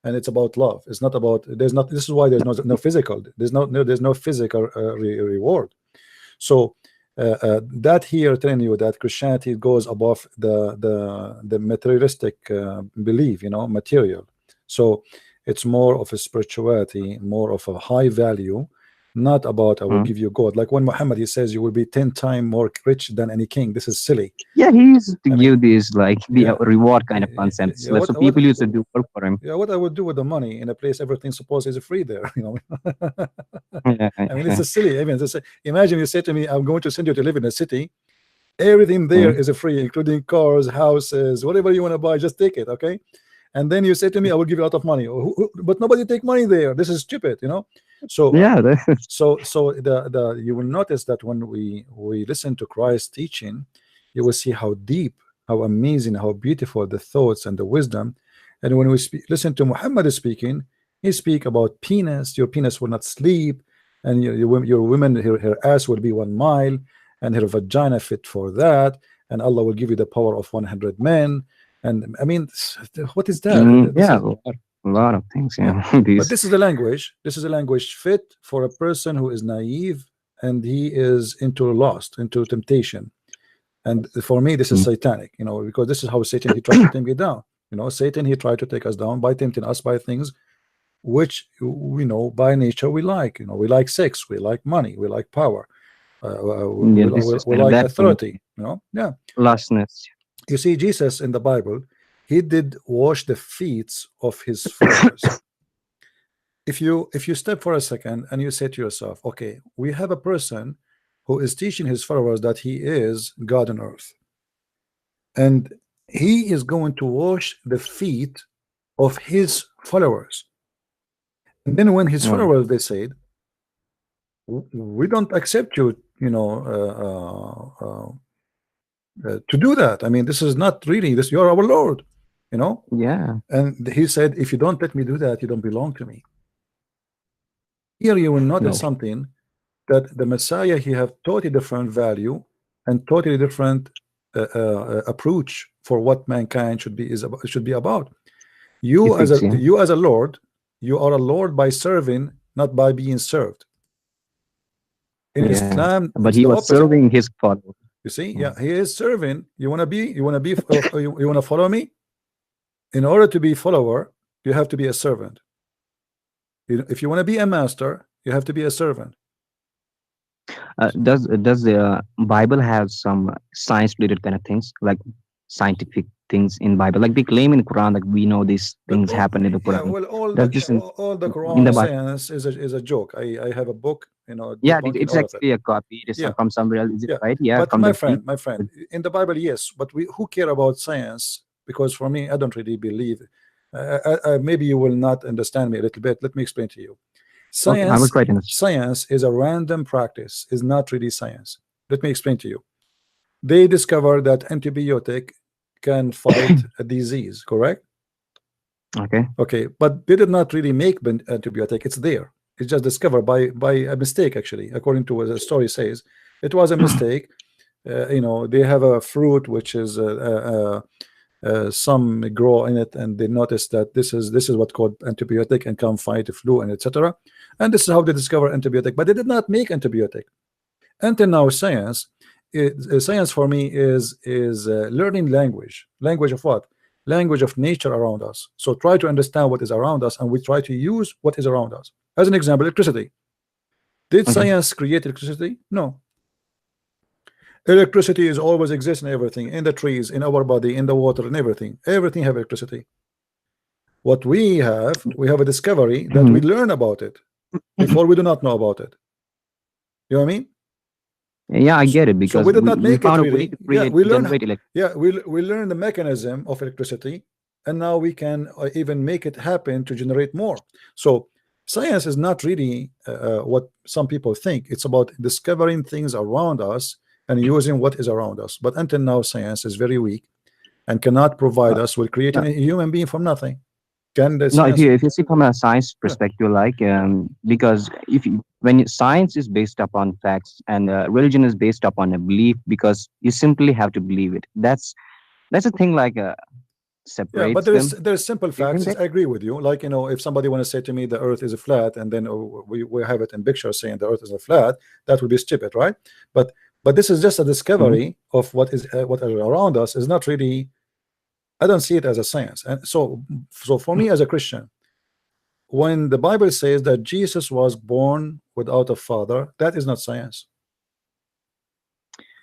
and it's about love. It's not about. There's not. This is why there's no physical. There's no physical reward. So that here telling you that Christianity goes above the materialistic belief, material. So it's more of a spirituality, more of a high value, not about I will give you God. Like when Muhammad he says you will be 10 times more rich than any king. This is silly. yeah, he used to I give mean, this like the yeah, reward kind of concepts. yeah. So people used to do work for him. Yeah, what I would do with the money in a place everything supposed is free there, Yeah, I mean, it's a silly. I mean, imagine you say to me, I'm going to send you to live in a city. Everything there is a free, including cars, houses, whatever you want to buy, just take it, okay? And then you say to me, I will give you a lot of money, but nobody take money there. This is stupid, So yeah, so the you will notice that when we listen to Christ's teaching, you will see how deep, how amazing, how beautiful the thoughts and the wisdom. And when we listen to Muhammad speaking, he speak about penis. Your penis will not sleep, and your woman, her ass will be 1 mile, and her vagina fit for that, and Allah will give you the power of 100 men. And I mean, what is that? yeah, a lot of things. Yeah, But this is the language. This is a language fit for a person who is naive and he is into lust, into temptation. And for me, this is satanic, because this is how Satan he tried to take me down. Satan he tried to take us down by tempting us by things which by nature we like. We like sex, we like money, we like power, we like authority. Yeah. Lostness. You see, Jesus in the Bible, he did wash the feet of his followers. If you step for a second and you say to yourself, okay, we have a person who is teaching his followers that he is God on earth, and he is going to wash the feet of his followers. And then when his followers they said, we don't accept you, to do that. I mean, this is not really this. You're our Lord, Yeah. And he said, if you don't let me do that, you don't belong to me. Here you will notice something, that the Messiah he have totally different value and totally different approach for what mankind should be about. You as a Lord, you are a Lord by serving, not by being served. In Islam, but he was serving his followers. You see, yeah, he is serving. You want to follow me? In order to be follower, you have to be a servant. If you want to be a master, you have to be a servant. Does the Bible have some science related kind of things, like scientific things in Bible? Like they claim in Quran that we know these things happen in the Quran. Yeah, well, all the Quran in the science is a joke. I have a book, yeah, it's actually a copy. It is from somewhere else. Is it right? Yeah, but my friend, in the Bible, yes, but who care about science? Because for me, I don't really believe. Maybe you will not understand me a little bit. Let me explain to you. Science, I will try to understand. Science is a random practice. Is not really science. Let me explain to you. They discovered that antibiotic can fight a disease. Correct? Okay, but they did not really make antibiotic. It's there. It's just discovered by a mistake. Actually, according to what the story says, it was a mistake. They have a fruit which is some grow in it, and they noticed that this is what called antibiotic and can fight the flu and etc. And this is how they discover antibiotic, but they did not make antibiotic until now. Science for me is learning language of what? language of nature around us. So try to understand what is around us, and we try to use what is around us. As an example, electricity. Did science create electricity? No. Electricity is always exists in everything, in the trees, in our body, in the water, in everything. Everything have electricity. What we have a discovery that we learn about it. Before we do not know about it. You know what I mean? Yeah, I get it, because so we did not we make it found a way really. to create, we learn. generate We learn the mechanism of electricity, and now we can even make it happen to generate more. So science is not really what some people think. It's about discovering things around us and using what is around us. But until now, science is very weak and cannot provide us with creating a human being from nothing. Can the No, science? if you see from a science perspective, like because when science is based upon facts, and religion is based upon a belief, because you simply have to believe it. That's a thing, like Yeah, but separates them, there's simple facts. isn't it? I agree with you. Like, if somebody want to say to me the earth is a flat, and then we have it in pictures saying the earth is a flat, that would be stupid, right? But this is just a discovery of what is around us. Is not really, I don't see it as a science. And so for me as a Christian, when the Bible says that Jesus was born without a father, that is not science.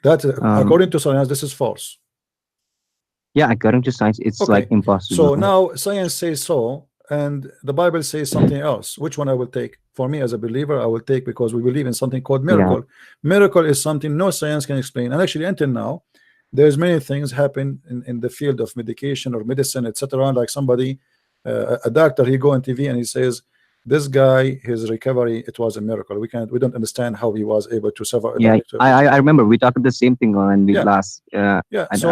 That according to science, this is false. Yeah, according to science, it's like impossible. So now science says so, and the Bible says something else. Which one I will take? For me as a believer, I will take, because we believe in something called miracle. Miracle is something no science can explain. And actually, until now, there's many things happen in the field of medication or medicine, etc. Like somebody, a doctor, he go on TV and he says, this guy, his recovery, it was a miracle. We don't understand how he was able to survive. Yeah, I remember we talked the same thing on the last so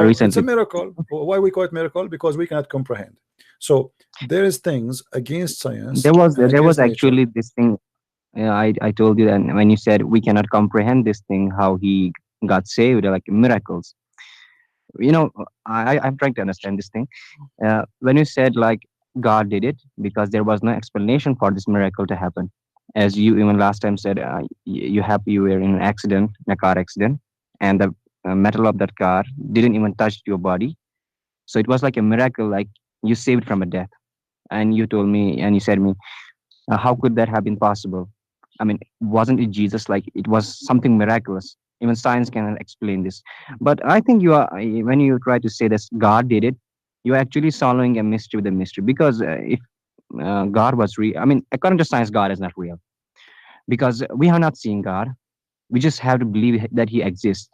recently. it's a miracle. Why we call it miracle? Because we cannot comprehend. So there is things against science. There was nature. actually this thing. I told you that when you said we cannot comprehend this thing, how he got saved, like miracles. I'm trying to understand this thing. When you said like God did it because there was no explanation for this miracle to happen, as you even last time said, you were in an accident, in a car accident, and the metal of that car didn't even touch your body, so it was like a miracle, like you saved from a death. And you told me, and you said me, how could that have been possible? I mean, wasn't it Jesus? Like, it was something miraculous. Even science cannot explain this. But I think when you try to say that God did it, you're actually solving a mystery with a mystery. Because if God was real, I mean, according to science, God is not real. Because we have not seen God. We just have to believe that he exists.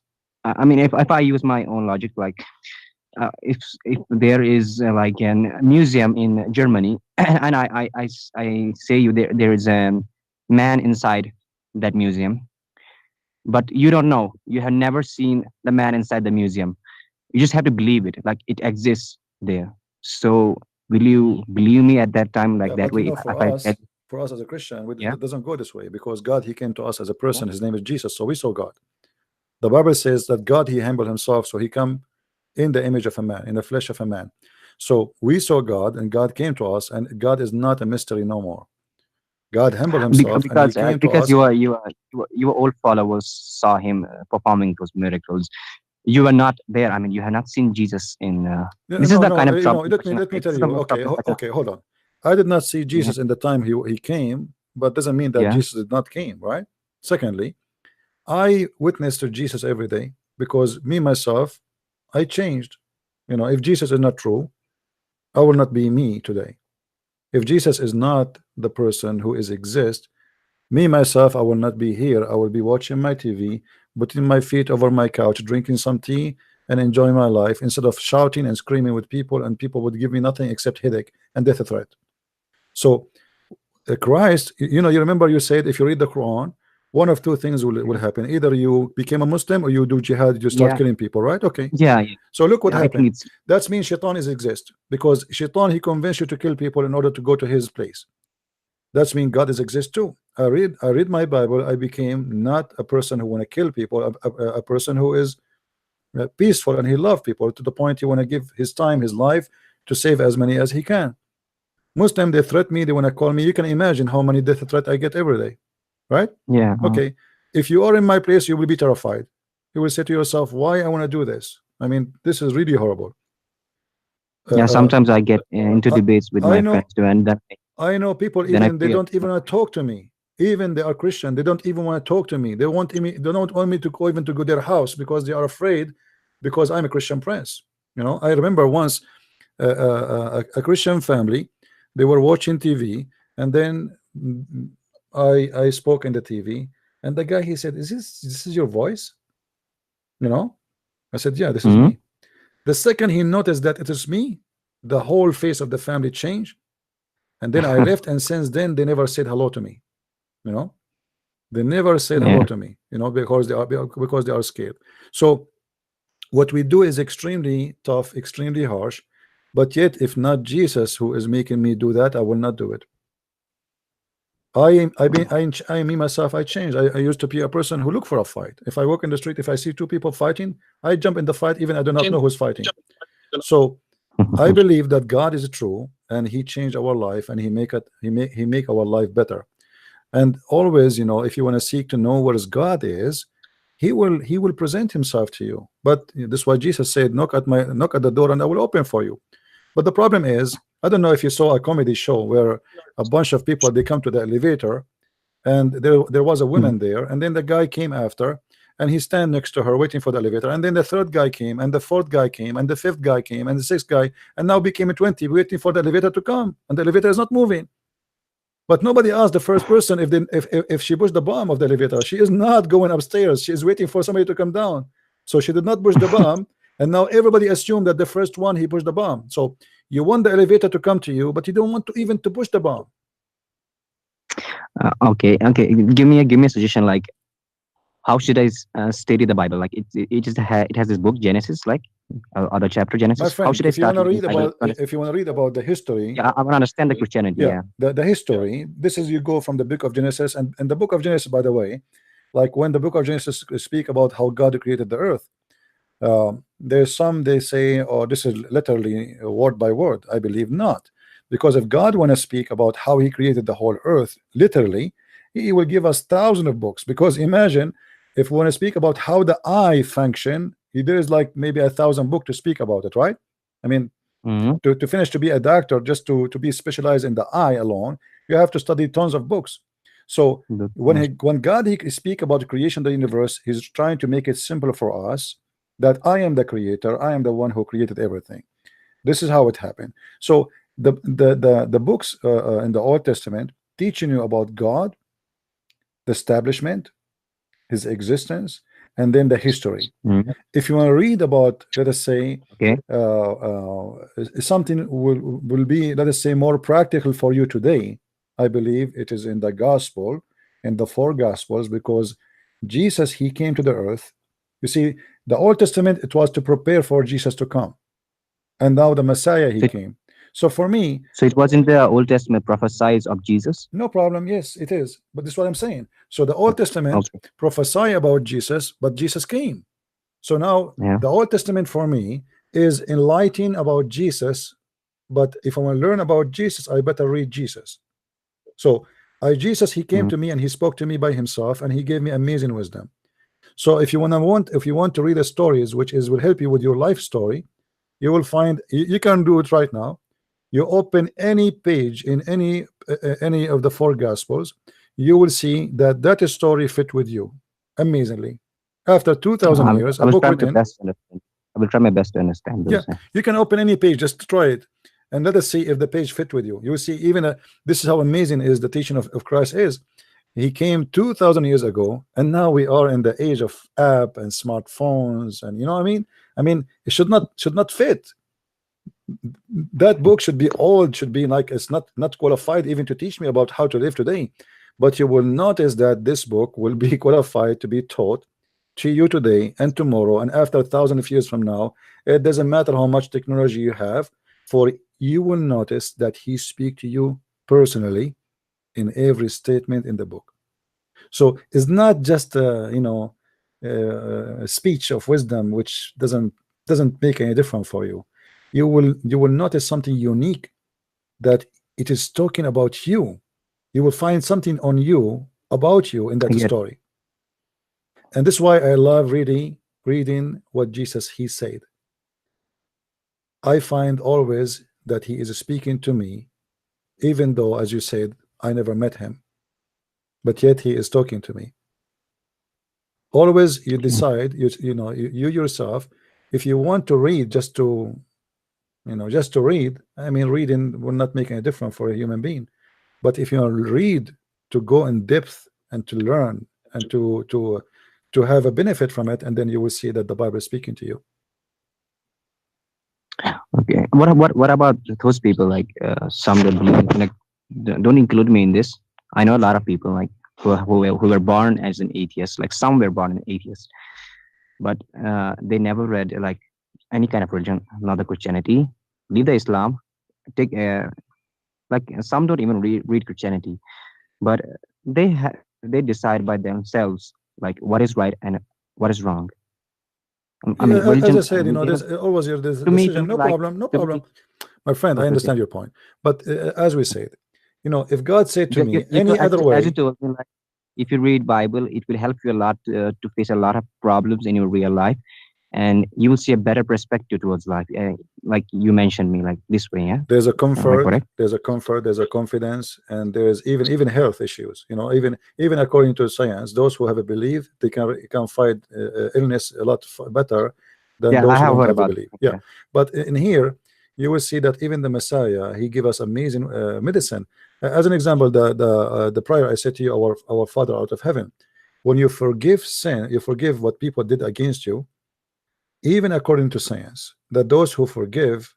I mean, if I use my own logic, like, if there is like a museum in Germany, and I say you there is a man inside that museum, but you don't know, you have never seen the man inside the museum, you just have to believe it, like it exists there. So will you believe me at that time, like that way? For us as a Christian, it doesn't go this way, because God, he came to us as a person. His name is Jesus, so we saw God. The Bible says that God, he humbled himself, so he come in the image of a man, in the flesh of a man. So we saw God, and God came to us, and God is not a mystery no more. God humbled himself, because and he came to us. Your old followers saw him performing those miracles. You were not there. I mean, you have not seen Jesus in. This is the kind of trouble. Let me tell you. Okay, hold on. I did not see Jesus in the time he came, but doesn't mean that Jesus did not came, right? Secondly, I witness to Jesus every day, because me myself, I changed. If Jesus is not true, I will not be me today. If Jesus is not the person who exists, me myself, I will not be here. I will be watching my TV, putting my feet over my couch, drinking some tea, and enjoying my life, instead of shouting and screaming with people, and people would give me nothing except headache and death threat. So Christ, you remember you said, if you read the Quran, one of two things will happen: either you became a Muslim, or you do jihad, you start killing people, right? Okay. So look what happened. That means Shaitan exists, because Shaitan, he convinced you to kill people in order to go to his place. That means God exists too. I read my Bible. I became not a person who want to kill people, a person who is peaceful, and he loves people to the point he want to give his time, his life, to save as many as he can. Muslim, they threat me, they want to call me. You can imagine how many death threat I get every day, right? Okay, if you are in my place, you will be terrified. You will say to yourself, why I want to do this? I mean, this is really horrible. Yeah, sometimes I get into I, debates with I my know friends too, and I know people then I even they feel don't even want to talk to me. Even they are Christian, they don't even want to talk to me. They don't want me to go even to go their house because they are afraid because I'm a Christian prince. You know, I remember once a Christian family, they were watching TV, and then I spoke in the TV, and the guy he said, "This is your voice?" You know, I said, "Yeah, this is Mhm. me." The second he noticed that it is me, the whole face of the family changed, and then I left, and since then they never said hello to me. You know, they never said hello Yeah, to me. You know, because they are scared. So what we do is extremely tough, extremely harsh, but yet if not Jesus who is making me do that, I will not do it. I me myself, I changed. I used to be a person who look for a fight. If I walk in the street, if I see two people fighting, I jump in the fight even I do not know who's fighting. So I believe that God is true, and He changed our life, and He make our life better. And always, you know, if you want to seek to know where God is, He will present Himself to you. But this is why Jesus said, knock at the door, and I will open for you. But the problem is, I don't know if you saw a comedy show where a bunch of people, they come to the elevator, and there was a woman there, and then the guy came after, and he stand next to her waiting for the elevator, and then the third guy came, and the fourth guy came, and the fifth guy came, and the sixth guy, and now became a 20 waiting for the elevator to come, and the elevator is not moving. But nobody asked the first person if she pushed the bomb of the elevator. She is not going upstairs. She is waiting for somebody to come down. So she did not push the bomb, and now everybody assumed that the first one he pushed the bomb. So you want the elevator to come to you, but you don't want to even to push the bomb. okay, okay. Give me a suggestion. Like, how should I study the Bible? Like, it has this book Genesis, like, or the chapter My Genesis. How friend, should I if you want start to reading read the Bible? about if you want to read about the history, Yeah, I want to understand the Christianity. yeah, Yeah. the history. This is, you go from the book of Genesis, and the book of Genesis, by the way, like when the book of Genesis speak about how God created the earth. There's some they say, oh, this is literally word by word. I believe not, because if God want to speak about how He created the whole earth literally, He will give us thousands of books. Because imagine if we want to speak about how the eye function, there is like maybe 1,000 books to speak about it, right? I mean, Hmm. to finish to be a doctor, just to be specialized in the eye alone, you have to study tons of books. So when God he speak about the creation of the universe, He's trying to make it simple for us that I am the creator, I am the one who created everything. This is how it happened. So the books in the Old Testament teaching you about God, the establishment, His existence, and then the history. If you want to read about, let us say, Okay. something will be, let us say, more practical for you today, I believe it is in the gospel, in the four gospels, because Jesus, He came to the earth. You see, the Old Testament, it was to prepare for Jesus to come, and now the Messiah, He So, came. So for me, so it was in the Old Testament prophesies of Jesus. no problem. Yes, it is. But this is what I'm saying. So the Old Testament Okay. prophesy about Jesus, but Jesus came. So now Yeah. the Old Testament for me is enlightening about Jesus. But if I want to learn about Jesus, I better read Jesus. So Jesus, He came to me and He spoke to me by Himself, and He gave me amazing wisdom. So if you want to read the stories, which is will help you with your life story, you will find you can do it right now. You open any page in any of the four gospels, you will see that story fit with you amazingly. After 2,000 years, I a will book try my written. best to understand. I will try my best to understand Yeah, those. you can open any page, just try it, and let us see if the page fit with you. You will see, even this is how amazing is the teaching of Christ is. He came 2,000 years ago, and now we are in the age of app and smartphones, and you know what I mean. It should not fit. That book should be old, should be like, it's not qualified even to teach me about how to live today. But you will notice that this book will be qualified to be taught to you today and tomorrow and after 1,000 of years from now. It doesn't matter how much technology you have, for you will notice that He speak to you personally in every statement in the book. So it's not just a speech of wisdom which doesn't make any difference for you. You will notice something unique, that it is talking about you. You will find something on you, about you, in that I get it. story. And this is why I love reading what Jesus He said. I find always that he is speaking to me, even though, as you said, I never met him, but yet he is talking to me. Always you decide, you yourself, if you want to read just to, just to read. I mean, reading will not make any difference for a human being. But if you read to go in depth and to learn and to have a benefit from it, and then you will see that the Bible is speaking to you. Okay. What about those people like some that believe, like don't include me in this. I know a lot of people like who were born as an atheist, like some were born an atheist, but they never read like any kind of religion, not the Christianity, leave the Islam, take like some don't even read Christianity, but they decide by themselves like what is right and what is wrong. I mean, Yeah, as I religion. said, there's always your To me, decision. No like problem, no to me, problem, my friend. I okay, understand your point, but as we said, if God said to me you any other as you way, told me, like if you read Bible, it will help you a lot to face a lot of problems in your real life, and you will see a better perspective towards life. Like you mentioned me like this way, yeah. there's a Am I comfort, correct? there's a confidence, and there's even health issues. Even according to science, those who have a belief, they can fight illness a lot better than Yeah, I those who have don't heard have a about belief. it. Yeah, Yeah. but in here you will see that even the Messiah, he give us amazing medicine. As an example, the prayer I said to you, our Father out of heaven, when you forgive sin, you forgive what people did against you. Even according to science, that those who forgive,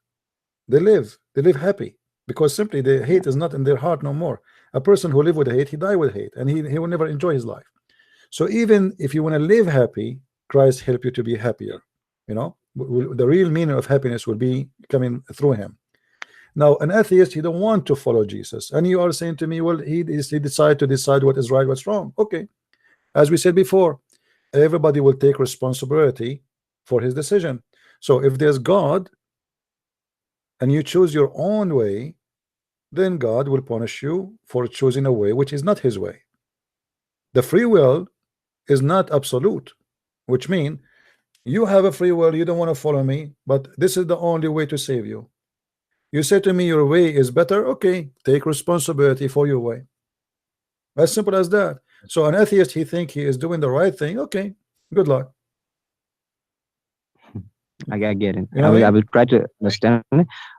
they live happy, because simply the hate is not in their heart no more. A person who live with hate, he die with hate, and he will never enjoy his life. So even if you want to live happy, Christ help you to be happier. The real meaning of happiness will be coming through him. Now an atheist, he don't want to follow Jesus, and you are saying to me, well, he decide what is right, what's wrong. Okay, as we said before, everybody will take responsibility for his decision. So if there's God and you choose your own way, then God will punish you for choosing a way which is not his way. The free will is not absolute, which means you have a free will, you don't want to follow me, but this is the only way to save you. You say to me your way is better, okay, take responsibility for your way. As simple as that. So an atheist, he think he is doing the right thing, okay, good luck. I get it. You know what I I mean? will try to understand.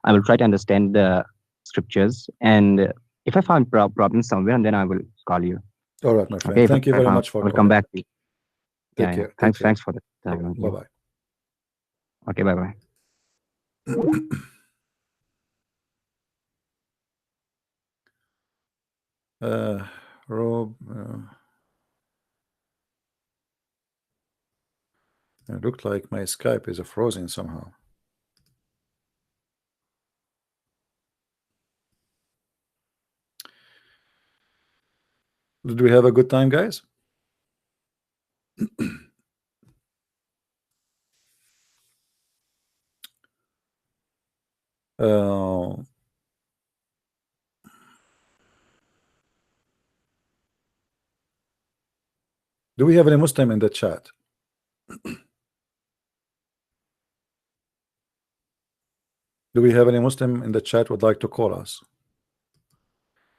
I will try to understand the scriptures, and if I find problem somewhere, and then I will call you. All right, my friend. Okay. Thank you very much I for will come calling. back to you. Take Yeah. care. Thanks. Take care. Thanks for the time. Bye bye. Okay. Bye bye. Rob, it looked like my Skype is frozen somehow. Did we have a good time, guys? Do we have any Muslim in the chat? Do we have any Muslim in the chat would like to call us?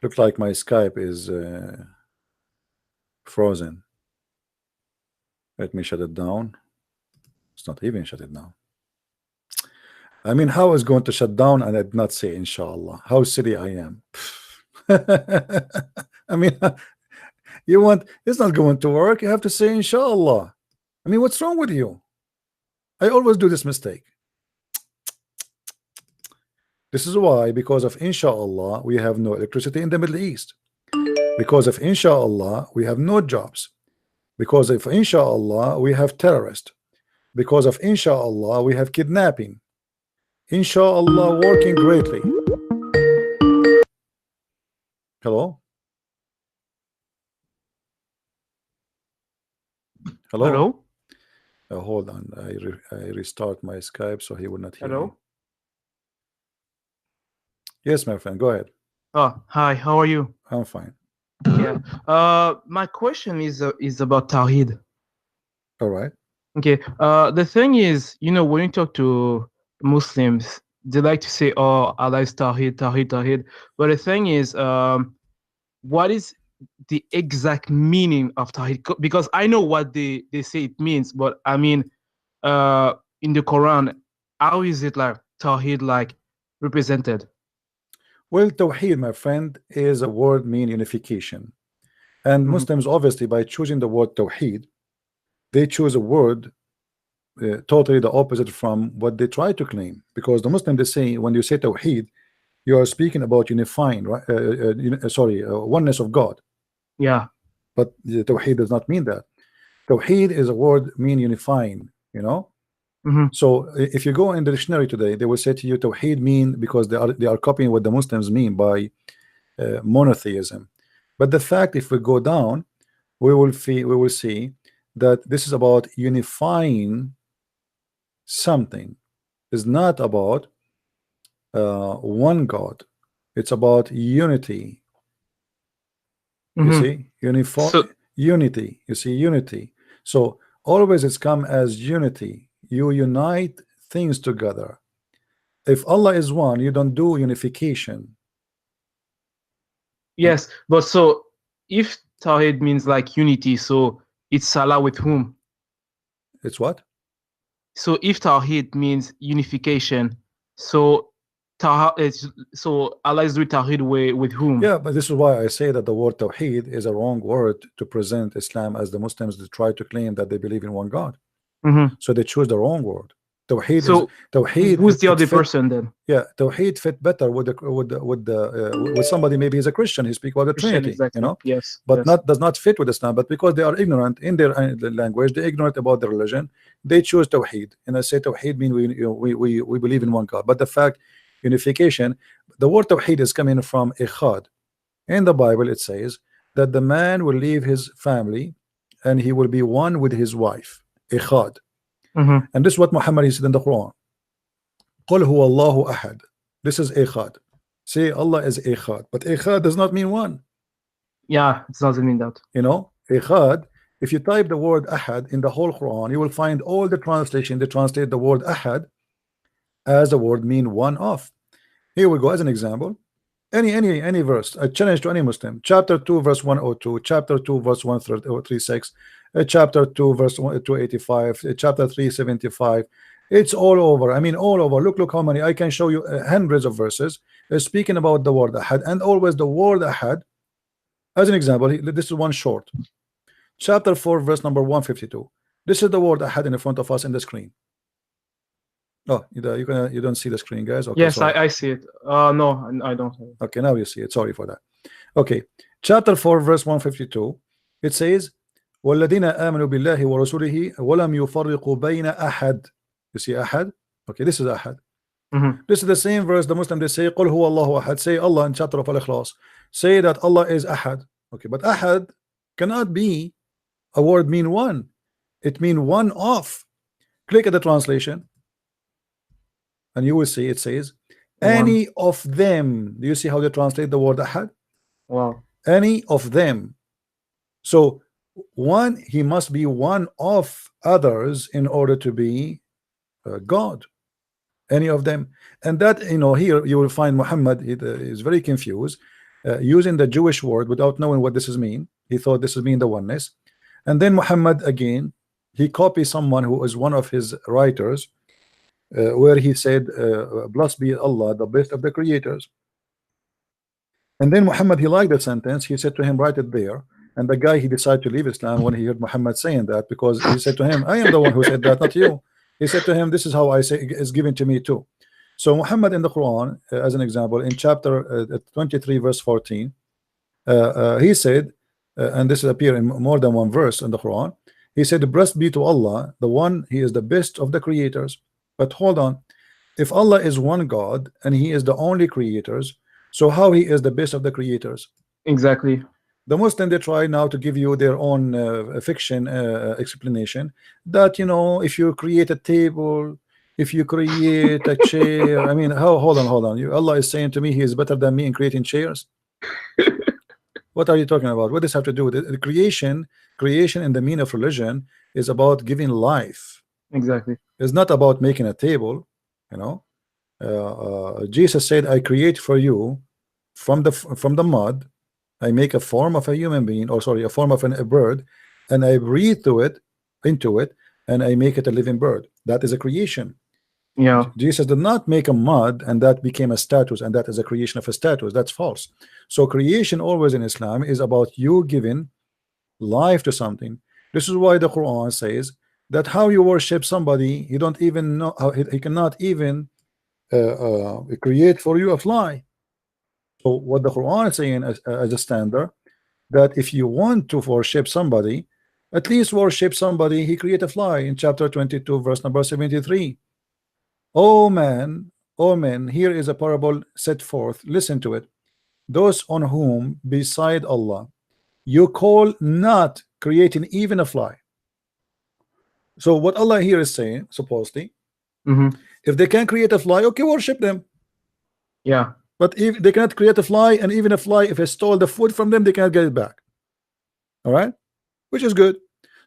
Looks like my Skype is frozen. Let me shut it down. It's not even shut it down. I mean, how is going to shut down and I did not say inshallah? How silly I am. I mean, it's not going to work. You have to say inshallah. I mean, what's wrong with you? I always do this mistake. This is why, because of inshallah, we have no electricity in the Middle East. Because of inshallah, we have no jobs. Because of inshallah, we have terrorists. Because of inshallah, we have kidnapping. Inshallah working greatly. Hello? Hello? Hold on. I restart my Skype so he will not hear me. Yes, my friend, go ahead. Oh, hi, how are you? I'm fine. Yeah. My question is about Tawhid. All right. Okay. The thing is, when you talk to Muslims, they like to say, "Oh, Allah is Tawhid, Tawhid, Tawhid." But the thing is, what is the exact meaning of Tawhid? Because I know what they say it means, but I mean, in the Quran, how is it like Tawhid like represented? Well, Tawheed, my friend, is a word mean unification. And Muslims, obviously, by choosing the word Tawheed, they choose a word totally the opposite from what they try to claim. Because the Muslim, they say, when you say Tawheed, you are speaking about unifying, right? Oneness of God. Yeah. But the Tawheed does not mean that. Tawheed is a word mean unifying, you know. So if you go in the dictionary today, they will say to you Tawheed mean, because they are copying what the Muslims mean by monotheism. But the fact, if we go down, we will see that this is about unifying something. It's not about one God. It's about unity. You see, unity. You see, unity. So always it's come as unity. You unite things together. If Allah is one, you don't do unification. Yes, but so if Tawhid means like unity, so it's Salah with whom? It's what? So if Tawhid means unification, so Allah is doing Tawhid with whom? Yeah, but this is why I say that the word Tawheed is a wrong word to present Islam, as the Muslims try to claim that they believe in one God. So they choose the wrong word. Tawheed. So Tawheed. Who's the other person then? Yeah, Tawheed fit better with somebody. Maybe he's a Christian. He speaks about the Trinity, exactly. you know. Yes, but does not fit with Islam. But because they are ignorant in their language, they're ignorant about their religion. They choose Tawheed, and I say Tawheed mean we believe in one God. But the fact, unification, the word Tawheed is coming from Ikhad. In the Bible, it says that the man will leave his family and he will be one with his wife. Ikhad. And this is what Muhammad said in the Quran. Qul huwa Allahu ahad. This is Ikhad. Say Allah is Ikhad, but Ikhad does not mean one. Yeah, it doesn't mean that. You know, Ikhad, if you type the word ahad in the whole Quran, you will find all the translation. They translate the word ahad as the word mean one of. Here we go as an example. Any verse, a challenge to any Muslim. Chapter 2 verse 102, chapter 2 verse 136, chapter 2 verse 285, chapter 375. It's all over. I mean, all over. Look how many. I can show you hundreds of verses speaking about the word ahad, and always the word ahad. As an example, this is one short. Chapter 4 verse number 152. This is the word ahad in front of us in the screen. Oh, you don't see the screen, guys? Okay, yes, I see it. No, I don't. Okay, now you see it. Sorry for that. Okay, chapter 4 verse 152. It says, وَالَّذِينَ آمَنُوا بِاللَّهِ وَرَسُولِهِ وَلَمْ يُفَرِّقُوا بَيْنَ أَحَدٍ. You see ahad? Okay, this is ahad. This is the same verse. The Muslim, they say قُلْ هُوَ اللَّهُ أَحَدٍ. Say Allah in chapter of Al-Ikhlas. Say that Allah is ahad. Okay, but ahad cannot be a word mean one. It mean one of. Click at the translation and you will see it says any of them. Do you see how they translate the word ahad? Wow. Any of them. So one, he must be one of others in order to be God. Any of them. And that, you know, here you will find Muhammad is very confused, using the Jewish word without knowing what this is mean. He thought this is mean the oneness. And then Muhammad again, he copies someone who is one of his writers, where he said, blessed be Allah, the best of the creators. And then Muhammad, he liked that sentence. He said to him, write it there. And the guy, he decided to leave Islam when he heard Muhammad saying that, because he said to him, I am the one who said that, not you. He said to him, this is how I say it's given to me too. So Muhammad in the Quran, as an example, in chapter 23 verse 14, he said, and this appears in more than one verse in the Quran, he said, blessed be to Allah, the one, he is the best of the creators. But hold on, if Allah is one God and he is the only creators, so how he is the best of the creators? Exactly. The Muslim, they try now to give you their own fiction explanation that, you know, if you create a table, if you create a chair, I mean, hold on, Allah is saying to me he is better than me in creating chairs. What are you talking about? What does this have to do with it? The creation in the meaning of religion is about giving life. Exactly. It's not about making a table, you know. Jesus said, I create for you from the mud, I make a form of a human being, or sorry, a form of a bird, and I breathe into it, and I make it a living bird. That is a creation. Yeah. Jesus did not make a mud and that became a status, and that is a creation of a status. That's false. So creation always in Islam is about you giving life to something. This is why the Quran says that how you worship somebody, you don't even know how he cannot even create for you a fly. So what the Quran is saying as a standard, that if you want to worship somebody, at least worship somebody he create a fly in chapter 22 verse number 73. Oh man, here is a parable set forth, listen to it. Those on whom beside Allah you call not creating even a fly. So what Allah here is saying, supposedly, if they can create a fly, okay, worship them. Yeah. But if they cannot create a fly, and even a fly, if I stole the food from them, they cannot get it back. All right, which is good.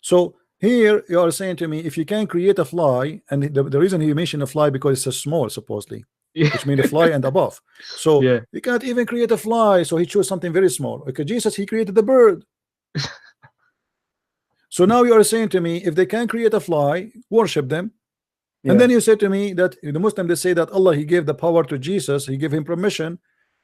So here you are saying to me, if you can create a fly, and the reason he mentioned a fly because it's a small, supposedly, which means a fly and above. So yeah, you cannot even create a fly, so he chose something very small. Okay, Jesus, he created the bird. So now you are saying to me, if they can create a fly, worship them. And then you say to me that the Muslim, they say that Allah, he gave the power to Jesus, he gave him permission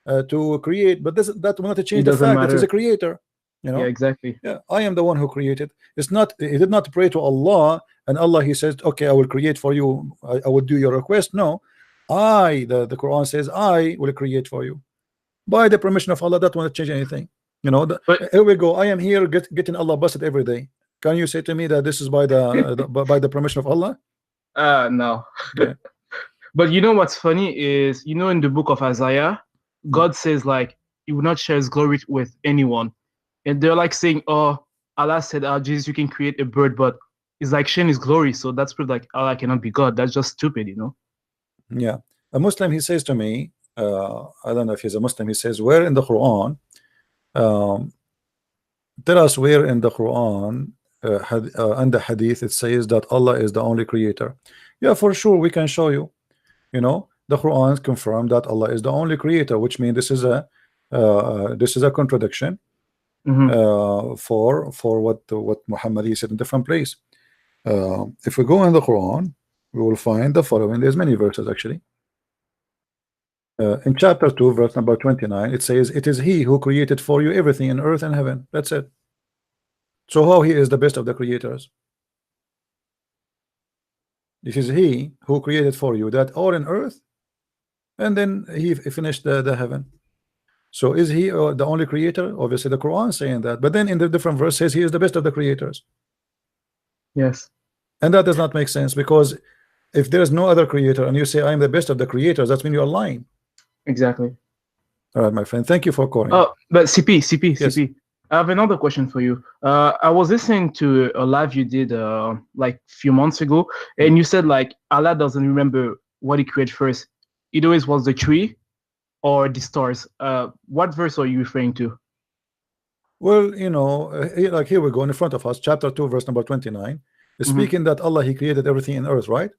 to create, but that will not change the fact that he's a creator. You know? Yeah, exactly. Yeah, I am the one who created. It's not, he did not pray to Allah, and Allah, he says, okay, I will create for you, I will do your request. No, the Quran says, I will create for you by the permission of Allah. That won't change anything. You know, here we go. I am here getting Allah busted every day. Can you say to me that this is by by the permission of Allah? No. Yeah. But you know what's funny is, you know, in the book of Isaiah, God says like he will not share his glory with anyone. And they're like saying, oh, Allah said, Jesus, you can create a bird, but it's like sharing his glory. So that's proof like Allah cannot be God. That's just stupid, you know? Yeah. A Muslim, he says to me, I don't know if he's a Muslim, he says, where in the Quran, tell us where in the Quran and the hadith it says that Allah is the only creator. Yeah, for sure we can show you. You know, the Quran confirmed that Allah is the only creator, which means this is a contradiction for what Muhammad said in different place. If we go in the Quran, we will find the following. There's many verses actually. In chapter 2 verse number 29, it says, it is he who created for you everything in earth and heaven. That's it. So how he is the best of the creators? This is he who created for you that all in earth, and then he finished the heaven. So is he the only creator? Obviously the Quran saying that, but then in the different verse says he is the best of the creators. Yes. And that does not make sense, because if there is no other creator and you say I am the best of the creators, that means you are lying. Exactly. All right, my friend, thank you for calling. Oh, but CP, Yes. CP. I have another question for you. I was listening to a live you did like a few months ago, and you said like Allah doesn't remember what he created first. It always was the tree or the stars. What verse are you referring to? Well, you know, like here we go in front of us, chapter 2 verse number 29 is speaking that Allah, he created everything in earth, right?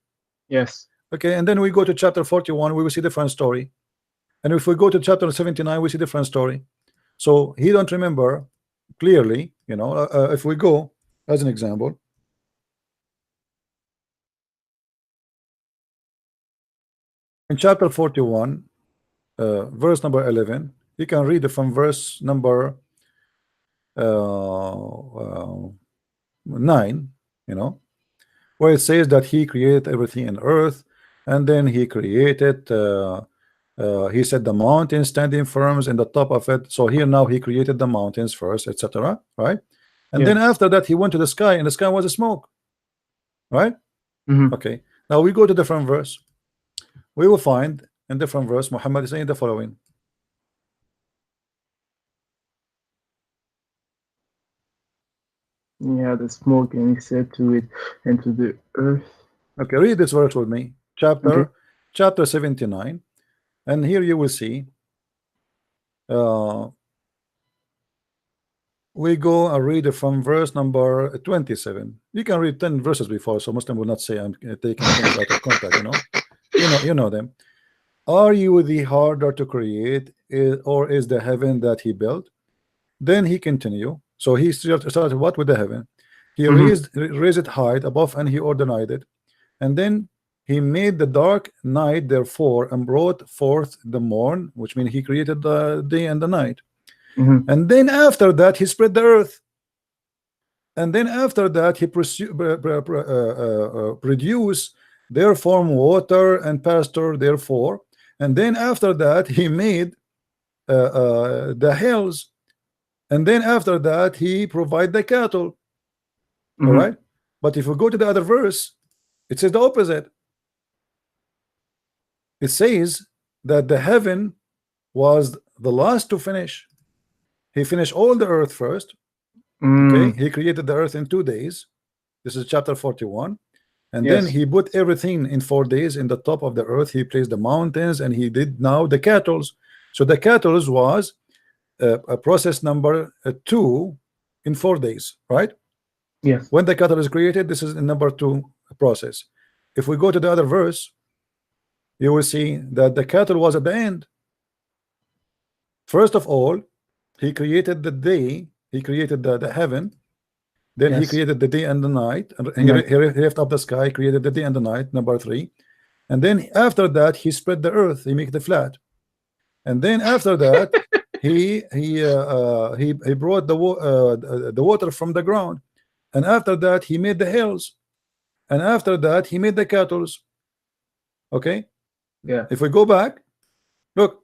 Yes. Okay, and then we go to chapter 41, we will see different story. And if we go to chapter 79, we see different story. So he don't remember clearly, you know. If we go as an example, in chapter 41 verse number 11, you can read it from verse number 9, you know, where it says that he created everything in earth, and then he created he said the mountains standing firm in the top of it. So here now he created the mountains first, etc., right? And then after that he went to the sky, and the sky was a smoke, right? Okay, now we go to different verse. We will find in different verse Muhammad is saying the following. Yeah, the smoke, and he said to it and to the earth. Okay, read this verse with me. Chapter 79, and here you will see we go and read it from verse number 27. You can read 10 verses before, so Muslim will not say I'm taking things out of context, you know. You know them. are you the harder to create, or is the heaven that he built? Then he continue. So he started what with the heaven? He raised it high above, and he ordained it. And then he made the dark night therefore, and brought forth the morn, which means he created the day and the night. And then after that he spread the earth. And then after that he produce therefore water and pasture therefore. And then after that he made the hills. And then after that he provide the cattle. All right. But if we go to the other verse, it says the opposite. It says that the heaven was the last to finish. He finished all the earth first. Okay, he created the earth in 2 days. This is chapter 41. And then he put everything in 4 days. In the top of the earth he placed the mountains, and he did now the cattle. So the cattle was a process number 2 in 4 days, right? Yes. When the cattle is created, this is in number 2 process. If we go to the other verse, you will see that the cattle was at the end. First of all, he created the day, he created the heaven, then he created the day and the night, and he lifted up the sky, created the day and the night, number 3. And then after that he spread the earth, he made it flat. And then after that he brought the water from the ground. And after that he made the hills. And after that he made the cattle. Okay. Yeah. If we go back, look,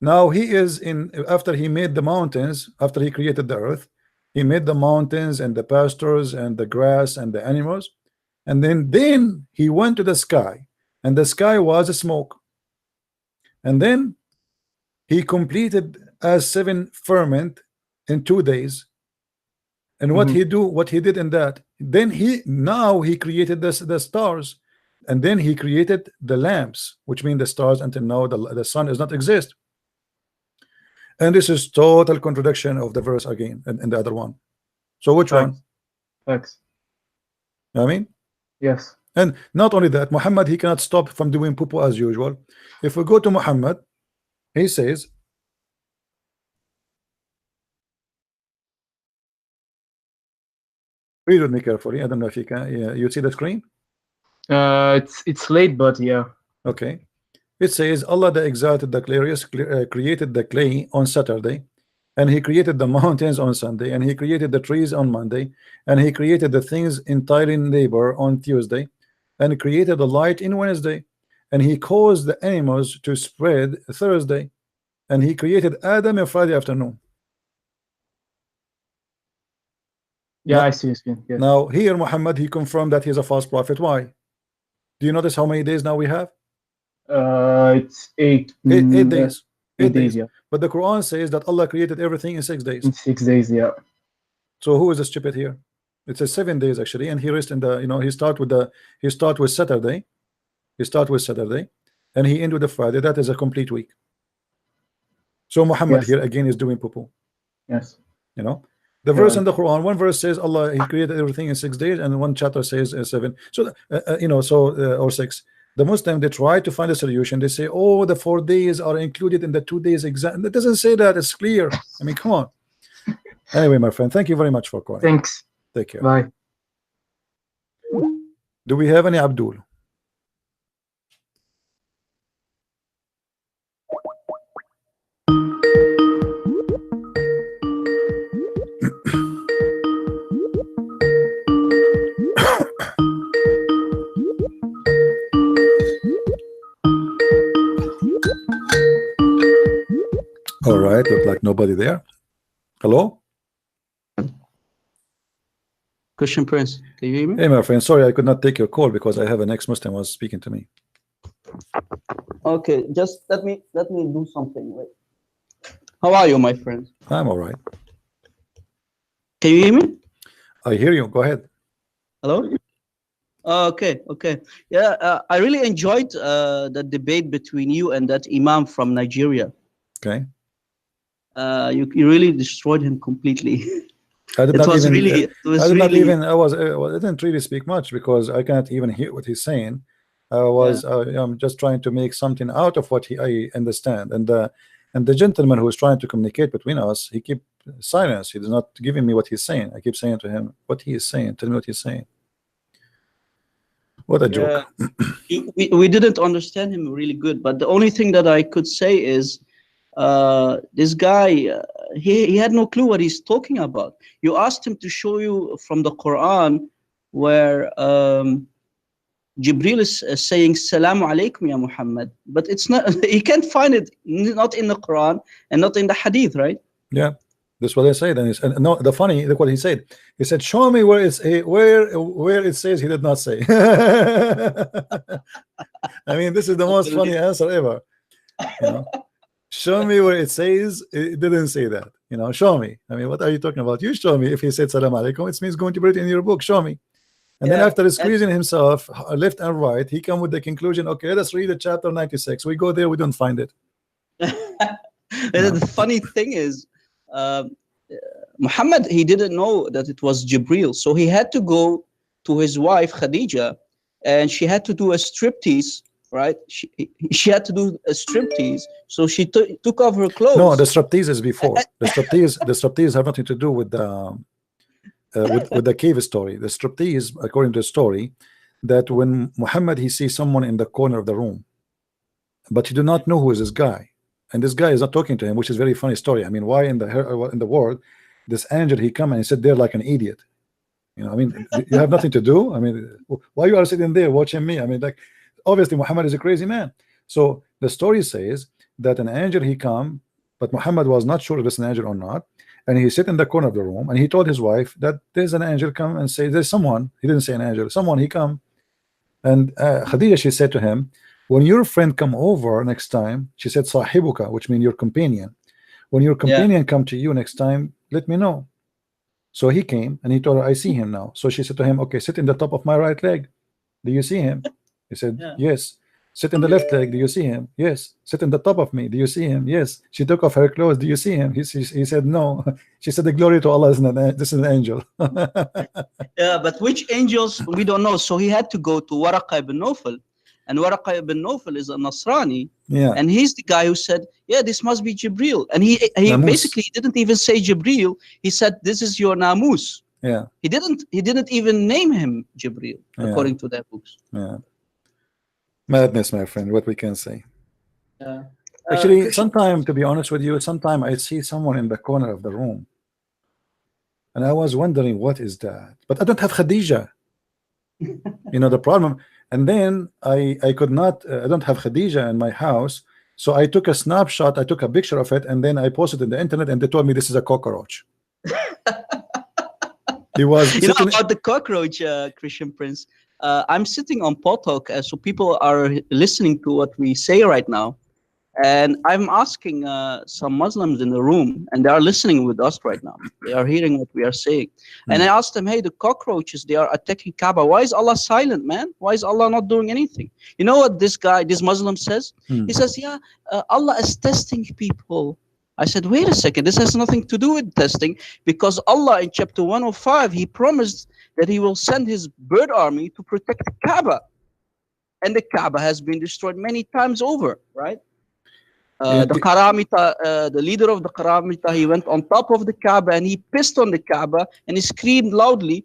now he is in, after he made the mountains, after he created the earth, he made the mountains and the pastures and the grass and the animals. And then he went to the sky, and the sky was a smoke. And then he completed as 7 firmament in 2 days. And what he did in that, then he created the stars. And then he created the lamps, which mean the stars. Until now the sun does not exist. And this is total contradiction of the verse again and the other one. So which one? Thanks. You know what I mean? Yes. And not only that, Muhammad, he cannot stop from doing poo as usual. If we go to Muhammad, he says, read with me carefully. I don't know if you can. You see the screen? It's late, but yeah. Okay. It says Allah the Exalted, the Glorious, created the clay on Saturday, and he created the mountains on Sunday, and he created the trees on Monday, and he created the things entirely in labor on Tuesday, and he created the light in Wednesday, and he caused the animals to spread Thursday, and he created Adam on Friday afternoon. Yeah, now, I see. Yes. Now here Muhammad, he confirmed that he's a false prophet. Why? Do you notice how many days now we have? It's 8 days. 8 days, yeah. But the Quran says that Allah created everything in 6 days. In 6 days, yeah. So who is the stupid here? It says 7 days actually, and he rests in the, he start with Saturday. He start with Saturday, and he end with the Friday. That is a complete week. So Muhammad here again is doing poo-poo. Yes. The verse in the Quran, one verse says Allah, he created everything in 6 days, and one chapter says 7. So or 6. The Muslim, they try to find a solution. They say, oh, the 4 days are included in the 2 days exam. That doesn't say that. It's clear. I mean, come on. Anyway, my friend, thank you very much for calling. Thanks. Take care. Bye. Do we have any Abdul? All right, look like nobody there. Hello? Christian Prince, can you hear me? Hey, my friend, sorry I could not take your call because I have an ex-Muslim was speaking to me. Okay, just let me do something. Wait. How are you, my friend? I'm all right. Can you hear me? I hear you. Go ahead. Hello? Okay. Yeah, I really enjoyed the debate between you and that Imam from Nigeria. Okay. You really destroyed him completely. I did not even. I didn't really speak much because I cannot even hear what he's saying. I'm just trying to make something out of what I understand. And the gentleman who is trying to communicate between us, he keep silence. He is not giving me what he's saying. I keep saying to him, what he is saying, tell me what he's saying. What a joke. We didn't understand him really good, but the only thing that I could say is this guy, he had no clue what he's talking about. You asked him to show you from the Quran where Jibril is saying Salamu alaikum ya Muhammad, but it's not, he can't find it, not in the Quran and not in the Hadith, right? Yeah, that's what I said. And no, the funny, look what he said. He said, show me where it's where it says he did not say. I mean, this is the most funny answer ever. You know? Show me where it says it didn't say that. You know, show me. I mean, what are you talking about? You show me. If he said Salam alaikum, it means going to put it in your book. Show me. And then after squeezing himself left and right, he come with the conclusion, okay, let's read the chapter 96. We go there, we don't find it. The funny thing is, Muhammad, he didn't know that it was Jibril. So he had to go to his wife, Khadija, and she had to do a striptease, right? She had to do a striptease. So she took off her clothes. No, the striptease is before. The striptease have nothing to do with the with the cave story. The striptease, according to the story, that when Muhammad, he sees someone in the corner of the room, but he do not know who is this guy, and this guy is not talking to him, which is very funny story. I mean, why in the world this angel he come and he sit there like an idiot? You know, I mean, you have nothing to do. I mean, why you are sitting there watching me? I mean, like, obviously Muhammad is a crazy man. So the story says that an angel he come, but Muhammad was not sure if it's an angel or not. And he sit in the corner of the room and he told his wife that there's an angel come and say there's someone. He didn't say an angel, someone he come. And Khadija, she said to him, when your friend come over next time, she said sahibuka, which means your companion. When your companion come to you next time, let me know. So he came and he told her, I see him now. So she said to him, okay, sit in the top of my right leg. Do you see him? He said, yes. Sit in the left leg. Do you see him? Yes. Sit in the top of me. Do you see him? Yes. She took off her clothes. Do you see him? He said, no. She said, the glory to Allah, this is an angel. Yeah, but which angels, we don't know. So he had to go to Waraqa ibn Nawfal. And Waraqa ibn Nawfal is a Nasrani. Yeah. And he's the guy who said, yeah, this must be Jibril. And he basically didn't even say Jibril. He said, this is your Namus. Yeah. He didn't even name him Jibril, according to their books. Yeah. Madness, my friend, what we can say. Actually, sometime, to be honest with you, sometime I see someone in the corner of the room and I was wondering what is that, but I don't have Khadija. You know the problem. And then I could not, I don't have Khadija in my house, so I took a snapshot, I took a picture of it, and then I posted on the internet, and they told me this is a cockroach. He was you know about the cockroach, Christian Prince. I'm sitting on Potok, so people are listening to what we say right now, and I'm asking some Muslims in the room, and they are listening with us right now. They are hearing what we are saying, and I asked them, "Hey, the cockroaches, they are attacking Kaaba. Why is Allah silent, man? Why is Allah not doing anything?" You know what this Muslim says? He says, "Yeah, Allah is testing people." I said, wait a second, this has nothing to do with testing, because Allah in chapter 105, he promised that he will send his bird army to protect the Kaaba. And the Kaaba has been destroyed many times over, right? The Karamita, the leader of the Karamita, he went on top of the Kaaba and he pissed on the Kaaba and he screamed loudly,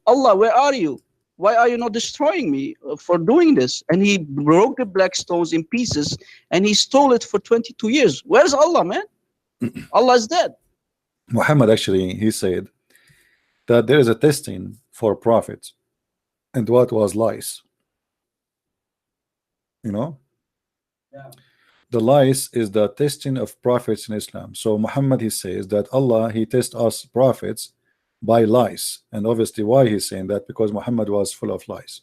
Allah, where are you? Why are you not destroying me for doing this? And he broke the black stones in pieces and he stole it for 22 years. Where's Allah, man? Allah is dead. Muhammad actually, he said that there is a testing for prophets, and what was lies. You know, the lies is the testing of prophets in Islam. So Muhammad, he says that Allah, he tests us prophets by lies, and obviously why he's saying that, because Muhammad was full of lies.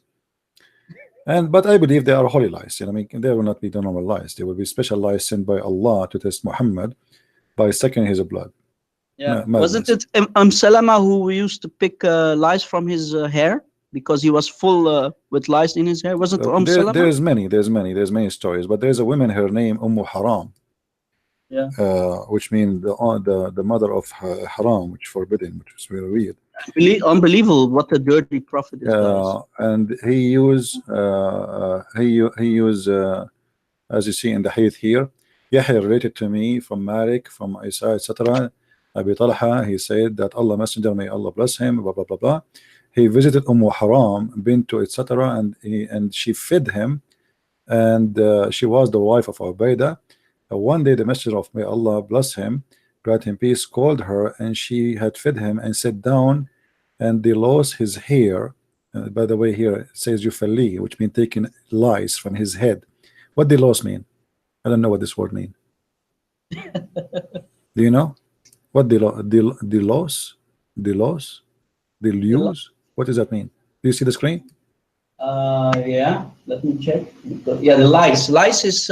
But I believe they are holy lies. You know, I mean, they will not be the normal lies. They will be special lies sent by Allah to test Muhammad by sucking his blood. Yeah, wasn't it Salama who used to pick lice from his hair because he was full with lice in his hair? Wasn't it Salama? There's many stories, but there's a woman, her name Haram. Yeah. Which means the mother of haram, which is forbidden, which is very weird. Unbelievable what a dirty prophet is, guys. And he used as you see in the hadith here, Yahya related to me from Malik, from Isa, etc. Abi Talha, he said that Allah Messenger, may Allah bless him, blah blah blah blah. He visited Haram, Bintu, etc. and she fed him, and she was the wife of Ubaidah. One day the Messenger of, may Allah bless him, grant him peace, called her, and she had fed him and sat down, and they lost his hair. By the way, here it says Yufali, which means taking lice from his head. What the loss mean? I don't know what this word mean. Do you know what the loss? The loss? The lose? What does that mean? Do you see the screen? Yeah, let me check. Yeah, the lice. Lice is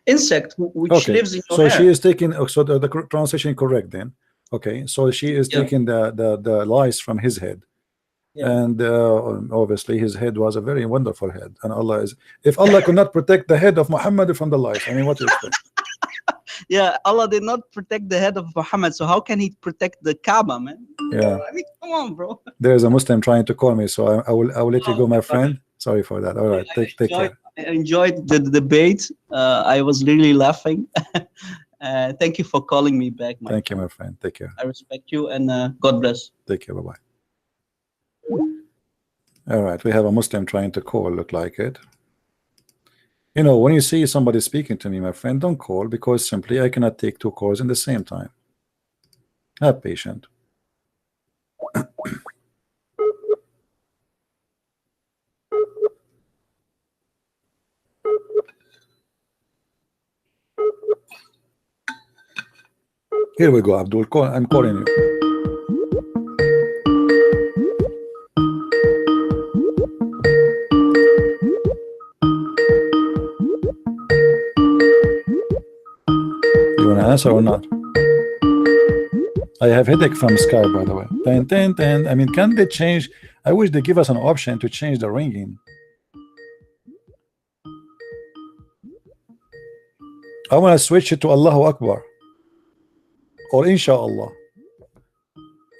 insect which lives in your so hair. she is taking. So the translation correct then. Okay, so she is taking the lice from his head. And obviously his head was a very wonderful head, and Allah is, if Allah could not protect the head of Muhammad from the lice, I mean, what do you expect? Yeah, Allah did not protect the head of Muhammad, so how can he protect the Kaaba, man? Yeah, I mean, come on, bro. there's a Muslim trying to call me, so I will let you go, my friend. Sorry for that. All right, take care. I enjoyed the debate. I was really laughing. Thank you for calling me back, Thank you, my friend. Take care. I respect you, and God bless. Take care. Bye bye. All right, we have a Muslim trying to call, look like it. You know, when you see somebody speaking to me, my friend, don't call, because simply I cannot take two calls in the same time. Have patience. Here we go, Abdul. I'm calling you. Answer or not? I have headache from Skype, by the way. I mean, can they change? I wish they give us an option to change the ringing. I want to switch it to Allahu Akbar or Inshallah.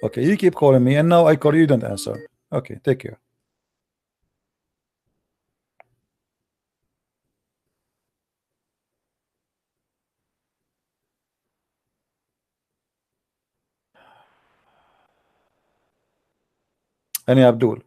Okay, you keep calling me, and now I call you, don't answer. Okay, take care. Any Abdul?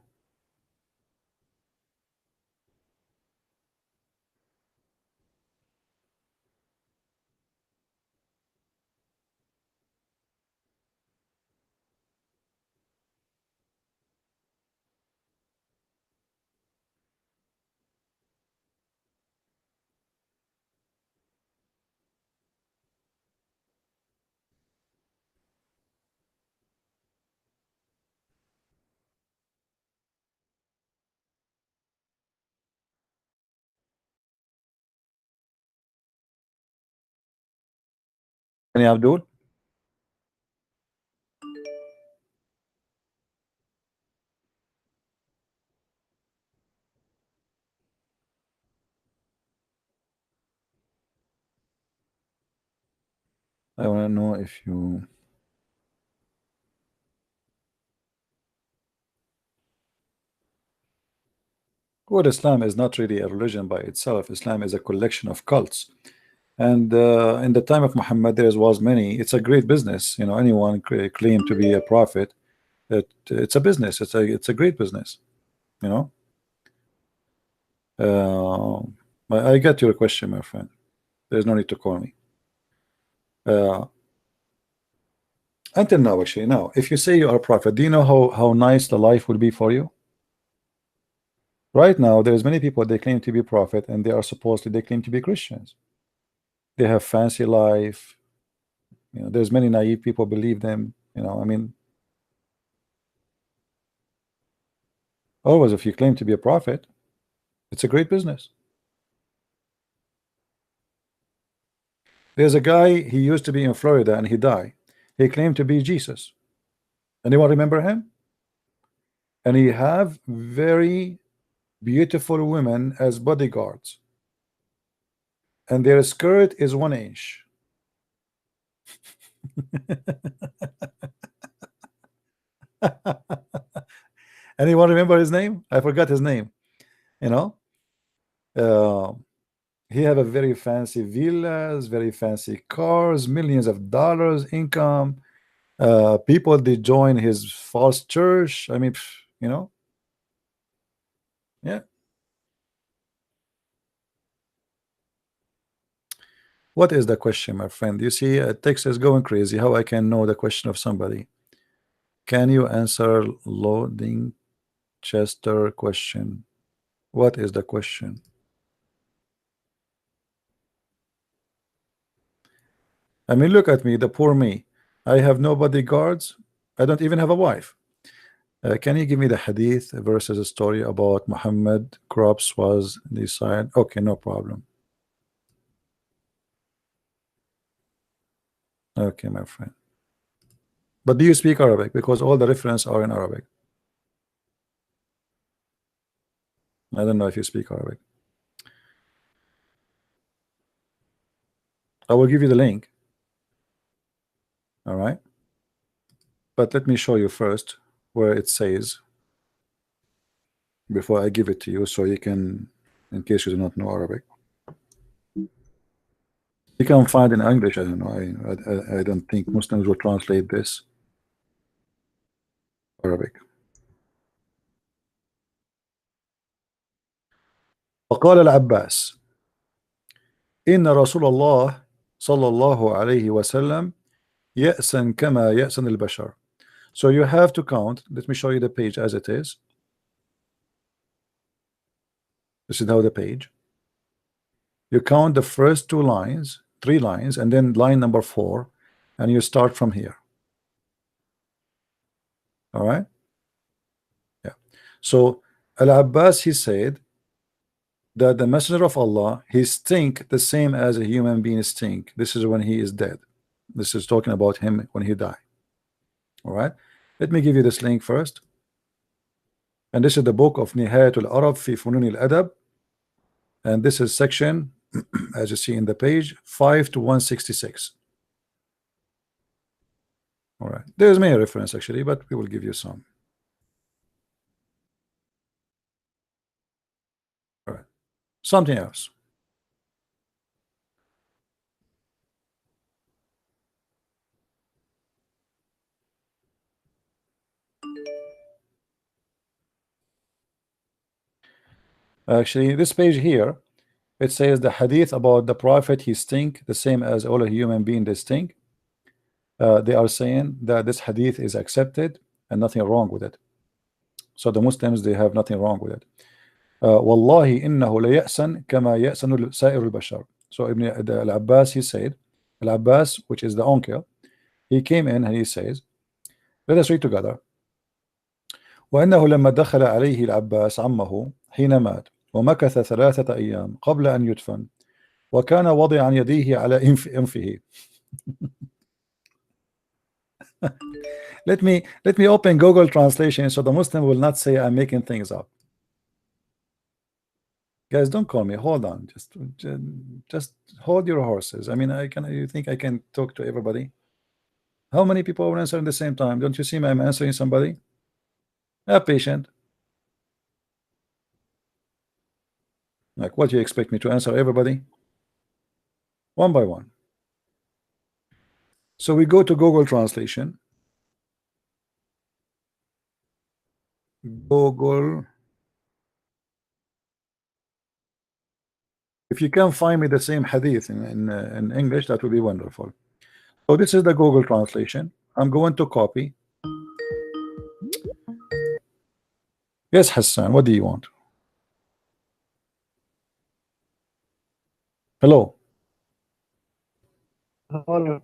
Any Abdul? I want to know if you. Well, Islam is not really a religion by itself. Islam is a collection of cults. And in the time of Muhammad, there was many. It's a great business. You know, anyone claim to be a prophet. It's a business. It's a great business. You know. I get your question, my friend. There's no need to call me. Until now, actually, now, if you say you are a prophet, do you know how nice the life will be for you? Right now, there's many people, they claim to be prophet, and they are supposedly, they claim to be Christians. They have fancy life. You know, there's many naive people believe them. You know, I mean, always, if you claim to be a prophet, it's a great business. There's a guy, he used to be in Florida and he died. He claimed to be Jesus. Anyone remember him? And he have very beautiful women as bodyguards, and their skirt is 1 inch. Anyone remember his name? I forgot his name. You know, uh, he have a very fancy villas, very fancy cars, millions of dollars income. People they join his false church. I mean, you know, yeah. What is the question, my friend? You see, text is going crazy. How I can know the question of somebody? Can you answer loading Chester question? What is the question? I mean, look at me, the poor me. I have no bodyguards. I don't even have a wife. Can you give me the hadith versus a story about Muhammad crops was decided? Okay, no problem. Okay, my friend. But do you speak Arabic? Because all the references are in Arabic. I don't know if you speak Arabic. I will give you the link. All right. But let me show you first where it says before I give it to you, so you can, in case you do not know Arabic. You can find in English. I don't know. I don't think Muslims will translate this Arabic. وقال العباس إن رسول الله صلى الله عليه وسلم يأسن كما يأسن البشر. So you have to count. Let me show you the page as it is. This is how the page. You count the first two lines, 3 lines, and then line number 4, and you start from here. All right. Yeah. So Al-Abbas, he said that the Messenger of Allah, he stink the same as a human being stink. This is when he is dead. This is talking about him when he died. All right. Let me give you this link first. And this is the book of Nihayatul Arab fi Funun al-Adab. And this is section, as you see in the page, 5 to 166. All right. There's many reference actually, but we will give you some. All right. Something else. Actually, this page here, it says the hadith about the prophet, he stink the same as all a human being they stink. They are saying that this hadith is accepted and nothing wrong with it. So the Muslims, they have nothing wrong with it. Wallahi innahu la ya'san kama ya'sanu sa'ir al-bashar. So Ibn al-Abbas, he said, Al-Abbas, which is the uncle, he came in and he says, let us read together. وأنه لما دخل عليه العباس عمه حين مات ومكث 3 أيام قبل أن يدفن وكان وضعا يديه على أنفه. Let me open Google translation so the Muslim will not say I'm making things up. Guys, don't call me. Hold on. Just hold your horses. I mean, you think I can talk to everybody? How many people will answer at the same time? Don't you see me? I'm answering somebody. Have patient. Like, what do you expect me to answer everybody? One by one. So we go to Google translation. Google. If you can find me the same hadith in English, that would be wonderful. So this is the Google translation. I'm going to copy. Yes, Hassan, what do you want? Hello. Hello.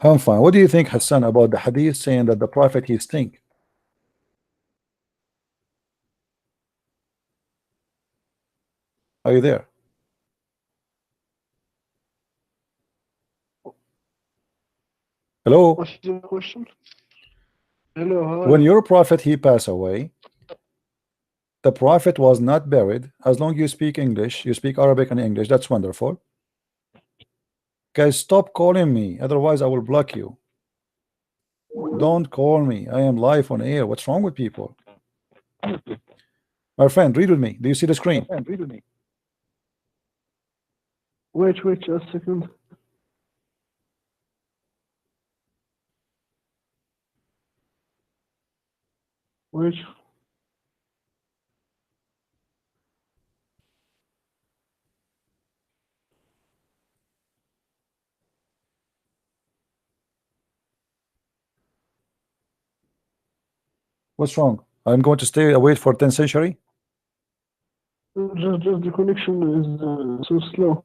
I'm fine. What do you think, Hassan, about the hadith saying that the prophet he stink? Are you there? Hello. What's your question? Hello. How are When you? your prophet he passed away, the prophet was not buried. As long as you speak English, you speak Arabic and English, that's wonderful. Guys, stop calling me, otherwise I will block you. Don't call me. I am live on air. What's wrong with people? My friend, read with me. Do you see the screen? Wait a second. Wait. What's wrong? I'm going to stay away for 10th century? Just the connection is so slow.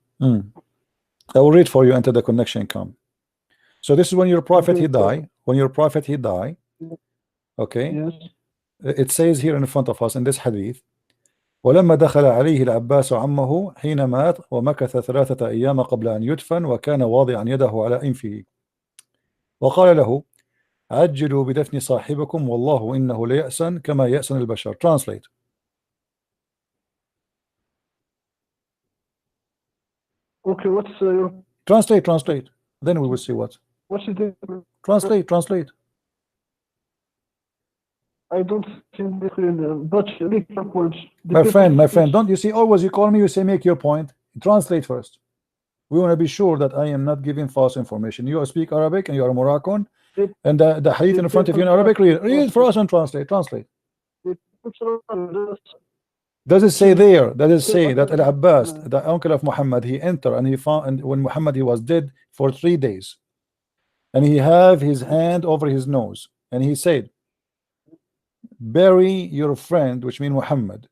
I will read for you until the connection come. So this is when your prophet he die. When your prophet he die. Okay. Yes. It says here in front of us in this hadith. ولما دخل عليه العباس عمه حين مات ومكث 3 أيام قبل أن يدفن وكان واضعا يده على أنفه وقال له عجلوا بدفن صاحبكم والله إنه ليأسن كما يأسن البشر. Translate. Okay, what's your... Translate. Then we will see what. What is it? Translate. I don't think the screen, but make your point. My friend, don't you see, always you call me, you say make your point. Translate first. We want to be sure that I am not giving false information. You speak Arabic and you are Moroccan, and the hadith in front of you in Arabic, read it for us and translate. Does it say there? Does it say that Al-Abbas, the uncle of Muhammad, he entered and he found, and when Muhammad he was dead for 3 days, and he have his hand over his nose, and he said, bury your friend, which means Muhammad.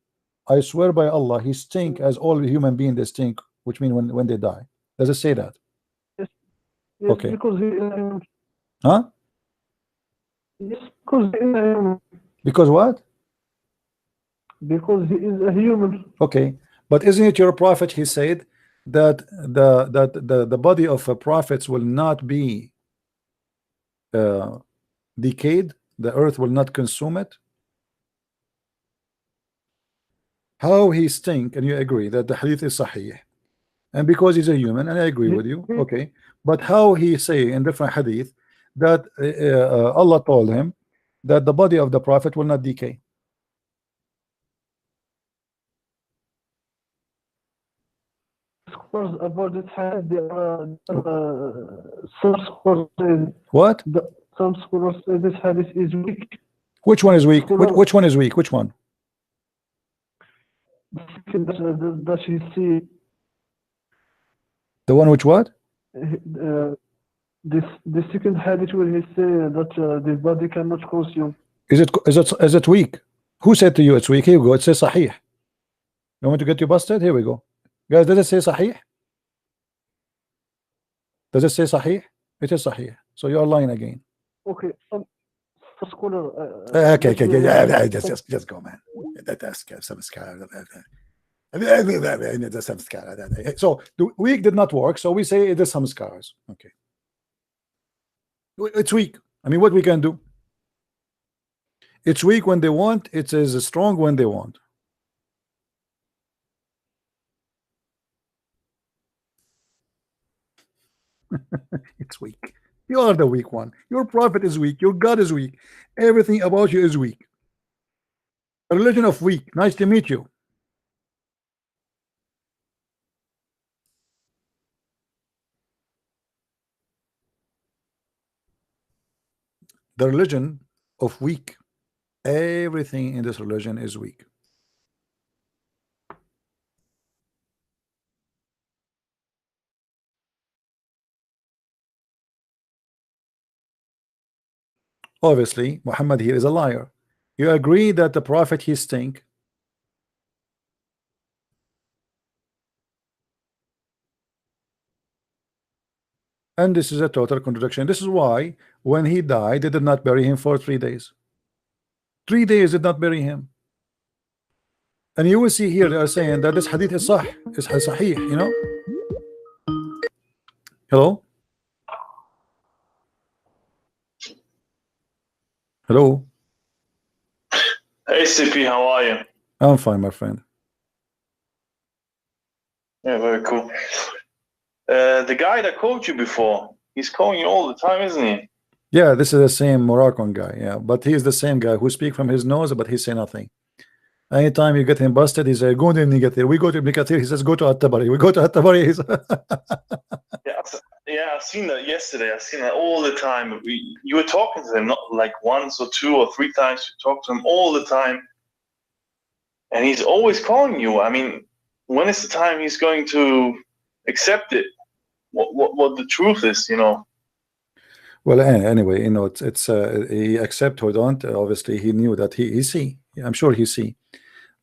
I swear by Allah, he stink as all human beings they stink, which means when they die. Does it say that? Yes, okay. Because he, huh? Yes, because because what? Because he is a human. Okay, but isn't it your prophet? He said that the body of prophets will not be decayed. The earth will not consume it. How he stink, and you agree that the hadith is sahih, and because he's a human, and I agree with you, okay, but how he say in different hadith that Allah told him that the body of the prophet will not decay? About it had some scholars say what? Some scholars say this hadith is weak. Which one is weak? Which one is weak? Which one? That you see. The one which what? The second hadith where he say that the body cannot consume. Is it weak? Who said to you it's weak? Here you go. It says sahih. You want me to get you busted? Here we go. Guys, does it say sahih? Does it say sahih? It is sahih. So you are lying again. Okay. Scholar, okay. Yeah, just go, man. So the weak did not work, so we say it is some scars. Okay. It's weak. I mean, what we can do? It's weak when they want. It is strong when they want. It's weak. You are the weak one. Your prophet is weak. Your God is weak. Everything about you is weak. A religion of weak. Nice to meet you. The religion of weak. Everything in this religion is weak. Obviously, Muhammad here is a liar. You agree that the prophet he stink? And this is a total contradiction. This is why when he died, they did not bury him for 3 days. 3 days did not bury him. And you will see here they are saying that this hadith is sahih, you know. Hello? Hello? Hey CP, how are you? I'm fine, my friend. Yeah, very cool. The guy that called you before, he's calling you all the time, isn't he? Yeah, this is the same Moroccan guy. Yeah, but he's the same guy who speak from his nose, but he say nothing. Anytime you get him busted, he say, go to Ibn Kathir. We go to Ibn Kathir. He says, go to At-Tabari. We go to At-Tabari. Yeah, I've seen that yesterday. I've seen that all the time. You were talking to him, not like once or two or three times. You talk to him all the time, and he's always calling you. I mean, when is the time he's going to accept it? What the truth is, you know? Well, anyway, you know, it's he accept or don't. Obviously, he knew that he see. I'm sure he see,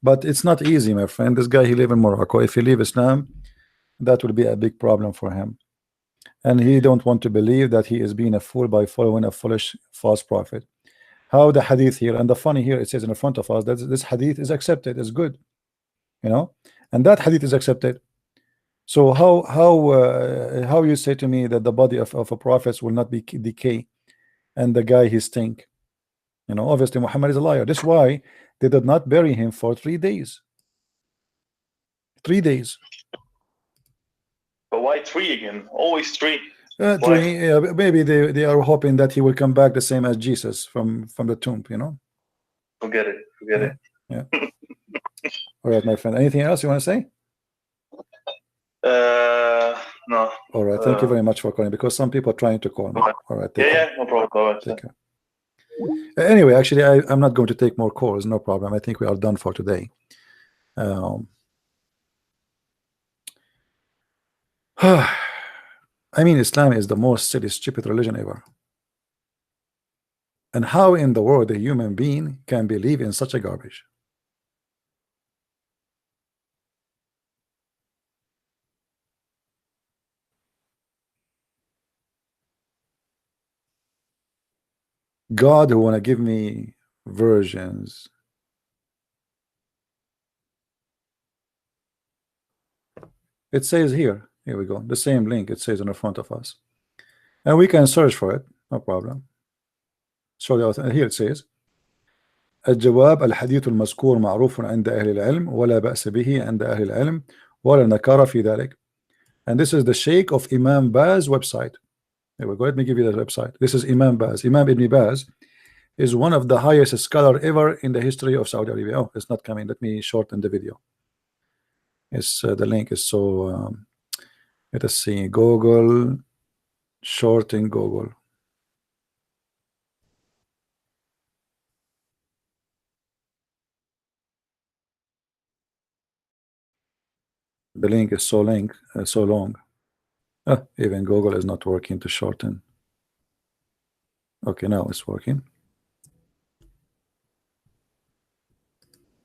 but it's not easy, my friend. This guy, he live in Morocco. If he leave Islam, that will be a big problem for him, and he don't want to believe that he is being a fool by following a foolish false prophet. How the hadith here, and the funny here, it says in front of us that this hadith is accepted, is good, you know, and that hadith is accepted. So how you say to me that the body of a prophet will not be decay, and the guy he stink? You know, obviously Muhammad is a liar. That's why they did not bury him for 3 days. 3 days. But why 3 again? Always 3. 3. Yeah, maybe they are hoping that he will come back the same as Jesus from the tomb. You know. Forget it. Forget it. Yeah. All right, my friend. Anything else you want to say? No. All right. Thank you very much for calling, because some people are trying to call me. All right. Yeah, no problem. All right. Take care. Anyway, actually, I'm not going to take more calls. No problem. I think we are done for today. I mean, Islam is the most silly, stupid religion ever. And how in the world a human being can believe in such a garbage? God who want to give me versions. It says here we go, the same link. It says in the front of us, and we can search for it, no problem. So here it says الجواب الحديث المذكور معروف عند أهل العلم ولا بأس به عند أهل العلم ولا نكارة في ذلك. And this is the Sheikh of Imam Baz website. Here we go. Let me give you the website. This is Imam Baz. Imam Ibn Baz is one of the highest scholar ever in the history of Saudi Arabia. Oh, it's not coming. Let me shorten the video. It's the link is so let us see. Google, shorten Google. The link is so long. Even Google is not working to shorten. Okay, now it's working.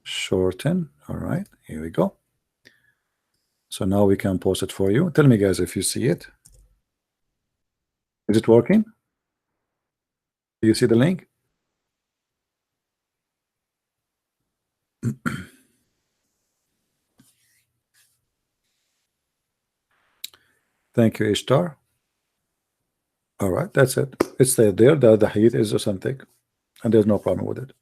Shorten. All right, here we go. So now we can post it for you. Tell me, guys, if you see it. Is it working? Do you see the link? Thank you, Ishtar. All right, that's it. It's there. The hadith is authentic, and there's no problem with it.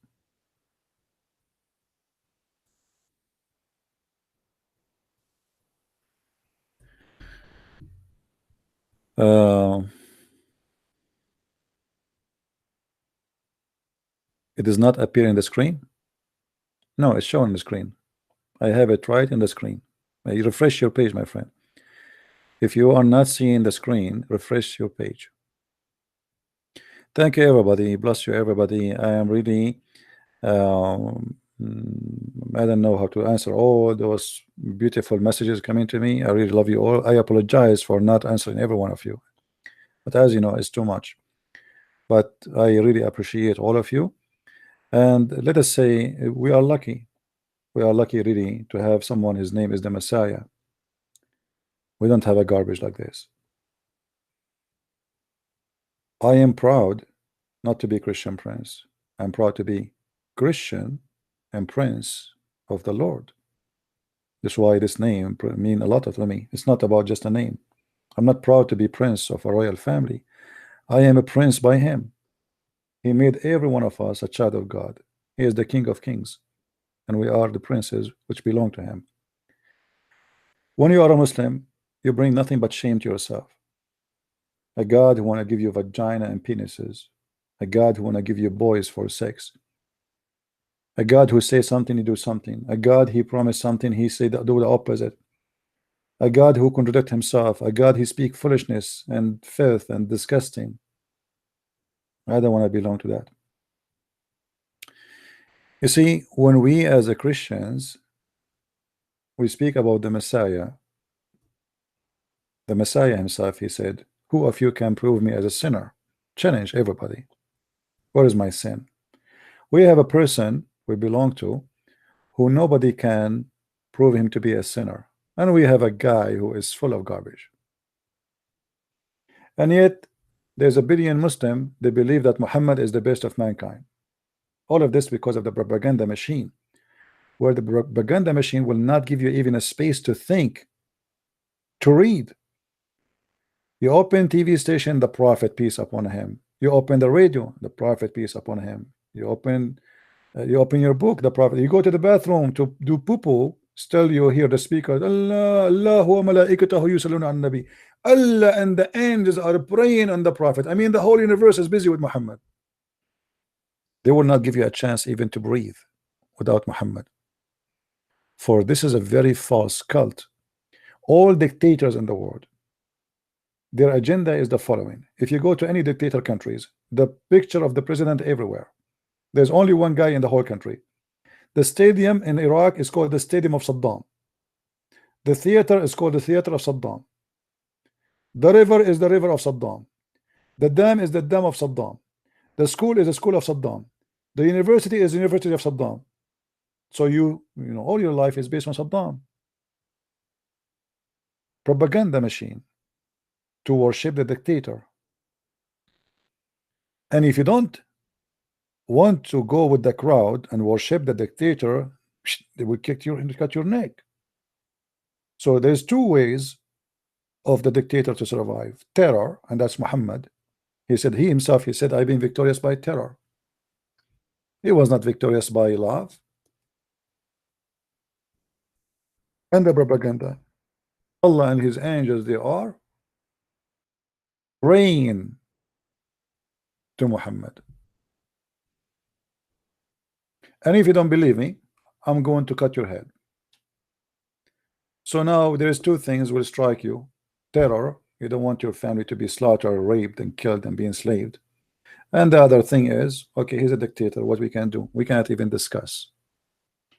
It does not appear in the screen. No, it's shown on the screen. I have it right in the screen. You refresh your page, my friend. If you are not seeing the screen, refresh your page. Thank you, everybody. Bless you, everybody. I am really I don't know how to answer all those beautiful messages coming to me. I really love you all. I apologize for not answering every one of you, but as you know, it's too much. But I really appreciate all of you, and let us say we are lucky. We are lucky really to have someone, his name is the Messiah. We don't have a garbage like this. I am proud not to be Christian Prince. I'm proud to be Christian and Prince of the Lord. That's why this name mean a lot to me. It's not about just a name. I'm not proud to be Prince of a royal family. I am a prince by him. He made every one of us a child of God. He is the King of Kings, and we are the princes which belong to him. When you are a Muslim, you bring nothing but shame to yourself. A God who want to give you vagina and penises a God who wanna give you boys for sex, a God who says something, he do something, a God he promised something, he said do the opposite, a God who contradict himself, a God he speak foolishness and filth and disgusting. I don't want to belong to that. You see, when we as a Christians we speak about the Messiah himself, he said, who of you can prove me as a sinner? Challenge everybody. What is my sin? We have a person we belong to who nobody can prove him to be a sinner, and we have a guy who is full of garbage. And yet there's a billion Muslim, they believe that Muhammad is the best of mankind. All of this because of the propaganda machine, where the propaganda machine will not give you even a space to think, to read. You open TV station, the Prophet, peace upon him. You open the radio, the Prophet, peace upon him. You open your book, the Prophet. You go to the bathroom to do poo-poo, still you hear the speaker, Allah, Allah wa malaikatahu yusalluna ala nabi. Allah and the angels are praying on the Prophet. I mean, the whole universe is busy with Muhammad. They will not give you a chance even to breathe without Muhammad. For this is a very false cult. All dictators in the world, their agenda is the following. If you go to any dictator countries, the picture of the president everywhere. There's only one guy in the whole country. The stadium in Iraq is called the Stadium of Saddam. The theater is called the Theater of Saddam. The river is the River of Saddam. The dam is the Dam of Saddam. The school is the School of Saddam. The university is the University of Saddam. So you know all your life is based on Saddam. Propaganda machine to worship the dictator. And if you don't want to go with the crowd and worship the dictator, they will cut your neck. So there's two ways of the dictator to survive: terror, and that's Muhammad. He said himself, he said, I've been victorious by terror. He was not victorious by love. And the propaganda. Allah and his angels, they are praying to Muhammad. And if you don't believe me, I'm going to cut your head. So now there's two things will strike you: terror, you don't want your family to be slaughtered, raped and killed and be enslaved. And the other thing is, okay, he's a dictator, what we can do? We cannot even discuss.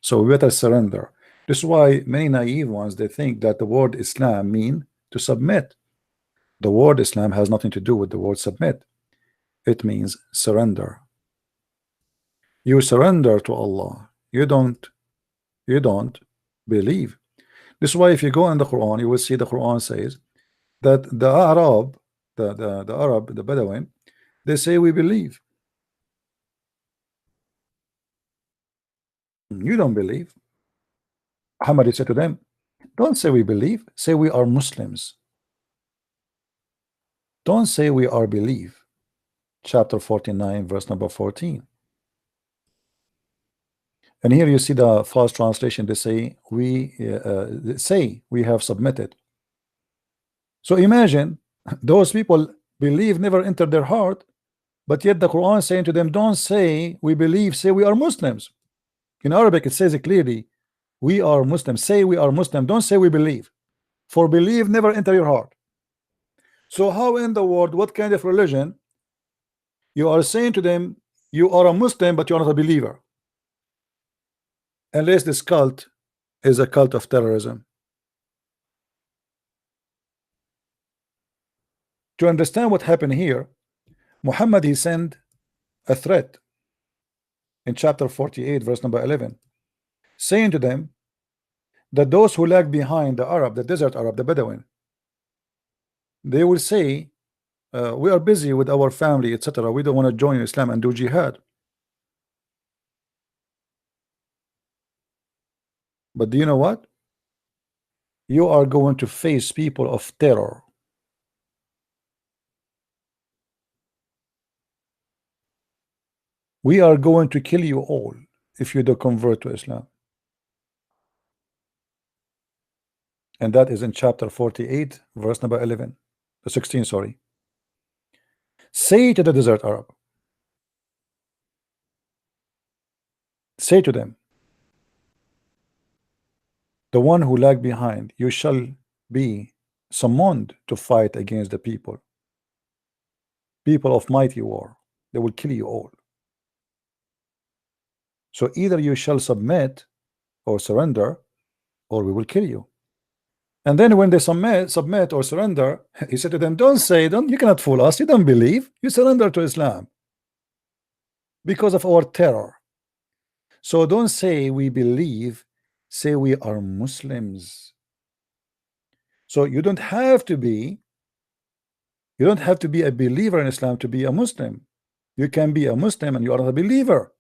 So we better surrender. This is why many naive ones, they think that the word Islam mean to submit. The word Islam has nothing to do with the word submit. It means surrender. You surrender to Allah. You don't believe. This is why if you go in the Quran, you will see the Quran says that the Arab, the Bedouin, they say we believe. You don't believe. Muhammad said to them, don't say we believe, say we are Muslims. Don't say we are believe. Chapter 49, verse number 14. And here you see the false translation. They say we have submitted. So imagine those people believe never entered their heart, but yet the Quran is saying to them, don't say we believe, say we are Muslims. In Arabic it says it clearly, we are Muslims. Say we are Muslim, don't say we believe. For believe never enter your heart. So how in the world, what kind of religion you are saying to them you are a Muslim but you are not a believer? Unless this cult is a cult of terrorism. To understand what happened here, Muhammad, he sent a threat in chapter 48, verse number 11, saying to them that those who lag behind the Arab, the desert Arab, the Bedouin, they will say, we are busy with our family, etc. We don't want to join Islam and do jihad. But do you know what? You are going to face people of terror. We are going to kill you all if you don't convert to Islam. And that is in chapter 48, verse number 16, sorry. Say to the desert Arab, Say to them, the one who lag behind, you shall be summoned to fight against the people of mighty war. They will kill you all. So either you shall submit or surrender, or we will kill you. And then when they submit or surrender, he said to them, you cannot fool us. You don't believe. You surrender to Islam because of our terror. So don't say we believe, say we are Muslims. So you don't have to be a believer in Islam to be a Muslim. You can be a Muslim and you are not a believer.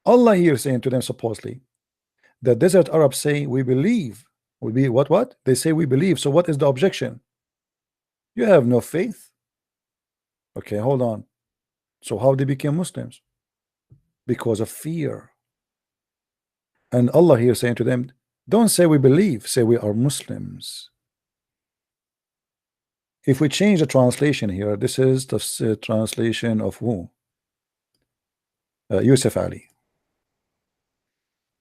Allah here saying to them, supposedly, the desert Arabs say we believe. We be what? They say we believe. So what is the objection? You have no faith. Okay, hold on. So how they became Muslims? Because of fear. And Allah here saying to them, don't say we believe, say we are Muslims. If we change the translation here, this is the translation of who? Yusuf Ali.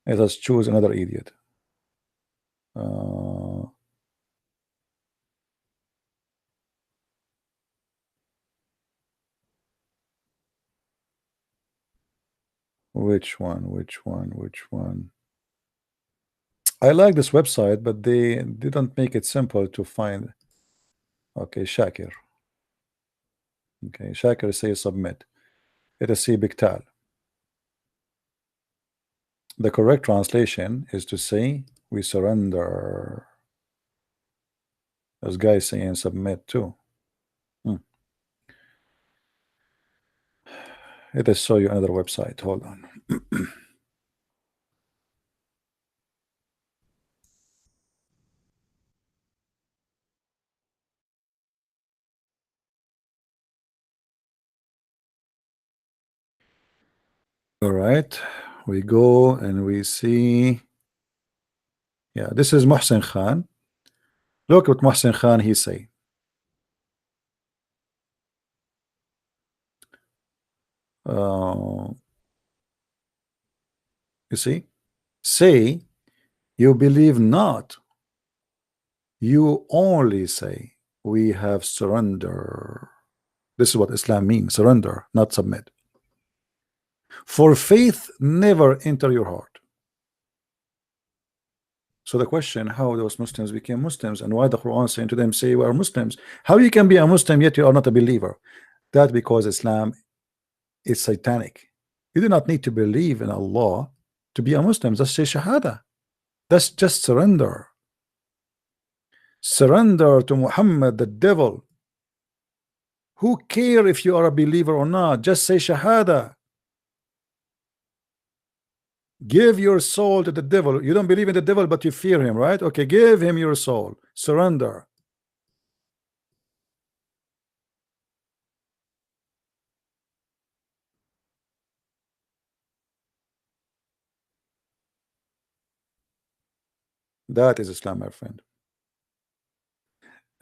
Let us choose another idiot. Which one? I like this website, but they didn't make it simple to find. Okay, Shakir. Okay, Shakir says submit. Let us see Biktal. The correct translation is to say we surrender. This guy is saying submit too. Let us show you another website. Hold on. All right, we go and we see. Yeah, this is Muhsin Khan. Look what Muhsin Khan he say. You see, say you believe not. You only say we have surrender. This is what Islam means: surrender, not submit. For faith never enter your heart. So the question, how those Muslims became Muslims, and why the Quran saying to them, say we are Muslims. How you can be a Muslim yet you are not a believer? That because Islam is satanic. You do not need to believe in Allah to be a Muslim. Just say Shahada. That's just surrender. Surrender to Muhammad, the devil. Who care if you are a believer or not? Just say Shahada. Give your soul to the devil. You don't believe in the devil, but you fear him, right? Okay, give him your soul. Surrender. That is Islam, my friend.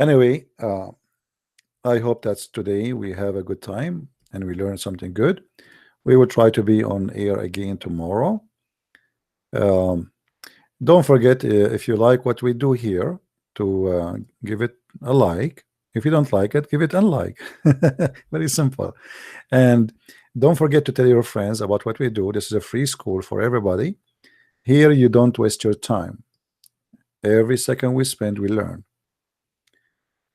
Anyway, I hope that's today we have a good time and we learn something good. We will try to be on air again tomorrow. Don't forget, if you like what we do here, to give it a like. If you don't like it, give it unlike. Very simple. And don't forget to tell your friends about what we do. This is a free school for everybody. Here you don't waste your time. Every second we spend, we learn.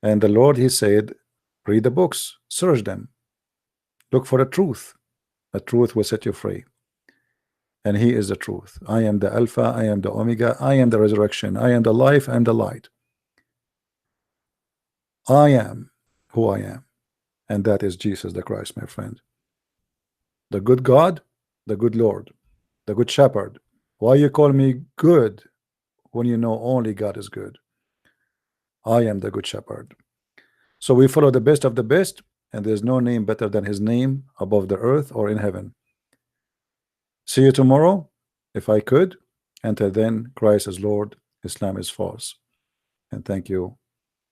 And the Lord, he said, read the books, search them, look for the truth. The truth will set you free. And he is the truth. I am the Alpha, I am the Omega, I am the resurrection, I am the life, I am the light. I am who I am. And that is Jesus the Christ, my friend. The good God, the good Lord, the good shepherd. Why you call me good when you know only God is good? I am the good shepherd. So we follow the best of the best, and there's no name better than his name above the earth or in heaven. See you tomorrow, if I could. Until then, Christ is Lord, Islam is false. And thank you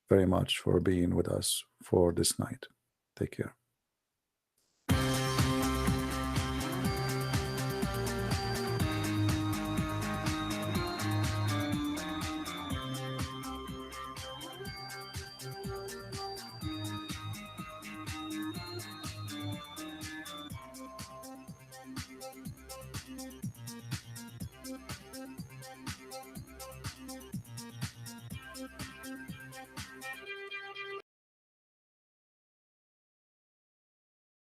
very much for being with us for this night. Take care.